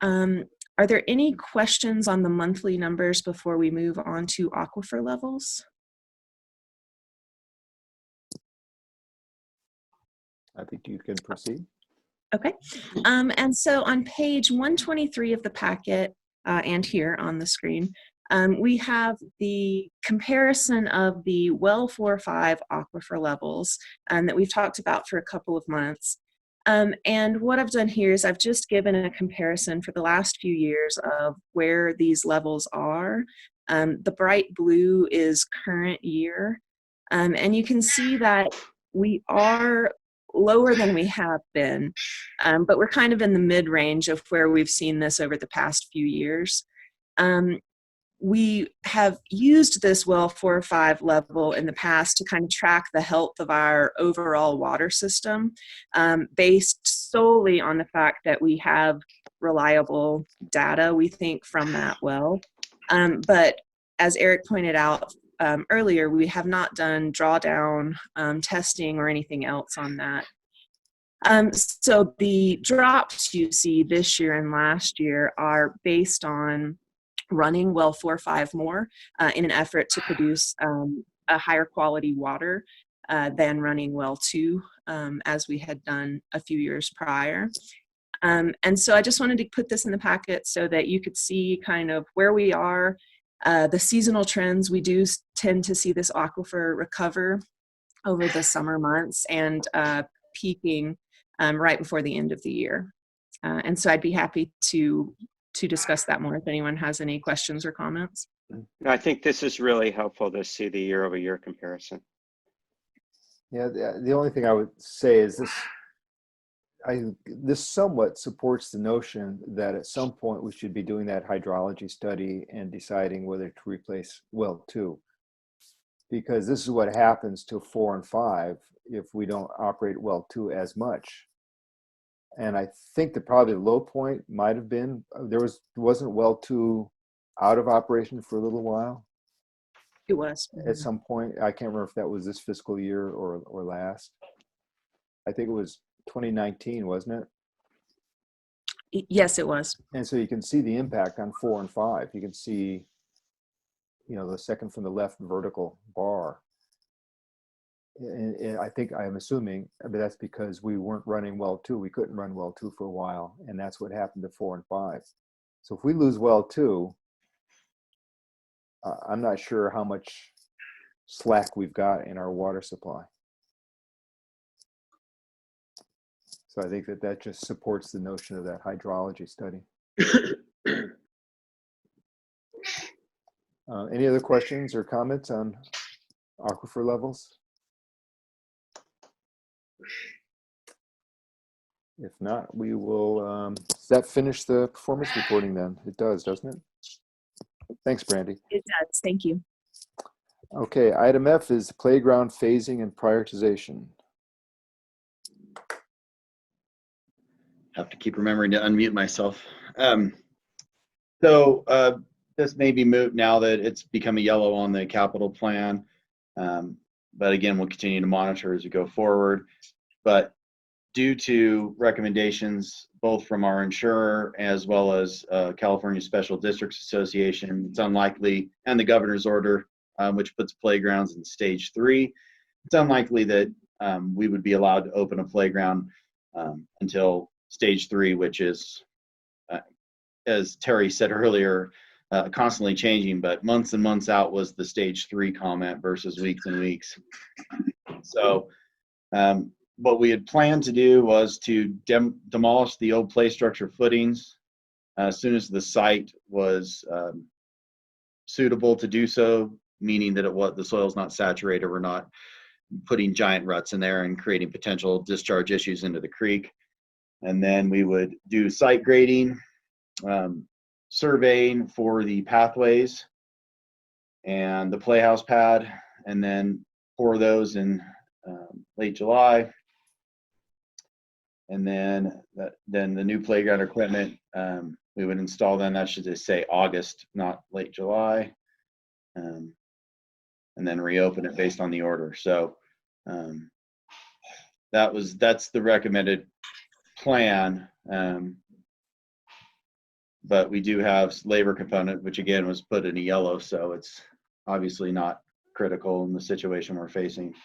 S13: Are there any questions on the monthly numbers before we move on to aquifer levels?
S2: I think you can proceed.
S13: Okay, and so on page 123 of the packet and here on the screen, we have the comparison of the well 4-5 aquifer levels that we've talked about for a couple of months. And what I've done here is I've just given a comparison for the last few years of where these levels are. The bright blue is current year, and you can see that we are lower than we have been, but we're kind of in the mid-range of where we've seen this over the past few years. We have used this well 4 or 5 level in the past to kind of track the health of our overall water system, based solely on the fact that we have reliable data, we think, from that well. But as Eric pointed out, earlier, we have not done drawdown testing or anything else on that. So the drops you see this year and last year are based on running well 4 or 5 more in an effort to produce a higher quality water than running well 2, as we had done a few years prior. And so I just wanted to put this in the packet so that you could see kind of where we are, the seasonal trends. We do tend to see this aquifer recover over the summer months and peaking right before the end of the year. And so I'd be happy to discuss that more if anyone has any questions or comments.
S4: I think this is really helpful to see the year-over-year comparison.
S2: Yeah, the only thing I would say is this somewhat supports the notion that at some point we should be doing that hydrology study and deciding whether to replace well 2. Because this is what happens to 4 and 5 if we don't operate well 2 as much. And I think that probably the low point might have been, wasn't well 2 out of operation for a little while?
S13: It was.
S2: At some point. I can't remember if that was this fiscal year or last. I think it was 2019, wasn't it?
S13: Yes, it was.
S2: And so you can see the impact on 4 and 5. You can see, the second from the left vertical bar. And I'm assuming, but that's because we weren't running well 2. We couldn't run well 2 for a while. And that's what happened to 4 and 5. So if we lose well 2, I'm not sure how much slack we've got in our water supply. So I think that just supports the notion of that hydrology study. Any other questions or comments on aquifer levels? If not, we will, does that finish the performance reporting then? It does, doesn't it? Thanks, Brandy.
S13: It does. Thank you.
S2: Okay, item F is playground phasing and prioritization.
S1: Have to keep remembering to unmute myself. So this may be moot now that it's become a yellow on the capital plan. But again, we'll continue to monitor as we go forward. But due to recommendations both from our insurer as well as California Special Districts Association, it's unlikely, and the governor's order, which puts playgrounds in stage 3, it's unlikely that we would be allowed to open a playground until stage 3, which is, as Terry said earlier, constantly changing, but months and months out was the stage 3 comment versus weeks and weeks. So what we had planned to do was to demolish the old play structure footings as soon as the site was suitable to do so, meaning that the soil's not saturated. We're not putting giant ruts in there and creating potential discharge issues into the creek. And then we would do site grading, surveying for the pathways and the playhouse pad, and then pour those in late July. And then the new playground equipment, we would install then, that should just say August, not late July, and then reopen it based on the order. So that's the recommended plan. But we do have labor component, which again was put in a yellow, so it's obviously not critical in the situation we're facing.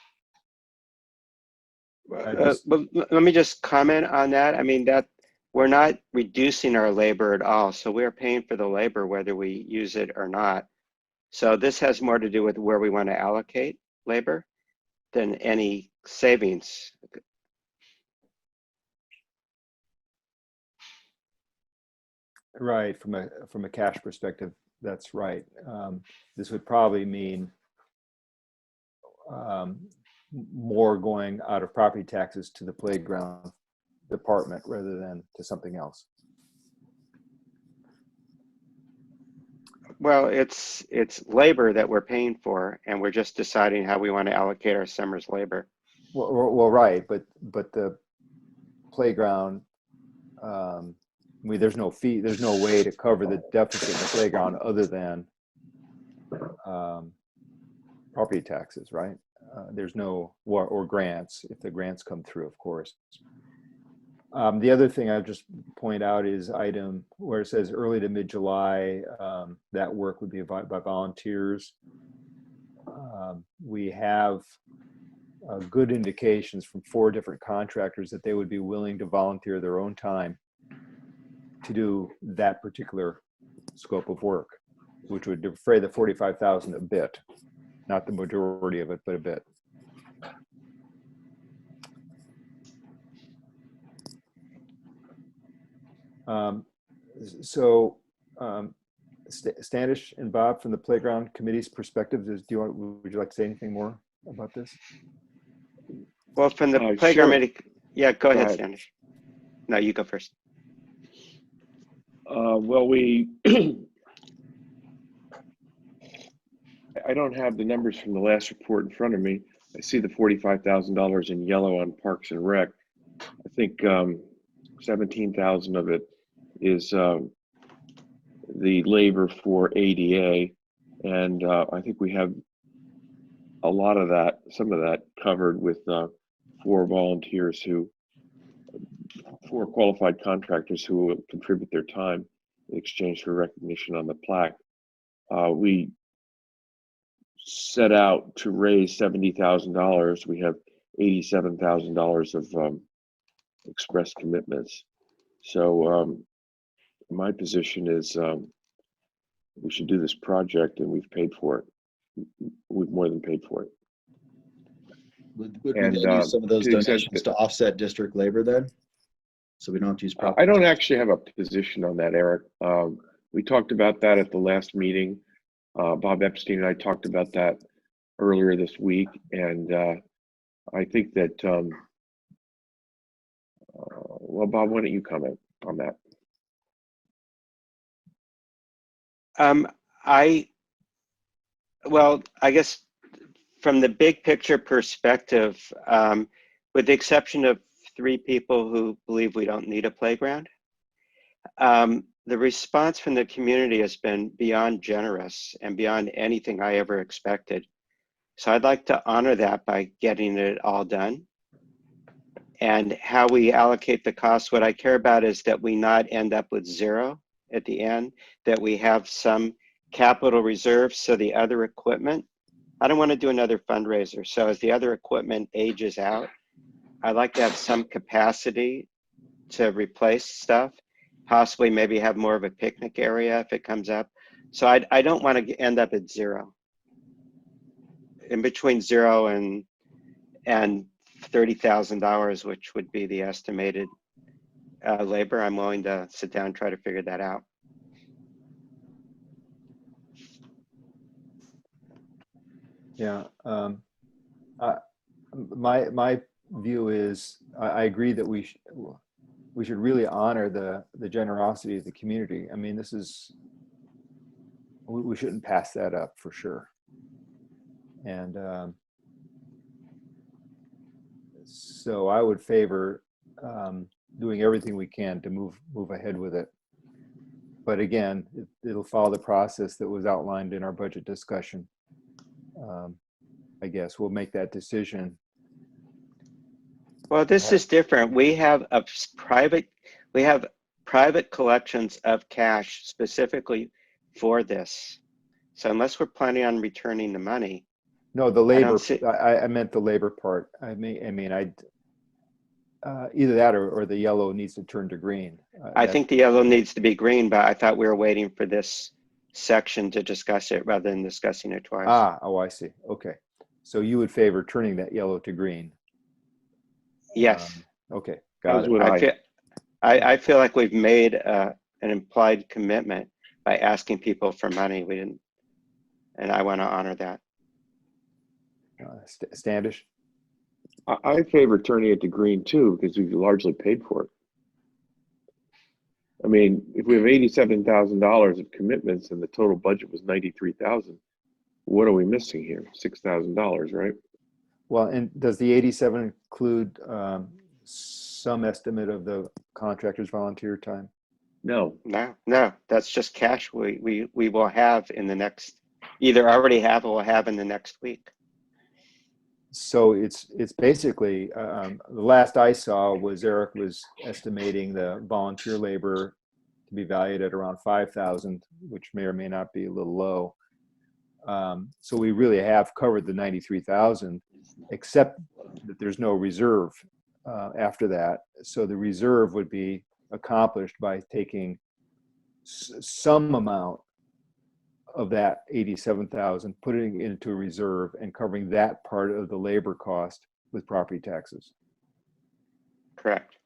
S4: But let me just comment on that. I mean, that we're not reducing our labor at all. So we're paying for the labor whether we use it or not. So this has more to do with where we want to allocate labor than any savings.
S2: Right, from a cash perspective, that's right. This would probably mean more going out of property taxes to the playground department rather than to something else.
S4: Well, it's labor that we're paying for, and we're just deciding how we want to allocate our summer's labor.
S2: Well, right, but the playground, there's no fee, there's no way to cover the deficit in the playground other than property taxes, right? There's no, or grants, if the grants come through, of course. The other thing I'll just point out is item where it says early to mid-July, that work would be by volunteers. We have good indications from 4 different contractors that they would be willing to volunteer their own time to do that particular scope of work, which would defray the 45,000 a bit, not the majority of it, but a bit. Standish and Bob, from the playground committee's perspective, would you like to say anything more about this?
S4: Well, from the playground
S14: sure.
S4: committee, yeah, go ahead,
S14: ahead.
S4: Standish. No, you go first.
S14: Well, I don't have the numbers from the last report in front of me. I see the $45,000 in yellow on Parks and Rec. I think 17,000 of it is the labor for ADA, and I think we have a lot of that, some of that covered with 4 volunteers who, 4 qualified contractors who will contribute their time in exchange for recognition on the plaque. We set out to raise $70,000. We have $87,000 of express commitments. So my position is we should do this project, and we've paid for it. We've more than paid for it.
S1: Would we then use some of those donations to offset district labor then? So we don't have to use property.
S14: I don't actually have a position on that, Eric. We talked about that at the last meeting. Bob Epstein and I talked about that earlier this week, and I think that, well, Bob, why don't you comment on that?
S4: Well, I guess from the big picture perspective, with the exception of 3 people who believe we don't need a playground, the response from the community has been beyond generous and beyond anything I ever expected. So I'd like to honor that by getting it all done. And how we allocate the costs, what I care about is that we not end up with 0 at the end, that we have some capital reserve so the other equipment, I don't want to do another fundraiser. So as the other equipment ages out, I'd like to have some capacity to replace stuff, possibly maybe have more of a picnic area if it comes up. So I don't want to end up at 0. In between 0 and $30,000, which would be the estimated labor, I'm willing to sit down and try to figure that out.
S2: Yeah, my view is I agree that we should really honor the generosity of the community. I mean, this is, we shouldn't pass that up for sure. And so I would favor doing everything we can to move ahead with it. But again, it'll follow the process that was outlined in our budget discussion. I guess we'll make that decision.
S4: Well, this is different. We have private collections of cash specifically for this. So unless we're planning on returning the money.
S2: No, the labor, I meant the labor part. I mean, either that or the yellow needs to turn to green.
S4: I think the yellow needs to be green, but I thought we were waiting for this section to discuss it rather than discussing it twice.
S2: Oh, I see. Okay. So you would favor turning that yellow to green?
S4: Yes.
S2: Okay, got
S14: it.
S4: I feel like we've made an implied commitment by asking people for money. We didn't, and I want to honor that.
S2: Standish?
S14: I favor turning it to green too, because we've largely paid for it. I mean, if we have $87,000 of commitments and the total budget was $93,000, what are we missing here? $6,000, right?
S2: Well, and does the 87 include some estimate of the contractor's volunteer time?
S14: No.
S4: No, that's just cash we will have in the next either already have or will have in the next week.
S2: So it's basically, the last I saw was Eric was estimating the volunteer labor to be valued at around 5,000, which may or may not be a little low. So we really have covered the 93,000, except that there's no reserve after that. So the reserve would be accomplished by taking some amount of that 87,000, putting it into a reserve and covering that part of the labor cost with property taxes.
S4: Correct.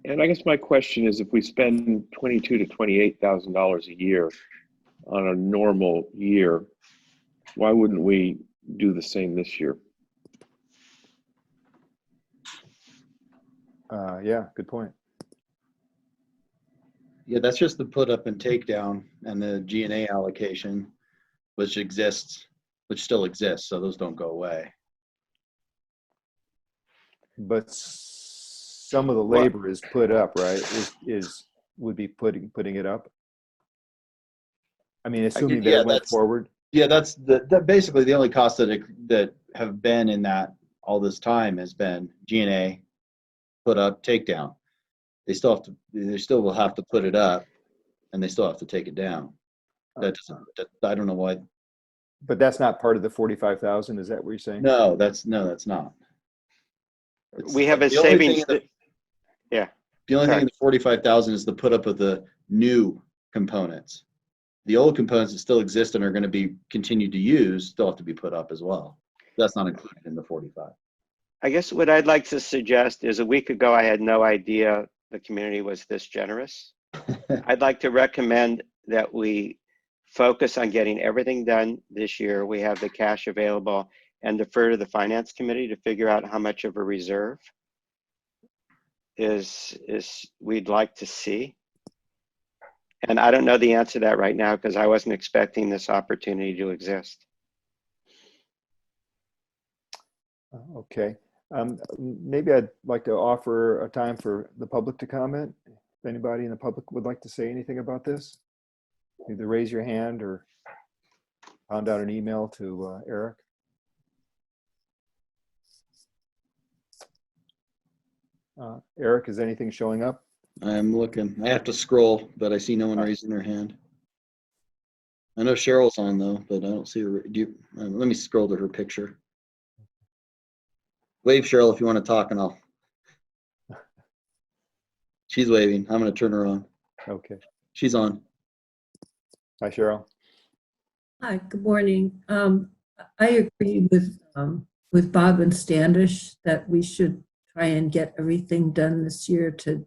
S14: And I guess my question is, if we spend $22,000 to $28,000 a year on a normal year, why wouldn't we do the same this year?
S2: Yeah, good point.
S1: Yeah, that's just the put up and take down and the G&A allocation, which still exists. So those don't go away.
S2: But some of the labor is put up, right? Would be putting it up. I mean, assuming that it went forward.
S1: Yeah, that's basically the only costs that have been in that all this time has been G&A, put up, takedown. They still will have to put it up, and they still have to take it down. I don't know why.
S2: But that's not part of the 45,000. Is that what you're saying?
S1: No, that's not.
S4: We have a savings. Yeah.
S1: The only thing in the 45,000 is the put up of the new components. The old components that still exist and are going to be continued to use still have to be put up as well. That's not included in the 45.
S4: I guess what I'd like to suggest is, a week ago, I had no idea the community was this generous. I'd like to recommend that we focus on getting everything done this year. We have the cash available, and defer to the finance committee to figure out how much of a reserve is we'd like to see. And I don't know the answer to that right now because I wasn't expecting this opportunity to exist.
S2: Okay. Maybe I'd like to offer a time for the public to comment. If anybody in the public would like to say anything about this, either raise your hand or pound out an email to Eric. Eric, is anything showing up?
S1: I'm looking. I have to scroll, but I see no one raising their hand. I know Cheryl's on though, but I don't see her. Let me scroll to her picture. Wave, Cheryl, if you want to talk, and I'll. She's waving. I'm going to turn her on.
S2: Okay.
S1: She's on.
S2: Hi, Cheryl.
S15: Hi, good morning. I agree with Bob and Standish that we should try and get everything done this year to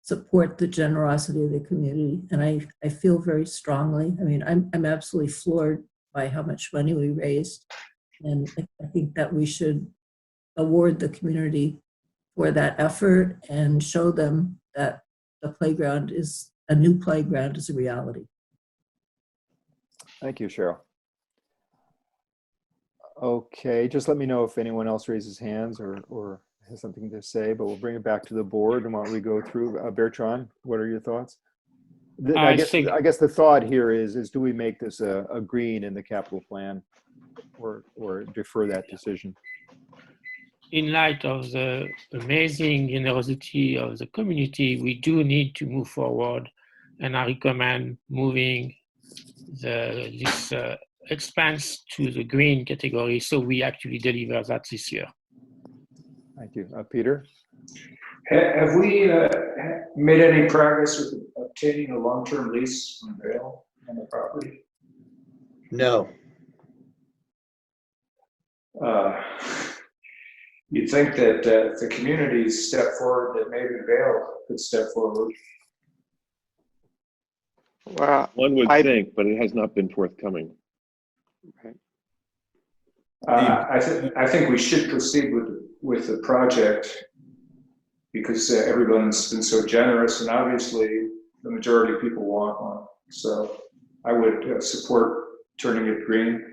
S15: support the generosity of the community. And I feel very strongly. I mean, I'm absolutely floored by how much money we raised. And I think that we should award the community for that effort and show them that the playground is a new playground is a reality.
S2: Thank you, Cheryl. Okay, just let me know if anyone else raises hands or has something to say, but we'll bring it back to the board. And why don't we go through, Bertrand, what are your thoughts? I guess the thought here is do we make this a green in the capital plan or defer that decision?
S8: In light of the amazing generosity of the community, we do need to move forward, and I recommend moving this expense to the green category so we actually deliver that this year.
S2: Thank you. Peter?
S3: Have we made any progress with obtaining a long-term lease from Vail on the property?
S1: No.
S3: You'd think that if the community step forward, that maybe Vail could step forward.
S4: Well,
S14: one would think, but it has not been forthcoming.
S4: Okay.
S3: I think we should proceed with the project because everyone's been so generous, and obviously the majority of people want one. So I would support turning it green.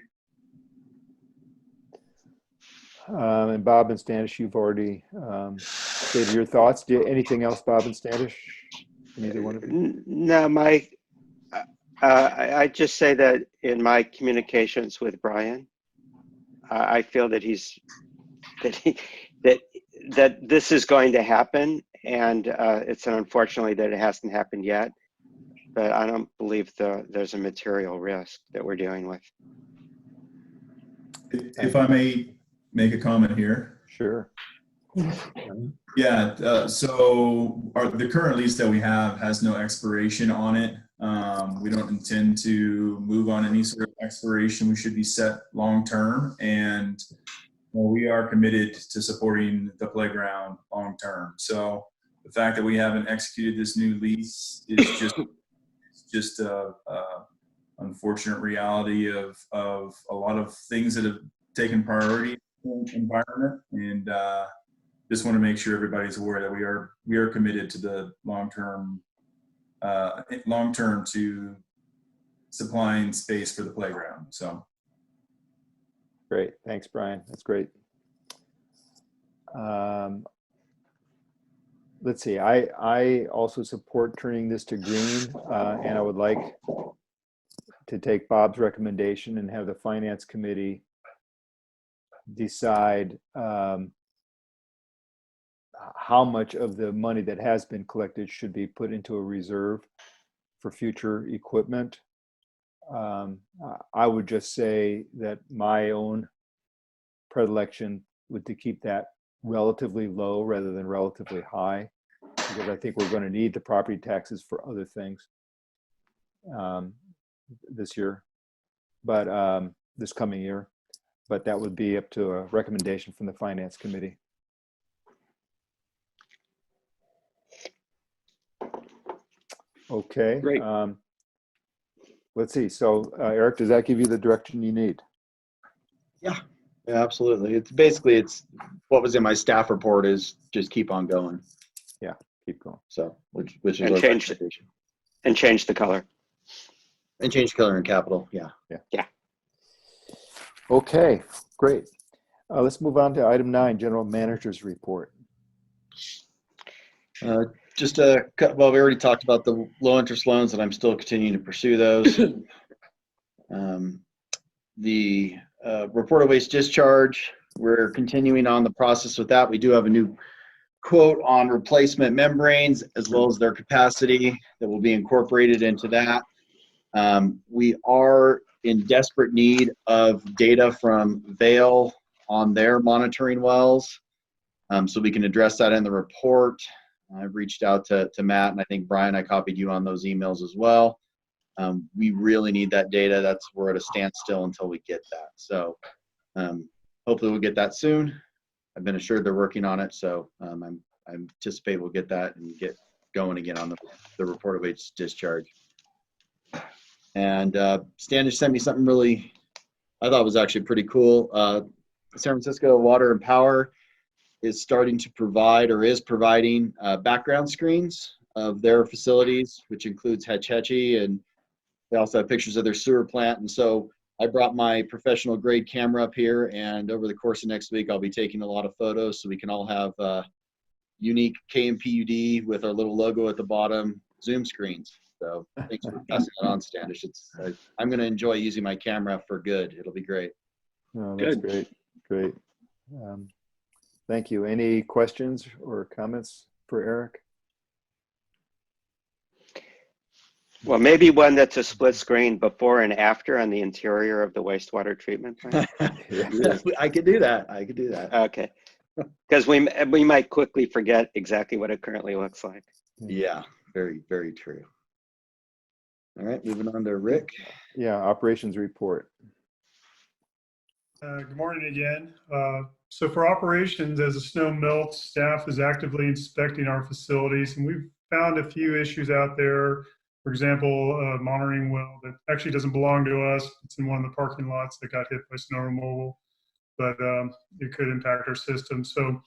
S2: And Bob and Standish, you've already stated your thoughts. Anything else, Bob and Standish? Neither one of you?
S4: No, I just say that in my communications with Brian, I feel that that this is going to happen, and it's unfortunately that it hasn't happened yet. But I don't believe there's a material risk that we're dealing with.
S12: If I may make a comment here.
S2: Sure.
S12: Yeah, so the current lease that we have has no expiration on it. We don't intend to move on any sort of expiration. We should be set long-term, and we are committed to supporting the playground long-term. So the fact that we haven't executed this new lease is just a unfortunate reality of a lot of things that have taken priority in the environment, and just want to make sure everybody's aware that we are committed to the long-term to supplying space for the playground. So
S2: Great. Thanks, Brian. That's great. Let's see. I also support turning this to green, and I would like to take Bob's recommendation and have the Finance Committee decide how much of the money that has been collected should be put into a reserve for future equipment. I would just say that my own predilection would to keep that relatively low rather than relatively high, because I think we're going to need the property taxes for other things this year, but this coming year. But that would be up to a recommendation from the Finance Committee. Okay.
S14: Great.
S2: Let's see. So, Eric, does that give you the direction you need?
S1: Yeah, absolutely. It's basically what was in my staff report is just keep on going.
S2: Yeah, keep going.
S1: So, which is
S4: And
S1: our
S4: change
S1: recommendation.
S4: and change the color.
S1: And change color in capital. Yeah.
S4: Yeah.
S2: Okay, great. Let's move on to item 9, General Manager's Report.
S1: Well, we already talked about the low interest loans, and I'm still continuing to pursue those. The reported waste discharge, we're continuing on the process with that. We do have a new quote on replacement membranes as well as their capacity that will be incorporated into that. We are in desperate need of data from Vail on their monitoring wells, so we can address that in the report. I've reached out to Matt, and I think Brian, I copied you on those emails as well. We really need that data. We're at a standstill until we get that. So hopefully we'll get that soon. I've been assured they're working on it, so I anticipate we'll get that and get going again on the reported waste discharge. And Standish sent me something really, I thought was actually pretty cool. San Francisco Water and Power is starting to provide or is providing background screens of their facilities, which includes Hetch Hetchy, and they also have pictures of their sewer plant. And so I brought my professional grade camera up here, and over the course of next week, I'll be taking a lot of photos so we can all have unique KMPUD with our little logo at the bottom Zoom screens. So thanks for passing that on, Standish. I'm going to enjoy using my camera for good. It'll be great.
S2: Oh, that's
S14: Good.
S2: Great. Thank you. Any questions or comments for Eric?
S4: Well, maybe one that's a split screen before and after on the interior of the wastewater treatment plant.
S1: I could do that.
S4: Okay. Because we might quickly forget exactly what it currently looks like.
S1: Yeah, very, very true. All right, moving on to Rick.
S2: Yeah, operations report.
S9: Good morning again. So for operations, as the snow melts, staff is actively inspecting our facilities, and we've found a few issues out there. For example, a monitoring well that actually doesn't belong to us. It's in one of the parking lots that got hit by snow removal, but it could impact our system. So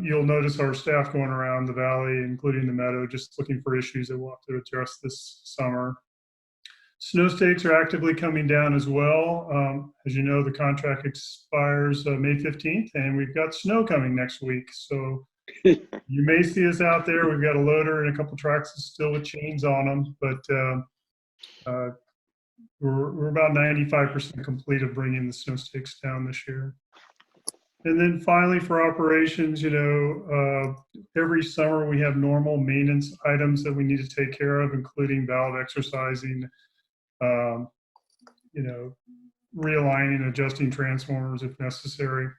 S9: you'll notice our staff going around the valley, including the meadow, just looking for issues that we'll have to address this summer. Snow stakes are actively coming down as well. As you know, the contract expires May 15th, and we've got snow coming next week. So you may see us out there. We've got a loader and a couple tracks still with chains on them, but We're about 95% complete of bringing the snow stakes down this year. And then finally, for operations, every summer we have normal maintenance items that we need to take care of, including valve exercising, realigning, adjusting transformers if necessary,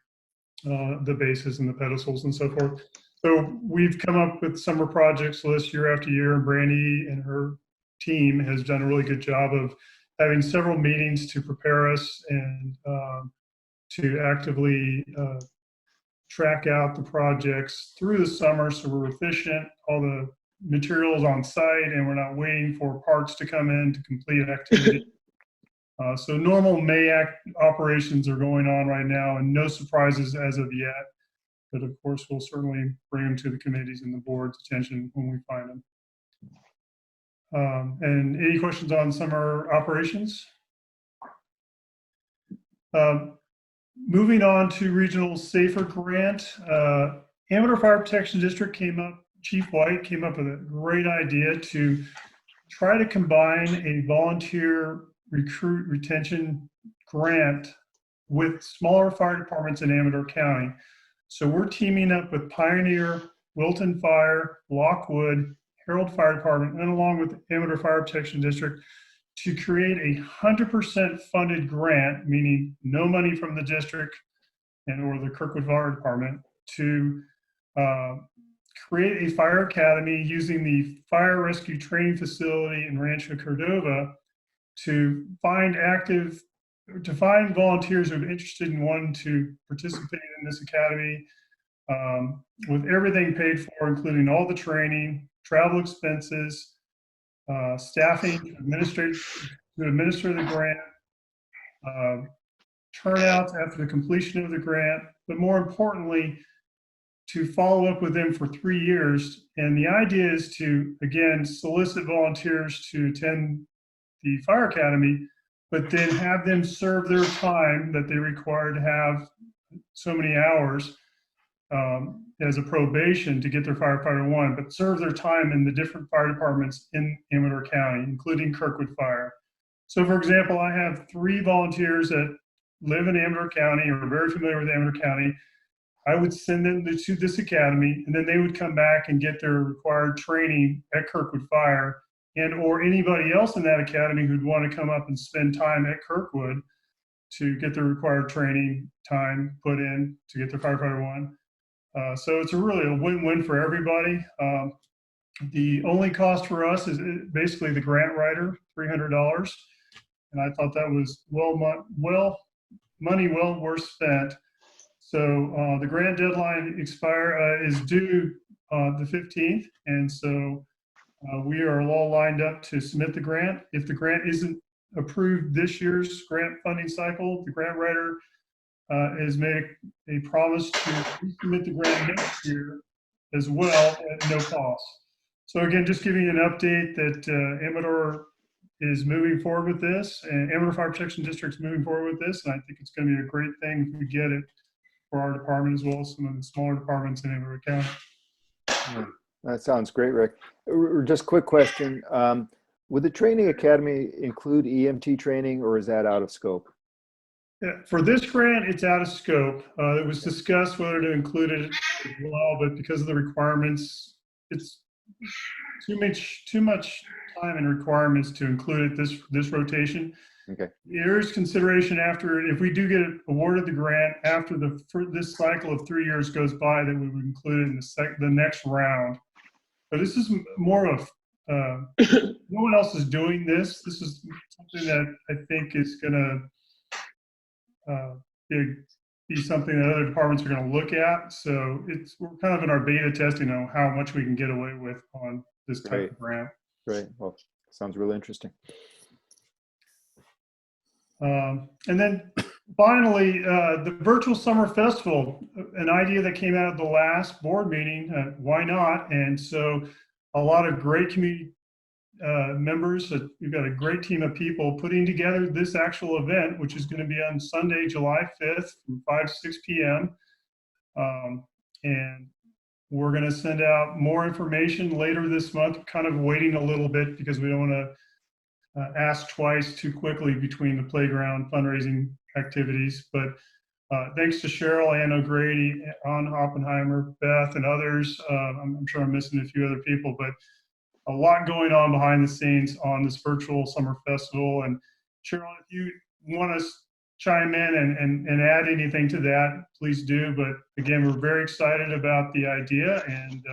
S9: the bases and the pedestals and so forth. So we've come up with summer projects list year after year, and Brandy and her team has done a really good job of having several meetings to prepare us and to actively track out the projects through the summer so we're efficient, all the materials on site, and we're not waiting for parts to come in to complete activity. So normal May operations are going on right now, and no surprises as of yet. But of course, we'll certainly bring them to the committees and the board's attention when we find them. And any questions on summer operations? Moving on to Regional Safer Grant, Amador Fire Protection District Chief White came up with a great idea to try to combine a volunteer recruit retention grant with smaller fire departments in Amador County. So we're teaming up with Pioneer, Wilton Fire, Lockwood, Herald Fire Department, and along with Amador Fire Protection District to create a 100% funded grant, meaning no money from the district or the Kirkwood Fire Department, to create a fire academy using the fire rescue training facility in Rancho Cordova to find volunteers who are interested in wanting to participate in this academy, with everything paid for, including all the training, travel expenses, staffing to administer the grant, turnouts after the completion of the grant, but more importantly, to follow up with them for 3 years. And the idea is to, again, solicit volunteers to attend the fire academy, but then have them serve their time that they require to have so many hours as a probation to get their firefighter one, but serve their time in the different fire departments in Amador County, including Kirkwood Fire. So for example, I have 3 volunteers that live in Amador County or are very familiar with Amador County. I would send them to this academy, and then they would come back and get their required training at Kirkwood Fire, and or anybody else in that academy who'd want to come up and spend time at Kirkwood to get their required training time put in to get their firefighter one. So it's really a win-win for everybody. The only cost for us is basically the grant writer, $300. And I thought that was money well worth spent. So the grant deadline is due the 15th. And so we are all lined up to submit the grant. If the grant isn't approved this year's grant funding cycle, the grant writer has made a promise to resubmit the grant next year as well at no cost. So again, just giving you an update that Amador is moving forward with this, and Amador Fire Protection District is moving forward with this, and I think it's going to be a great thing if we get it for our department as well as some of the smaller departments in Amador County.
S2: Yeah, that sounds great, Rick. Just quick question. Would the training academy include EMT training, or is that out of scope?
S9: Yeah, for this grant, it's out of scope. It was discussed whether to include it as well, but because of the requirements, it's too much time and requirements to include it this rotation.
S2: Okay.
S9: There is consideration after, if we do get awarded the grant after this cycle of 3 years goes by, that we would include it in the next round. But this is more of no one else is doing this. This is something that I think is going to be something that other departments are going to look at. So we're kind of in our beta testing on how much we can get away with on this type of grant.
S2: Great. Well, sounds really interesting.
S9: And then finally, the virtual summer festival, an idea that came out of the last board meeting, why not? And so a lot of great community members, we've got a great team of people putting together this actual event, which is going to be on Sunday, July 5th from 5 to 6 p.m. And we're going to send out more information later this month, kind of waiting a little bit because we don't want to ask twice too quickly between the playground fundraising activities. But thanks to Cheryl, Ann O'Grady, Ann Oppenheimer, Beth, and others. I'm sure I'm missing a few other people, but a lot going on behind the scenes on this virtual summer festival. And Cheryl, if you want to chime in and add anything to that, please do. But again, we're very excited about the idea, and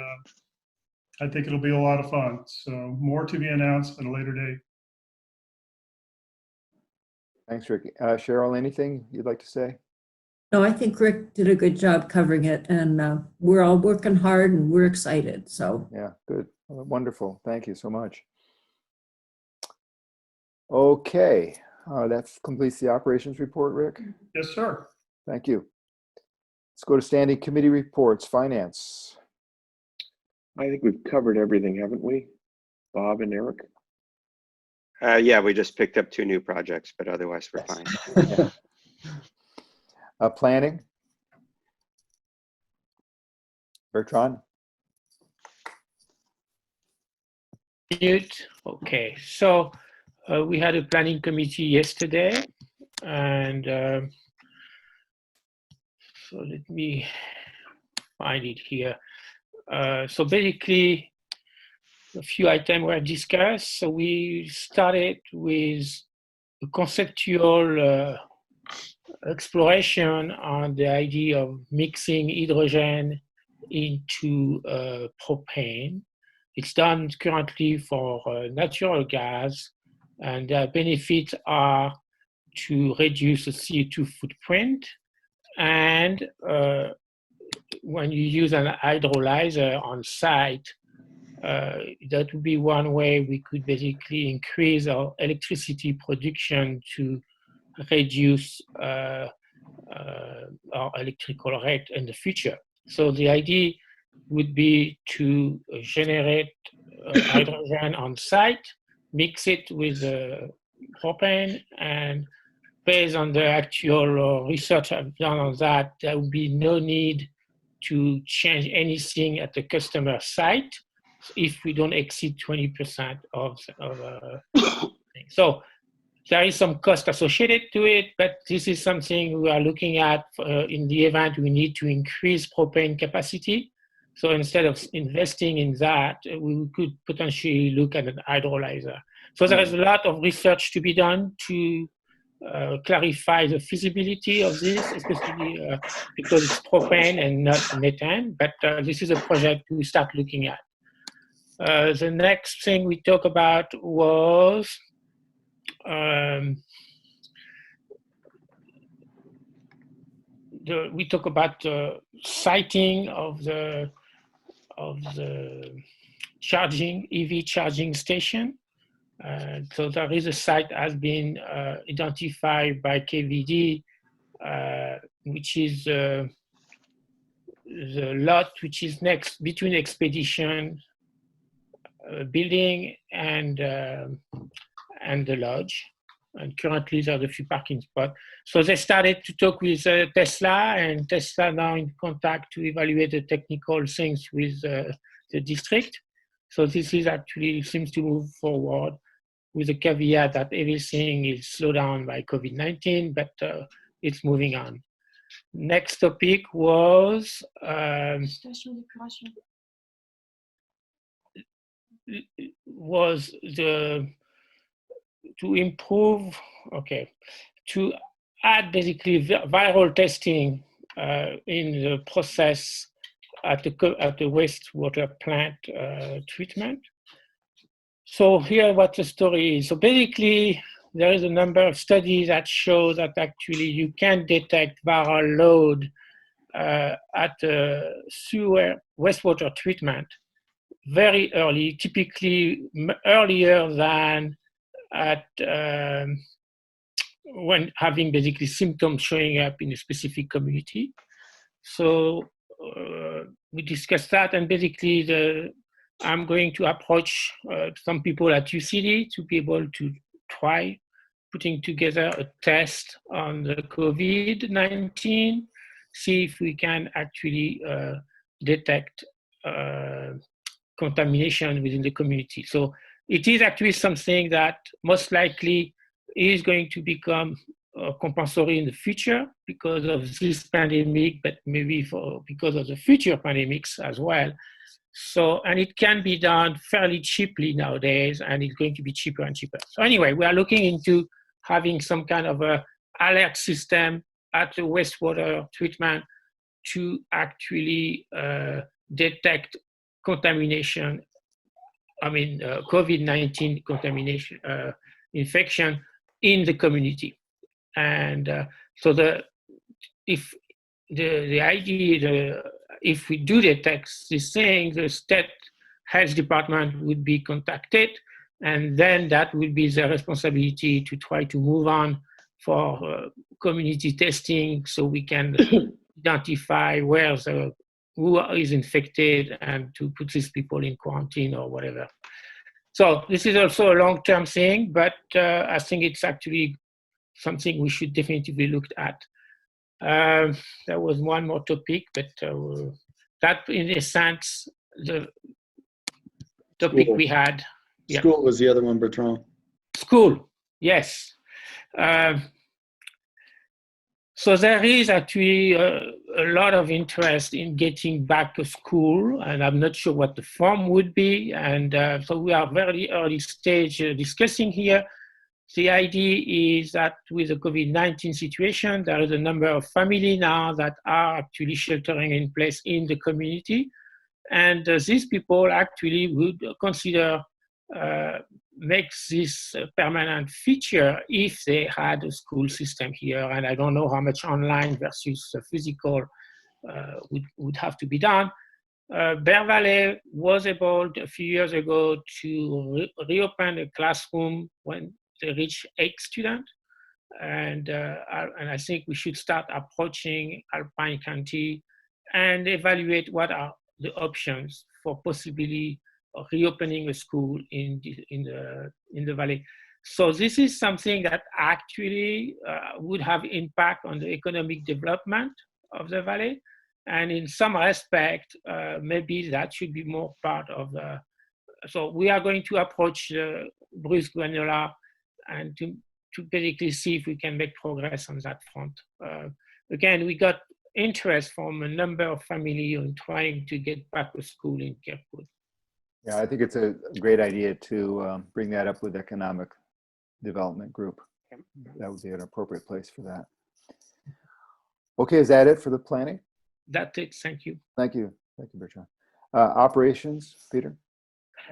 S9: I think it'll be a lot of fun. So more to be announced at a later date.
S2: Thanks, Rick. Cheryl, anything you'd like to say?
S15: No, I think Rick did a good job covering it, and we're all working hard and we're excited. So
S2: Yeah, good. Wonderful. Thank you so much. Okay, that completes the operations report, Rick.
S9: Yes, sir.
S2: Thank you. Let's go to standing committee reports. Finance.
S14: I think we've covered everything, haven't we? Bob and Eric?
S4: Yeah, we just picked up 2 new projects, but otherwise we're fine.
S2: Planning. Bertrand.
S8: Mute. Okay, so we had a planning committee yesterday, and so let me find it here. So basically, a few items were discussed. So we started with a conceptual exploration on the idea of mixing hydrogen into propane. It's done currently for natural gas, and the benefits are to reduce the CO2 footprint. And when you use an hydrolyzer on site, that would be one way we could basically increase our electricity production to reduce our electrical rate in the future. So the idea would be to generate hydrogen on site, mix it with propane, and based on the actual research I've done on that, there would be no need to change anything at the customer site if we don't exceed 20% of so there is some cost associated to it, but this is something we are looking at in the event we need to increase propane capacity. So instead of investing in that, we could potentially look at an hydrolyzer. So there is a lot of research to be done to clarify the feasibility of this, especially because it's propane and not methane, but this is a project we start looking at. The next thing we talked about was we talk about the siting of the charging EV charging station. So there is a site has been identified by KVD, which is the lot which is next between Expedition building and the lodge. And currently there's a few parking spots. So they started to talk with Tesla, and Tesla now in contact to evaluate the technical things with the district. So this is actually seems to move forward, with the caveat that everything is slowed down by COVID-19, but it's moving on. Next topic was to improve, to add basically viral testing in the process at the wastewater plant treatment. So here what the story is. So basically there is a number of studies that show that actually you can detect viral load at sewer wastewater treatment very early, typically earlier than at when having basically symptoms showing up in a specific community. So we discussed that, and basically I'm going to approach some people at UCD to be able to try putting together a test on the COVID-19, see if we can actually detect contamination within the community. So it is actually something that most likely is going to become compulsory in the future because of this pandemic, but maybe because of the future pandemics as well. So, and it can be done fairly cheaply nowadays, and it's going to be cheaper and cheaper. So anyway, we are looking into having some kind of a alert system at the wastewater treatment to actually detect contamination, COVID-19 contamination, infection in the community. And so if we do detect this thing, the state health department would be contacted, and then that would be their responsibility to try to move on for community testing, so we can identify who is infected and to put these people in quarantine or whatever. So this is also a long-term thing, but I think it's actually something we should definitively look at. There was one more topic, but that in a sense, the topic
S1: School.
S8: we had. Yeah.
S1: School was the other one, Bertrand.
S8: School, yes. So there is actually a lot of interest in getting back to school, and I'm not sure what the form would be. And so we are very early stage discussing here. The idea is that with the COVID-19 situation, there is a number of families now that are actually sheltering in place in the community. And these people actually would consider makes this a permanent feature if they had a school system here. And I don't know how much online versus physical would have to be done. Bear Valley was able a few years ago to reopen a classroom when they reached 8 students. And I think we should start approaching Alpine County and evaluate what are the options for possibly reopening a school in the valley. So this is something that actually would have impact on the economic development of the valley. And in some respect, maybe that should be more part of the, so we are going to approach Bruce Guagnola and to basically see if we can make progress on that front. Again, we got interest from a number of families in trying to get back to school in KMPUD.
S2: Yeah, I think it's a great idea to bring that up with Economic Development Group. That would be an appropriate place for that. Okay, is that it for the planning?
S8: That's it, thank you.
S2: Thank you. Thank you, Bertrand. Operations, Peter?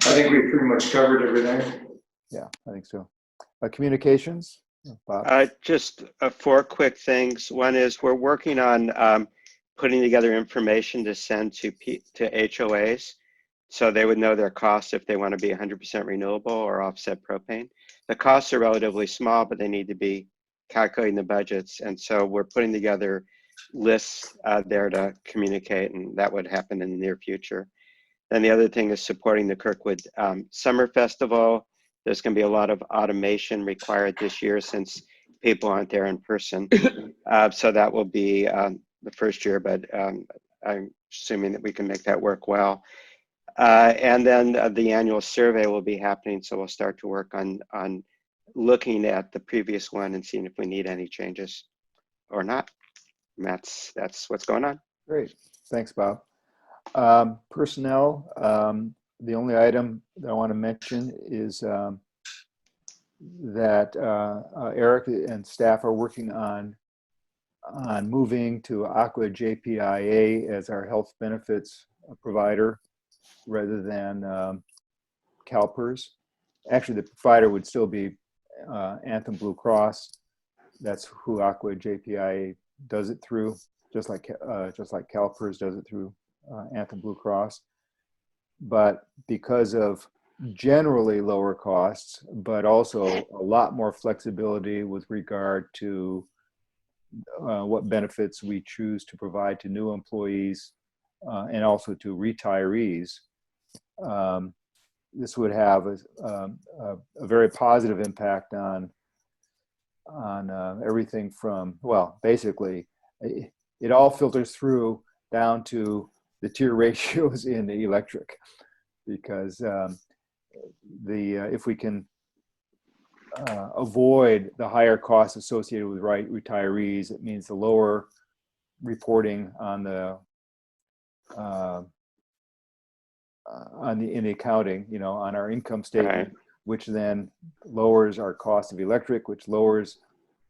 S3: I think we pretty much covered everything.
S2: Yeah, I think so. Communications, Bob?
S4: Just 4 quick things. One is we're working on putting together information to send to HOAs so they would know their costs if they want to be 100% renewable or offset propane. The costs are relatively small, but they need to be calculating the budgets. And so we're putting together lists there to communicate, and that would happen in the near future. Then the other thing is supporting the Kirkwood Summer Festival. There's going to be a lot of automation required this year since people aren't there in person. So that will be the first year, but I'm assuming that we can make that work well. And then the annual survey will be happening. So we'll start to work on looking at the previous one and seeing if we need any changes or not. And that's what's going on.
S2: Great. Thanks, Bob. Personnel, the only item that I want to mention is that Eric and staff are working on moving to Aqua JPIA as our health benefits provider rather than CalPERS. Actually, the provider would still be Anthem Blue Cross. That's who Aqua JPIA does it through, just like CalPERS does it through Anthem Blue Cross. But because of generally lower costs, but also a lot more flexibility with regard to what benefits we choose to provide to new employees and also to retirees, this would have a very positive impact on everything from, well, basically, it all filters through down to the tier ratios in the electric, because if we can avoid the higher costs associated with retirees, it means the lower reporting on the in the accounting, on our income statement,
S4: Right.
S2: which then lowers our cost of electric, which lowers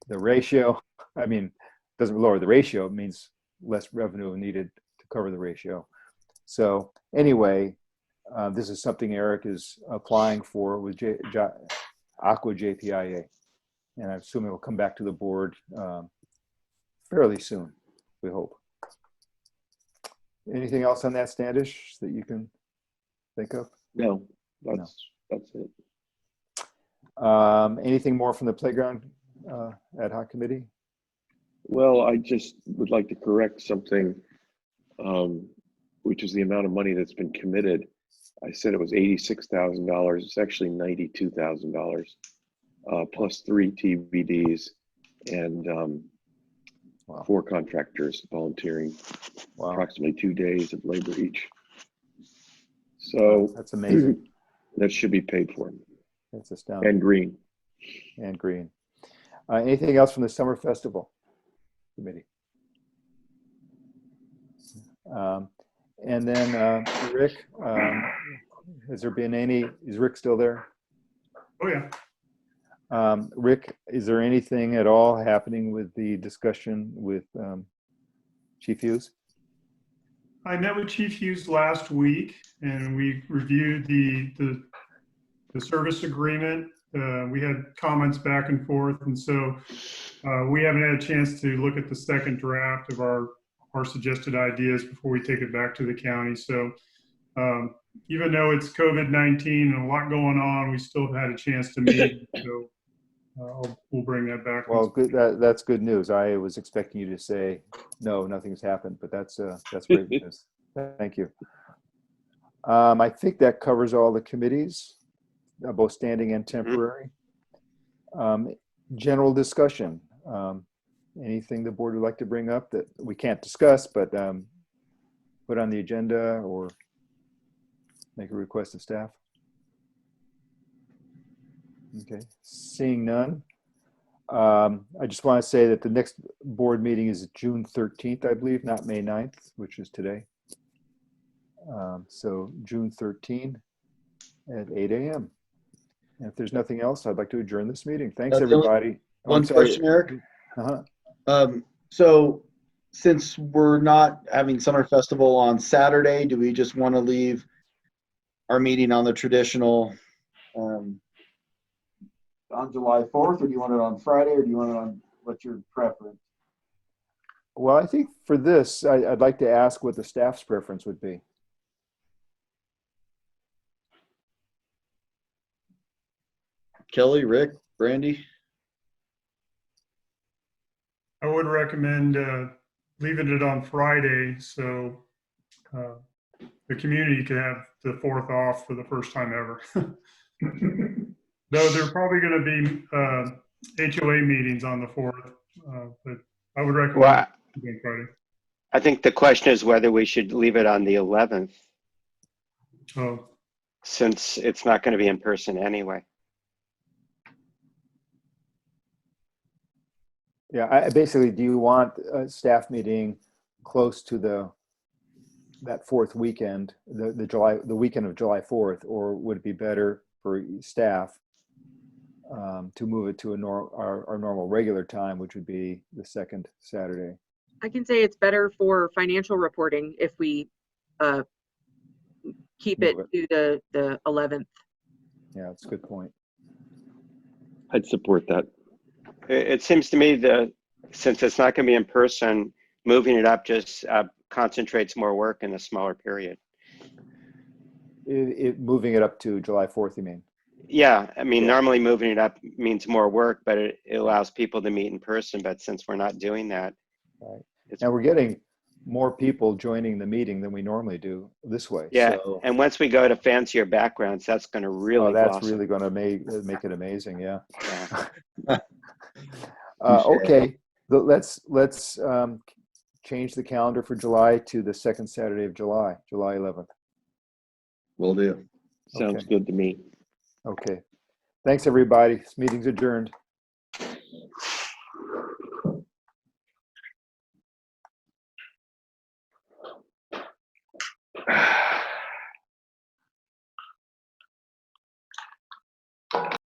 S2: the ratio. I mean, doesn't lower the ratio, it means less revenue needed to cover the ratio. So anyway, this is something Eric is applying for with Aqua JPIA. And I'm assuming we'll come back to the board fairly soon, we hope. Anything else on that, Standish, that you can think of?
S14: No, that's it.
S2: Anything more from the playground ad hoc committee?
S14: Well, I just would like to correct something, which is the amount of money that's been committed. I said it was $86,000. It's actually $92,000, plus 3 TBDs and
S2: Wow.
S14: 4 contractors volunteering approximately 2 days of labor each. So
S2: that's amazing.
S14: That should be paid for.
S2: That's astounding.
S14: And green.
S2: And green. Anything else from the summer festival committee? And then Rick, has there been any, is Rick still there?
S9: Oh, yeah.
S2: Rick, is there anything at all happening with the discussion with Chief Hughes?
S9: I met with Chief Hughes last week, and we reviewed the service agreement. We had comments back and forth, and so we haven't had a chance to look at the second draft of our suggested ideas before we take it back to the county. So even though it's COVID-19 and a lot going on, we still have had a chance to meet. So we'll bring that back.
S2: Well, good. That's good news. I was expecting you to say no, nothing's happened, but that's great news. Thank you. I think that covers all the committees, both standing and temporary. General discussion. Anything the board would like to bring up that we can't discuss, but put on the agenda or make a request of staff? Okay, seeing none. I just want to say that the next board meeting is June 13th, I believe, not May 9th, which is today. So June 13 at 8 a.m. And if there's nothing else, I'd like to adjourn this meeting. Thanks, everybody.
S1: One question, Eric. So since we're not having summer festival on Saturday, do we just want to leave our meeting on the traditional on July 4th, or do you want it on Friday, or do you want it on, what's your preference?
S2: Well, I think for this, I'd like to ask what the staff's preference would be.
S1: Kelly, Rick, Brandy?
S9: I would recommend leaving it on Friday so the community can have the 4th off for the first time ever. Though there are probably going to be HOA meetings on the 4th, but I would recommend leaving Friday.
S4: I think the question is whether we should leave it on the 11th.
S9: Oh.
S4: Since it's not going to be in person anyway.
S2: Yeah, basically, do you want a staff meeting close to that 4th weekend, the weekend of July 4th, or would it be better for staff to move it to our normal regular time, which would be the 2nd Saturday?
S6: I can say it's better for financial reporting if we keep it to the 11th.
S2: Yeah, that's a good point.
S14: I'd support that.
S4: It seems to me that since it's not going to be in person, moving it up just concentrates more work in a smaller period.
S2: Moving it up to July 4th, you mean?
S4: Yeah, I mean, normally moving it up means more work, but it allows people to meet in person. But since we're not doing that,
S2: right. Now we're getting more people joining the meeting than we normally do this way.
S4: Yeah,
S2: so,
S4: and once we go to fancier backgrounds, that's going to really
S2: that's really going to make it amazing. Yeah.
S4: Yeah.
S2: Okay, let's change the calendar for July to the 2nd Saturday of July, July 11th.
S1: Will do.
S14: Sounds
S2: Okay.
S14: good to me.
S2: Okay. Thanks, everybody. This meeting's adjourned.